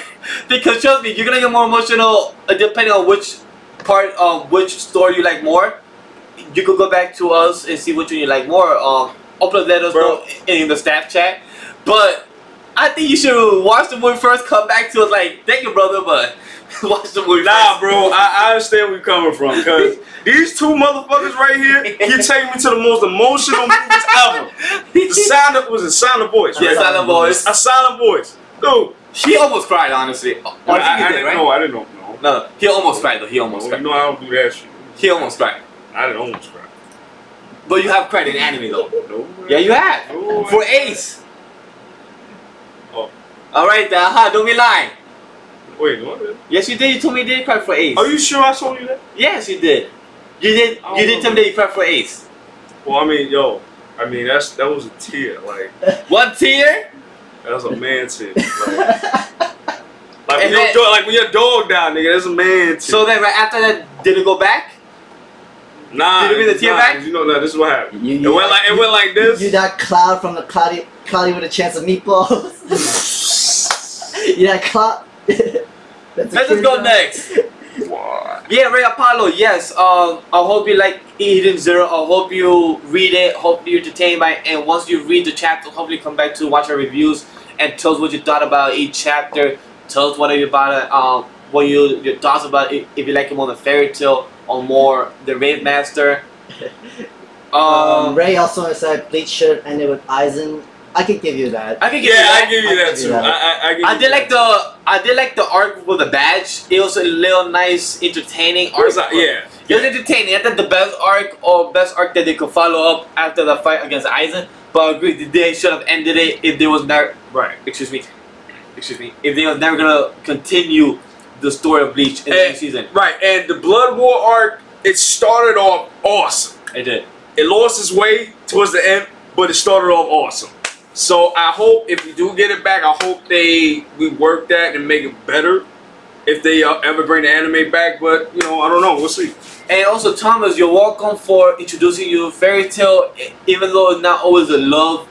Because trust me, you're gonna get more emotional depending on which part, which story you like more. You could go back to us and see which one you like more. Let us Bro. know in the staff chat. But I think you should watch the movie first, come back to us like, thank you, brother, but watch the movie Nah, first. bro, I understand where you're coming from, because these two motherfuckers right here, you're taking me to the most emotional movies ever. The Sound of, was it Sound of Voice? Yeah, right? Silent Voice. A Silent Voice. Dude. He almost cried, honestly. I didn't know, I didn't know. No, he almost cried, though. He almost You cried. know I don't do that shit. He almost cried. I didn't almost cry. But you have cried in anime, though. No, Yeah, you have. No, For Ace. Oh. Alright, don't be lying. Wait, what? Yes, you did. You told me you did cry for Ace. Are you sure I told you that? Yes, you did. You did. I You don't did know. tell me that you cried for Ace. Well, I mean, that was a tear. Like, One tear. that was a man tear. Like, And when, then- when your dog died, nigga, that's a man tear. So then, right after that, did it go back? Nah, Did you mean the tear back? You know, nah, this is what happened. You It went like this. You that cloud from the cloudy with a chance of meatballs. You that cloud. Let's just go next. Yeah, Ray Apollo. Yes. I hope you like Eden Zero. I hope you read it. Hope you're entertained by it. And once you read the chapter, hopefully come back to watch our reviews and tell us what you thought about each chapter. Tell us whatever about it. What your thoughts about it. If you like it more the fairy tale or more the Rave Master. Ray also said Bleach should end it with Aizen. I could give you that. I can give Yeah, you that. I give you that too. I did like the arc with the badge. It was a little nice, entertaining arc. Yeah. It was entertaining. I thought the best arc that they could follow up after the fight against Aizen. But I agree, they should have ended it if they was never. Right. Excuse me. If they was never gonna continue the story of Bleach in the next season. Right, and the Blood War arc, it started off awesome. It did. It lost its way towards the end, but it started off awesome. So I hope if we do get it back, I hope we work that and make it better. If they ever bring the anime back, but I don't know. We'll see. And also, Thomas, you're welcome for introducing you Fairy Tail, even though it's not always a love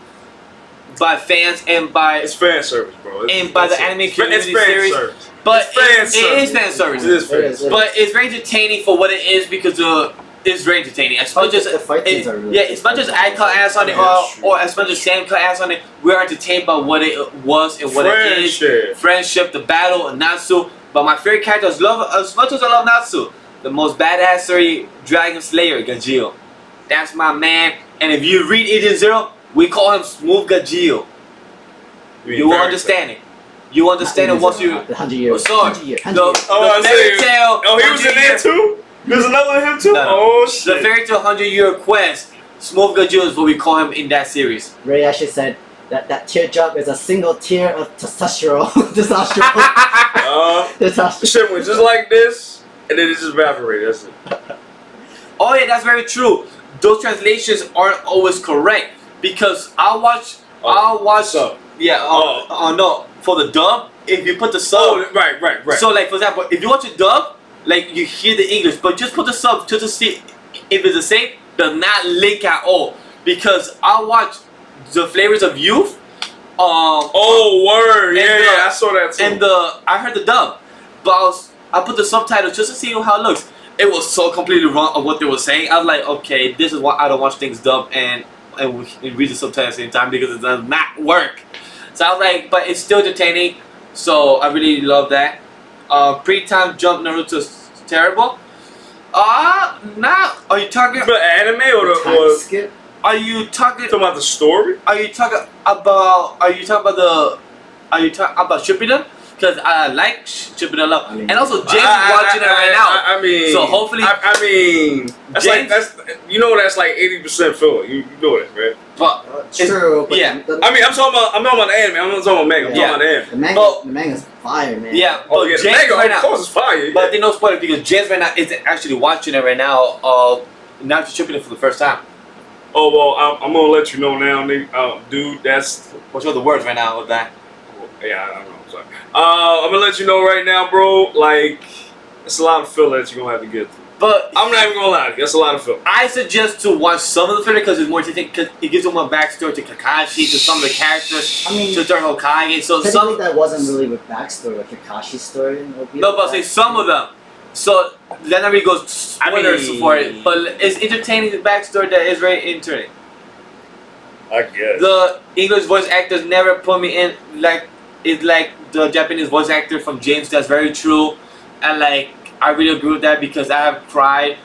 by fans and by It's fan service, bro. the anime community it's fan series. service. But It's fan it is service. fan service. It is fan It is. service. But it's very entertaining for what it is because it's very entertaining. As much as The fight scenes are really as much as I cut ass on it, Yeah, that's true. or as much as Sam cut ass on it, we're entertained by what it was and what it is. Friendship, the battle, and Natsu. But my favorite character is as much as I love Natsu, the most badassery Dragon Slayer, Gajeel. That's my man. And if you read Eden Zero, we call him Smooth Gajeel. You will understand it. You understand it once you. 100 years. So, 100 years. 100 the years. Oh, the I fairy see. tale. Oh, he was in there too? There's another him too? No, no. Oh, The shit. fairy tale 100-year quest. Smooth Gajeel is what we call him in that series. Ray actually said that teardrop is a single tear of testosterone. Testosterone. Testosterone. Shit went just like this, and then it just evaporated. That's it. Oh yeah, that's very true. Those translations aren't always correct because I'll watch. What's up? Yeah. No. For the dub, if you put the sub. Oh, right. So like for example, if you watch it dub, like you hear the English, but just put the sub just to see if it's the same. Does not link at all because I watched the Flavors of Youth. Oh word, yeah, I saw that too. And I heard the dub, but I put the subtitles just to see how it looks. It was so completely wrong of what they were saying. I was like, okay, this is why I don't watch things dub and read the subtitles at the same time because it does not work. So I was like, but it's still entertaining. So I really love that. Pre-time jump Naruto is terrible. Nah. Are you talking about anime or skip? Are you talking about the story? Are you talking about Shippuden? Because I like Shippuden a lot. And also James is watching it right now. I mean, so hopefully that's James, that's 80% filler. You know that, right? But true. But yeah. I'm talking about the anime. I'm not talking about manga. I'm talking about the anime. The manga's fire, man. Yeah. Oh yeah, the manga right of course is fire. But they no spoiler because James right now is actually watching it right now. Now to Shippuden for the first time. Oh well, I'm gonna let you know now, dude. That's what's the words right now with that? Yeah, I don't know. I'm sorry. I'm gonna let you know right now, bro. Like, it's a lot of filler that you're gonna have to get through. But I'm not even gonna lie to you. That's a lot of filler. I suggest to watch some of the filler because it's more interesting. Because it gives you more backstory to Kakashi, to some of the characters, to their Hokage. So some that wasn't really with backstory, like Kakashi's story. No, but say some of them. So then everybody goes spoilers for it, but it's entertaining. The backstory that is very entertaining. I guess the English voice actors never put me in like it's like the Japanese voice actor from James. That's very true, and like I really agree with that because I have cried.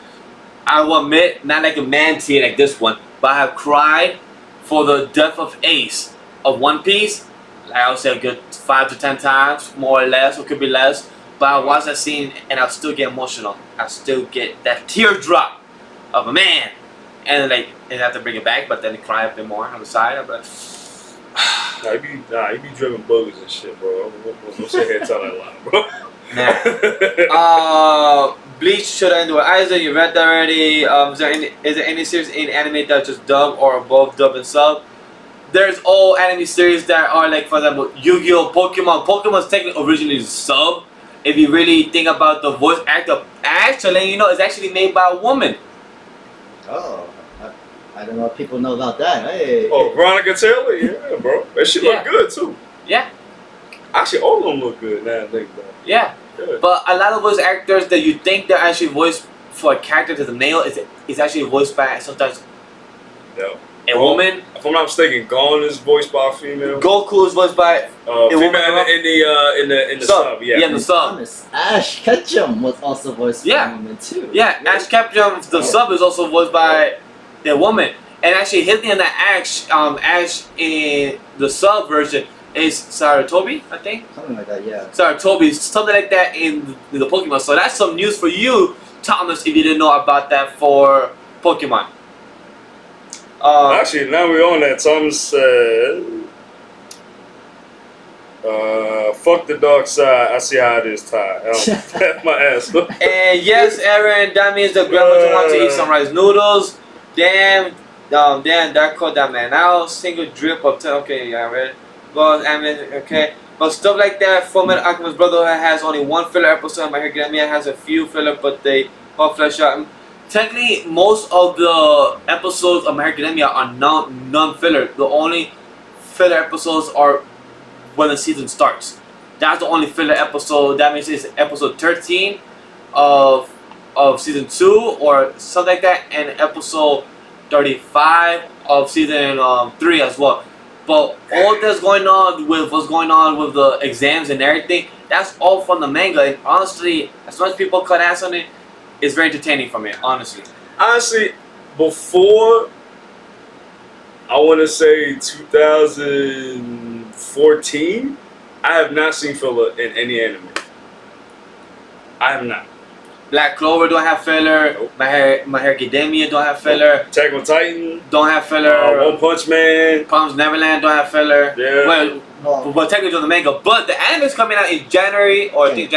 I will admit, not like a man tear like this one, but I have cried for the death of Ace of One Piece. Like I would say a good 5 to 10 times, more or less, or could be less. But I watch that scene and I'll still get emotional. I still get that teardrop of a man. And like, and I have to bring it back, but then cry a bit more on the side. I'm like, you be driven boogers and shit, bro. Don't sit here and tell that lie, bro. Nah. Bleach should end with Aizen. You read that already. Is there any series in anime that's just dub or both dub and sub? There's all anime series that are like, for example, Yu-Gi-Oh, Pokemon. Pokemon's technically originally sub. If you really think about the voice actor, actually, you know, it's actually made by a woman. Oh, I don't know if people know about that. Hey. Oh, Veronica Taylor, yeah, bro. That shit look good too. Yeah. Actually, all of them look good now. I think about it. Yeah. Good. But a lot of voice actors that you think they're actually voiced for a character to the male is actually voiced by sometimes a woman. If I'm not mistaken, Gon is voiced by a female. Goku is voiced by a female woman in the sub. Yeah, in the sub. Ash Ketchum was also voiced by a woman too. Yeah, Ash Ketchum, the sub is also voiced by a woman. And actually, his name that Ash in the sub version is Sarutobi, I think. Something like that, yeah. Sarutobi, something like that in the Pokemon. So that's some news for you, Thomas, if you didn't know about that for Pokemon. Actually, now we're on that. Thomas said, fuck the dark side. I see how it is, Ty. That's my ass. And yes, Aaron, that means the grandmother wants to eat some rice noodles. Damn, that called that man out. Single drip of 10. Okay, yeah, I read it. But, I mean, okay. But stuff like that, Fullmetal Alchemist Brotherhood has only one filler episode. My Hero Academia has a few filler, but they all flesh out. Technically, most of the episodes of My Hero Academia are non-filler. The only filler episodes are when the season starts. That's the only filler episode. That means it's episode 13 of season 2 or something like that, and episode 35 of season 3 as well. But all that's going on with what's going on with the exams and everything, that's all from the manga. And honestly, as much as people cut ass on it, it's very entertaining for me, honestly. Honestly, before, I want to say 2014, I have not seen filler in any anime. I have not. Black Clover don't have filler. Nope. My Hero Academia don't have filler. Attack on Titan don't have filler. One Punch Man. Promised Neverland don't have filler. Yeah. Well, technically on the manga, but the anime is coming out in January, or I think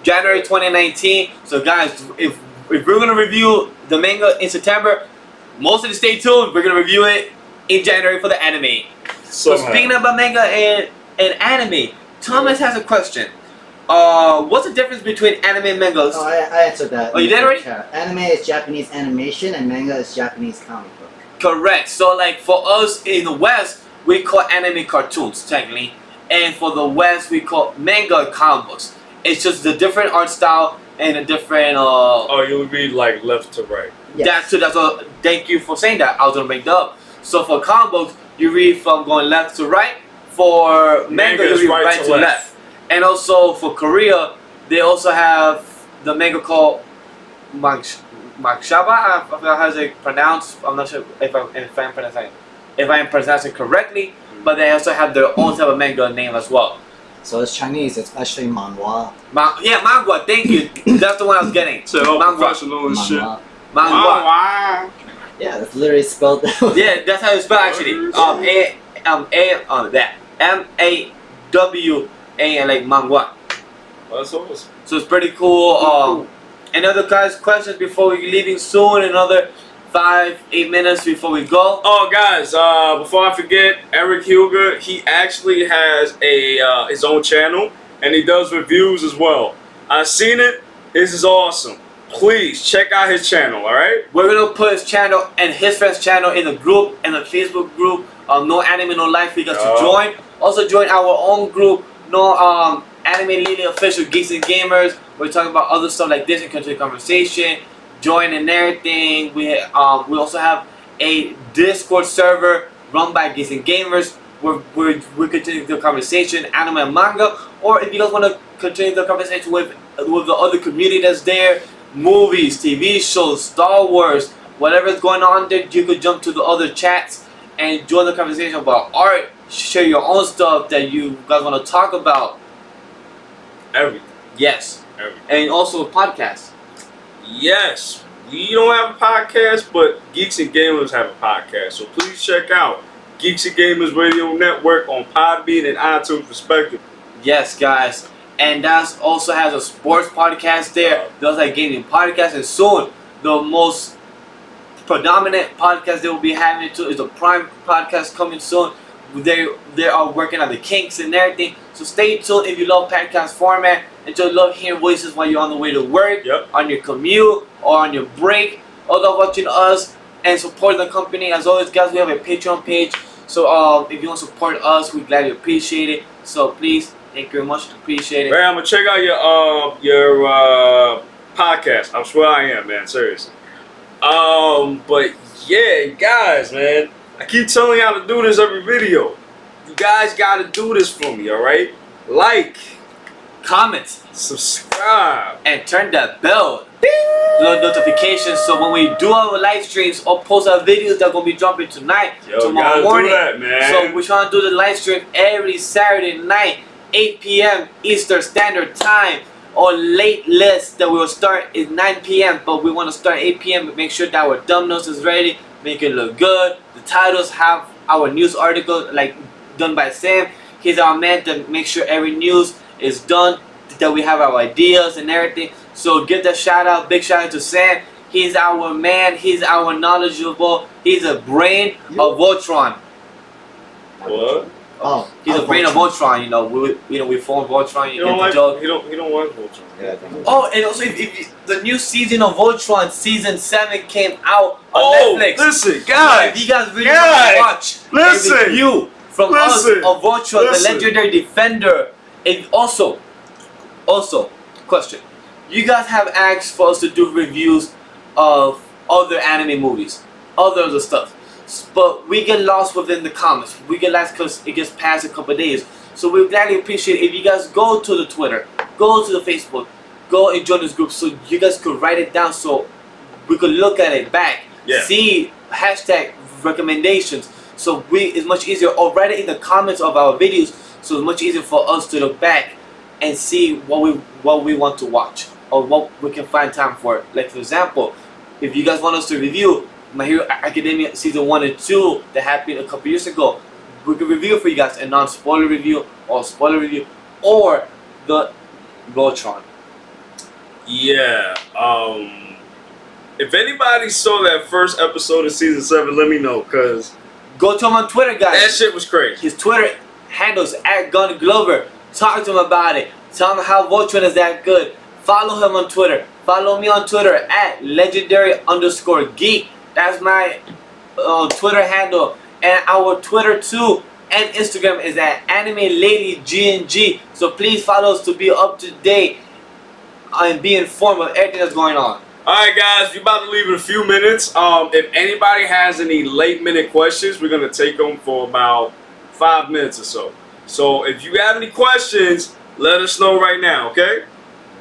January 2019. So guys, if we're gonna review the manga in September, most of you stay tuned. We're gonna review it in January for the anime. So speaking about manga and anime, Thomas has a question. What's the difference between anime and mangas? Oh, I answered that. Oh, you did already? Anime is Japanese animation and manga is Japanese comic book. Correct. So like for us in the West, we call anime cartoons technically, and for the West we call manga comic books. It's just the different art style and a different. Oh, you would read like left to right. Yes. That's what. Thank you for saying that. I was gonna bring that up. So for comic books, you read from going left to right. For manga, you read right to left. And also for Korea, they also have the manga called Makshaba. I forgot how it's pronounced. I'm not sure if I'm pronouncing correctly. But they also have their own type of manga name as well. So it's Chinese. It's actually manhwa. Yeah, manga. Thank you. That's the one I was getting. So professional and shit. Manga. Yeah, that's literally spelled that way. Yeah, that's how it's spelled actually. M-A-W-A like manga. That's awesome. So it's pretty cool. Any other guys questions before we're leaving soon? Another 5-8 minutes before we go. Oh, guys, before I forget, Eric Huger, he actually has a his own channel, and he does reviews as well. I've seen it. This is awesome. Please check out his channel, alright? We're going to put his channel and his friend's channel in the group, in the Facebook group, No Anime No Life for you guys to join. Also join our own group, No Anime Lily Official Geeks and Gamers. We're talking about other stuff like this and continue conversation. Join and everything. We also have a Discord server run by Geeks and Gamers where we're continuing the conversation, anime and manga. Or if you guys want to continue the conversation with the other community that's there, movies, TV shows, Star Wars, whatever's going on there, you could jump to the other chats and join the conversation about art. Share your own stuff that you guys want to talk about. Everything. Yes. Everything. And also podcasts. Yes. We don't have a podcast, but Geeks and Gamers have a podcast. So please check out Geeks and Gamers Radio Network on Podbean and iTunes respectively. Yes, guys. And that also has a sports podcast there. They also have a gaming podcast. And soon, the most predominant podcast they will be having too is the Prime podcast coming soon. They are working on the kinks and everything. So stay tuned if you love podcast format and just love hearing voices while you're on the way to work, on your commute, or on your break. Also watching us and supporting the company. As always, guys, we have a Patreon page. So if you want to support us, we gladly appreciate it. So please, thank you very much. Appreciate it. Man, I'm gonna check out your podcast. I swear I am, man. Seriously. But yeah, guys, man. I keep telling y'all to do this every video. You guys gotta do this for me, alright? Like, comment, subscribe, and turn that bell notifications so when we do our live streams or post our videos that are gonna be dropping tonight, tomorrow morning. Do that, man. So we're trying to do the live stream every Saturday night, 8 p.m. Eastern Standard Time. Or late list that we will start is 9 p.m. but we want to start 8 p.m. but make sure that our thumbnails is ready, make it look good. The titles have our news article like done by Sam. He's our man to make sure every news is done, that we have our ideas and everything. So give that shout out, big shout out to Sam. He's our man, he's our knowledgeable, he's a brain of Voltron. What? Oh, he's a brain of Voltron, you know. We formed Voltron. You get the joke. He don't want Voltron. Yeah, oh, and also if the new season of Voltron, season 7 came out on Netflix. Listen, guys. If you guys really want to watch a review from us of Voltron, the legendary defender, and also, question. You guys have asked for us to do reviews of other anime movies, other stuff. But we get lost within the comments. We get lost because it gets past a couple of days. So we gladly appreciate it if you guys go to the Twitter, go to the Facebook, go and join this group so you guys could write it down so we could look at it back. See hashtag recommendations. So it's much easier, or write it in the comments of our videos so it's much easier for us to look back and see what we want to watch or what we can find time for. Like for example, if you guys want us to review My Hero Academia Season 1 and 2 that happened a couple years ago, we can review for you guys a non-spoiler review or spoiler review or the Voltron. Yeah, if anybody saw that first episode of Season 7, let me know, cause go to him on Twitter, guys. That shit was crazy. His Twitter handles @GunGlover. Talk to him about it. Tell him how Voltron is that good. Follow him on Twitter. Follow me on Twitter at legendary_geek. That's my Twitter handle. And our Twitter too and Instagram is at AnimeLadyGNG. So please follow us to be up to date and be informed of everything that's going on. Alright guys, we're about to leave in a few minutes. If anybody has any late minute questions, we're going to take them for about 5 minutes or so. So if you have any questions, let us know right now, okay?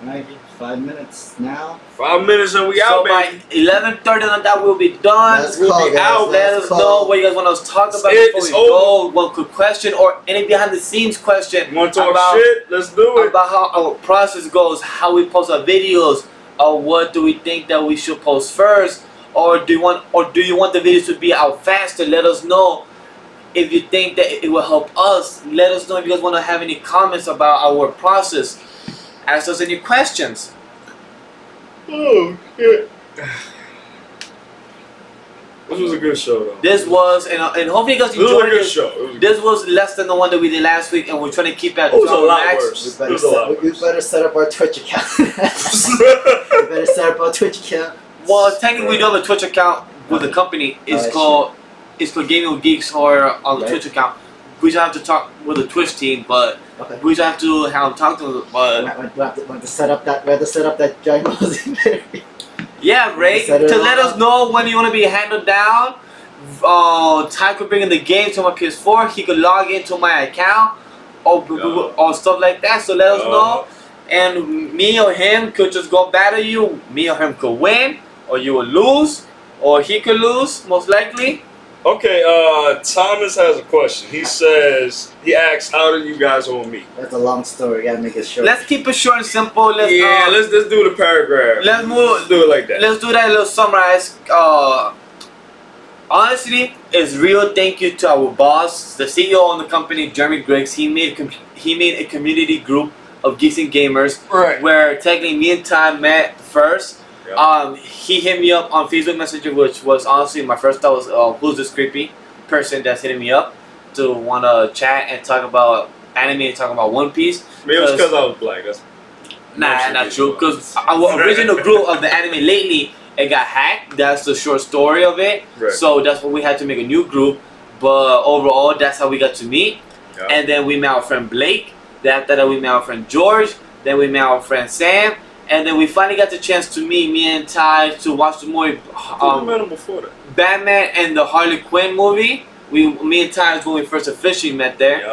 Alright, 5 minutes now. 5 minutes and we out, baby. So by 11:30 on that, we'll be done. We'll be out. Let us know what you guys want us to talk about before we go. One quick question or any behind the scenes question. You want to talk shit? Let's do it. About how our process goes, how we post our videos, or what do we think that we should post first, or do you want the videos to be out faster? Let us know. If you think that it will help us, let us know. If you guys want to have any comments about our process, ask us any questions. Oh shit. This was a good show though. This was, and hopefully you guys enjoyed it. This was a good show. This was less than the one that we did last week, and we're trying to keep at it was a lot worse. We better set up our Twitch account. We better set up our Twitch account. Well, technically we do have a Twitch account with the company. It's called Gaming with Geeks, or on the Twitch account. We just have to talk with the Twitch team, but we just have to talk to them. But we have to set up that giant video. Yeah, Ray, to let us know when you want to be handled down. Ty could bring in the game to my PS4. He could log into my account or stuff like that. So let us know. And me or him could just go battle you. Me or him could win, or you will lose, or he could lose, most likely. Okay, Thomas has a question. He asks, how do you guys all meet? That's a long story. Gotta make it short. Let's keep it short and simple. Let's do the paragraph. Let's do it like that. Let's do that. Let's summarize. Honestly, it's real thank you to our boss, the CEO of the company, Jeremy Griggs. He made a community group of Geeks and Gamers, where technically me and Ty met first. He hit me up on Facebook Messenger, which was honestly my first thought was, who's this creepy person that's hitting me up to want to chat and talk about anime and talk about One Piece. Maybe it was because I was black. Nah, not true. Because our original group of the anime lately, it got hacked. That's the short story of it. So that's why we had to make a new group. But overall, that's how we got to meet. And then we met our friend Blake. Then after that, we met our friend George. Then we met our friend Sam. And then we finally got the chance to meet me and Ty to watch the movie before that. Batman and the Harley Quinn movie. Me and Ty was when we first officially met there.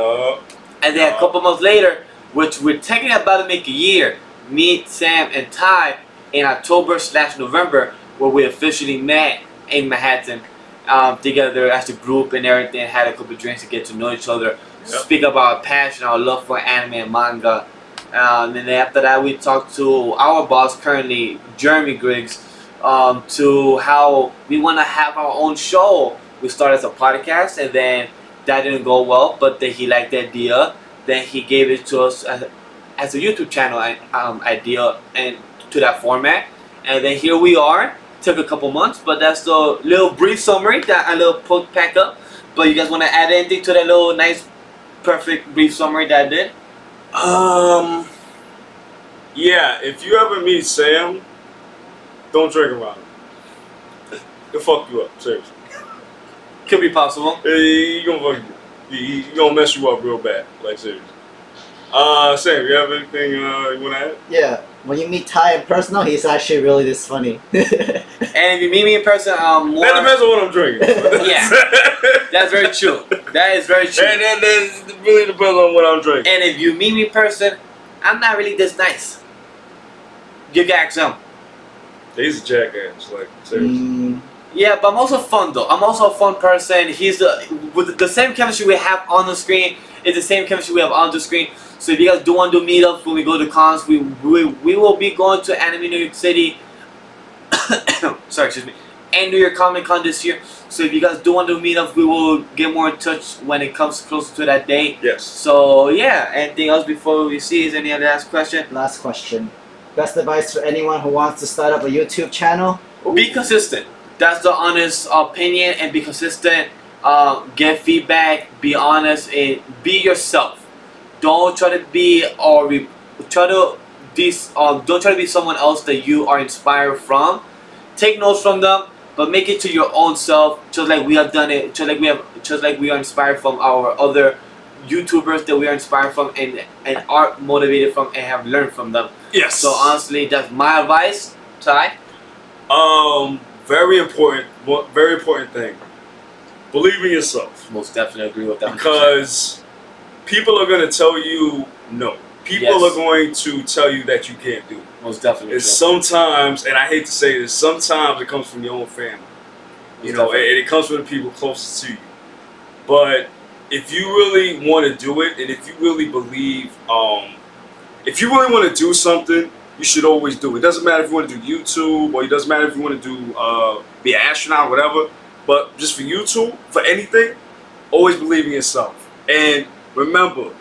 And then a couple months later, which we're technically about to make a year, me, Sam, and Ty in October/November, where we officially met in Manhattan together as a group and everything. Had a couple drinks to get to know each other, speak about our passion, our love for anime and manga. And then after that, we talked to our boss currently, Jeremy Griggs, to how we want to have our own show. We started as a podcast, and then that didn't go well, but then he liked the idea. Then he gave it to us as a YouTube channel idea and to that format. And then here we are. Took a couple months, but that's the little brief summary that I little pack up. But you guys want to add anything to that little nice, perfect brief summary that I did? Yeah, if you ever meet Sam, don't drink around him. He'll fuck you up, seriously. Could be possible. He gonna fuck you. He gonna mess you up real bad, like seriously. Sam, you have anything you wanna add? Yeah, when you meet Ty in person, he's actually really this funny. And if you meet me in person, more... That depends on what I'm drinking. Yeah, that's very true. That is very true. That really depends on what I'm drinking. And if you meet me in person, I'm not really this nice. You can ask him. He's a jackass, like seriously. Yeah, but I'm also fun though. I'm also a fun person. He's with the same chemistry we have on the screen. It's the same chemistry we have on the screen. So if you guys do want to do meetups when we go to cons, we will be going to Anime New York City. Sorry, excuse me. And New York Comic Con this year. So if you guys do want to meet up, we will get more in touch when it comes closer to that date. Yes. So yeah, anything else before we see? Is any other last question? Last question. Best advice for anyone who wants to start up a YouTube channel? Be consistent. That's the honest opinion, and be consistent. Get feedback. Be honest and be yourself. don't try to be don't try to be someone else that you are inspired from. Take notes from them, but make it to your own self, just like we have done it, just like we are inspired from our other YouTubers that we are inspired from and are motivated from and have learned from them. Yes. So honestly, that's my advice, Ty. Very important thing. Believe in yourself. Most definitely agree with that. 100%. Because people are gonna tell you no. People are going to tell you that you can't do it. Most definitely. And sometimes, and I hate to say this, sometimes it comes from your own family. You know, and it comes from the people closest to you. But if you really want to do it, and if you really believe, if you really want to do something, you should always do it. It doesn't matter if you want to do YouTube, or it doesn't matter if you want to do be an astronaut, whatever. But just for YouTube, for anything, always believe in yourself. And remember,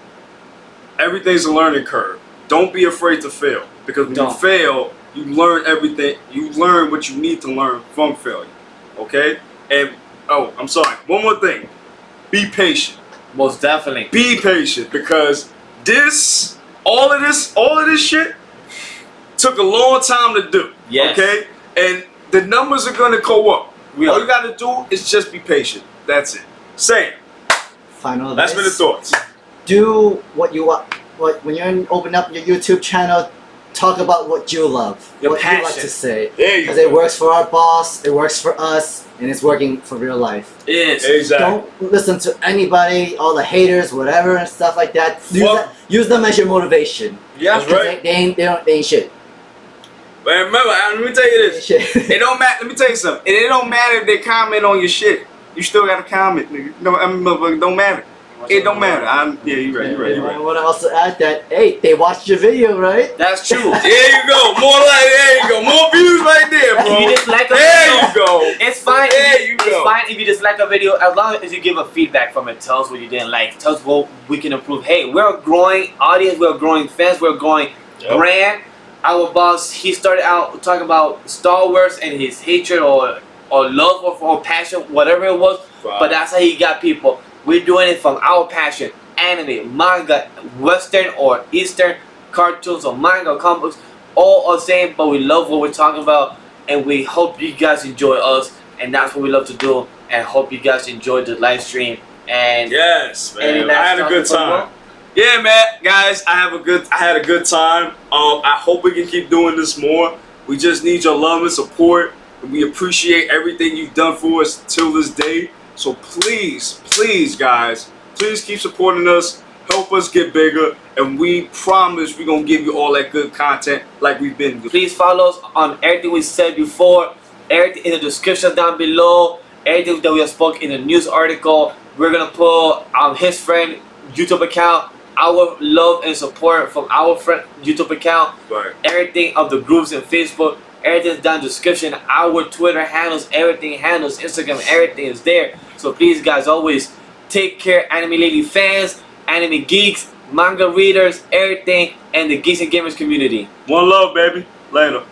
everything's a learning curve. Don't be afraid to fail, because when you fail, you learn everything. You learn what you need to learn from failure. Okay? And oh, I'm sorry. One more thing. Be patient. Most definitely. Be patient, because all of this shit took a long time to do. Yes. Okay? And the numbers are gonna go up. All you gotta do is just be patient. That's it. Sam. Final advice. Last minute thoughts. Do what you want. When you open up your YouTube channel, talk about what you love. Your what passion. you like to say. Because it works for our boss, it works for us, and it's working for real life. Yes. Exactly. Don't listen to anybody, all the haters, whatever, and stuff like that. Use them as your motivation. Yeah, that's right. They ain't shit. But remember, let me tell you this. It don't matter. Let me tell you something. It don't matter if they comment on your shit. You still gotta comment, nigga. No, I mean, it don't matter. It don't matter. Yeah, you're right. I want to also add that, hey, they watched your video, right? That's true. There you go. There you go. More views right there, bro. If you dislike a there video, you go. It's fine. It's fine if you dislike a video, as long as you give a feedback from it. Tell us what you didn't like. Tell us what we can improve. Hey, we're a growing audience. We're a growing fans. We're a growing brand. Our boss, he started out talking about Star Wars and his hatred or love or passion, whatever it was. Wow. But that's how he got people. We're doing it from our passion. Anime, manga, Western or Eastern, cartoons or manga, comic books, all are the same, but we love what we're talking about, and we hope you guys enjoy us, and that's what we love to do, and hope you guys enjoyed the live stream. And yes, man, I had a good time. Yeah, man, guys, I had a good time. I hope we can keep doing this more. We just need your love and support, and we appreciate everything you've done for us till this day. So please, guys, please keep supporting us, help us get bigger, and we promise we're going to give you all that good content like we've been doing. Please follow us on everything we said before, everything in the description down below, everything that we have spoken in the news article. We're going to put his friend YouTube account, our love and support from our friend YouTube account, everything of the groups in Facebook. Everything's down in the description. Our Twitter handles, everything handles, Instagram, everything is there. So please, guys, always take care, anime lady fans, anime geeks, manga readers, everything, and the Geeks and Gamers community. One love, baby. Later.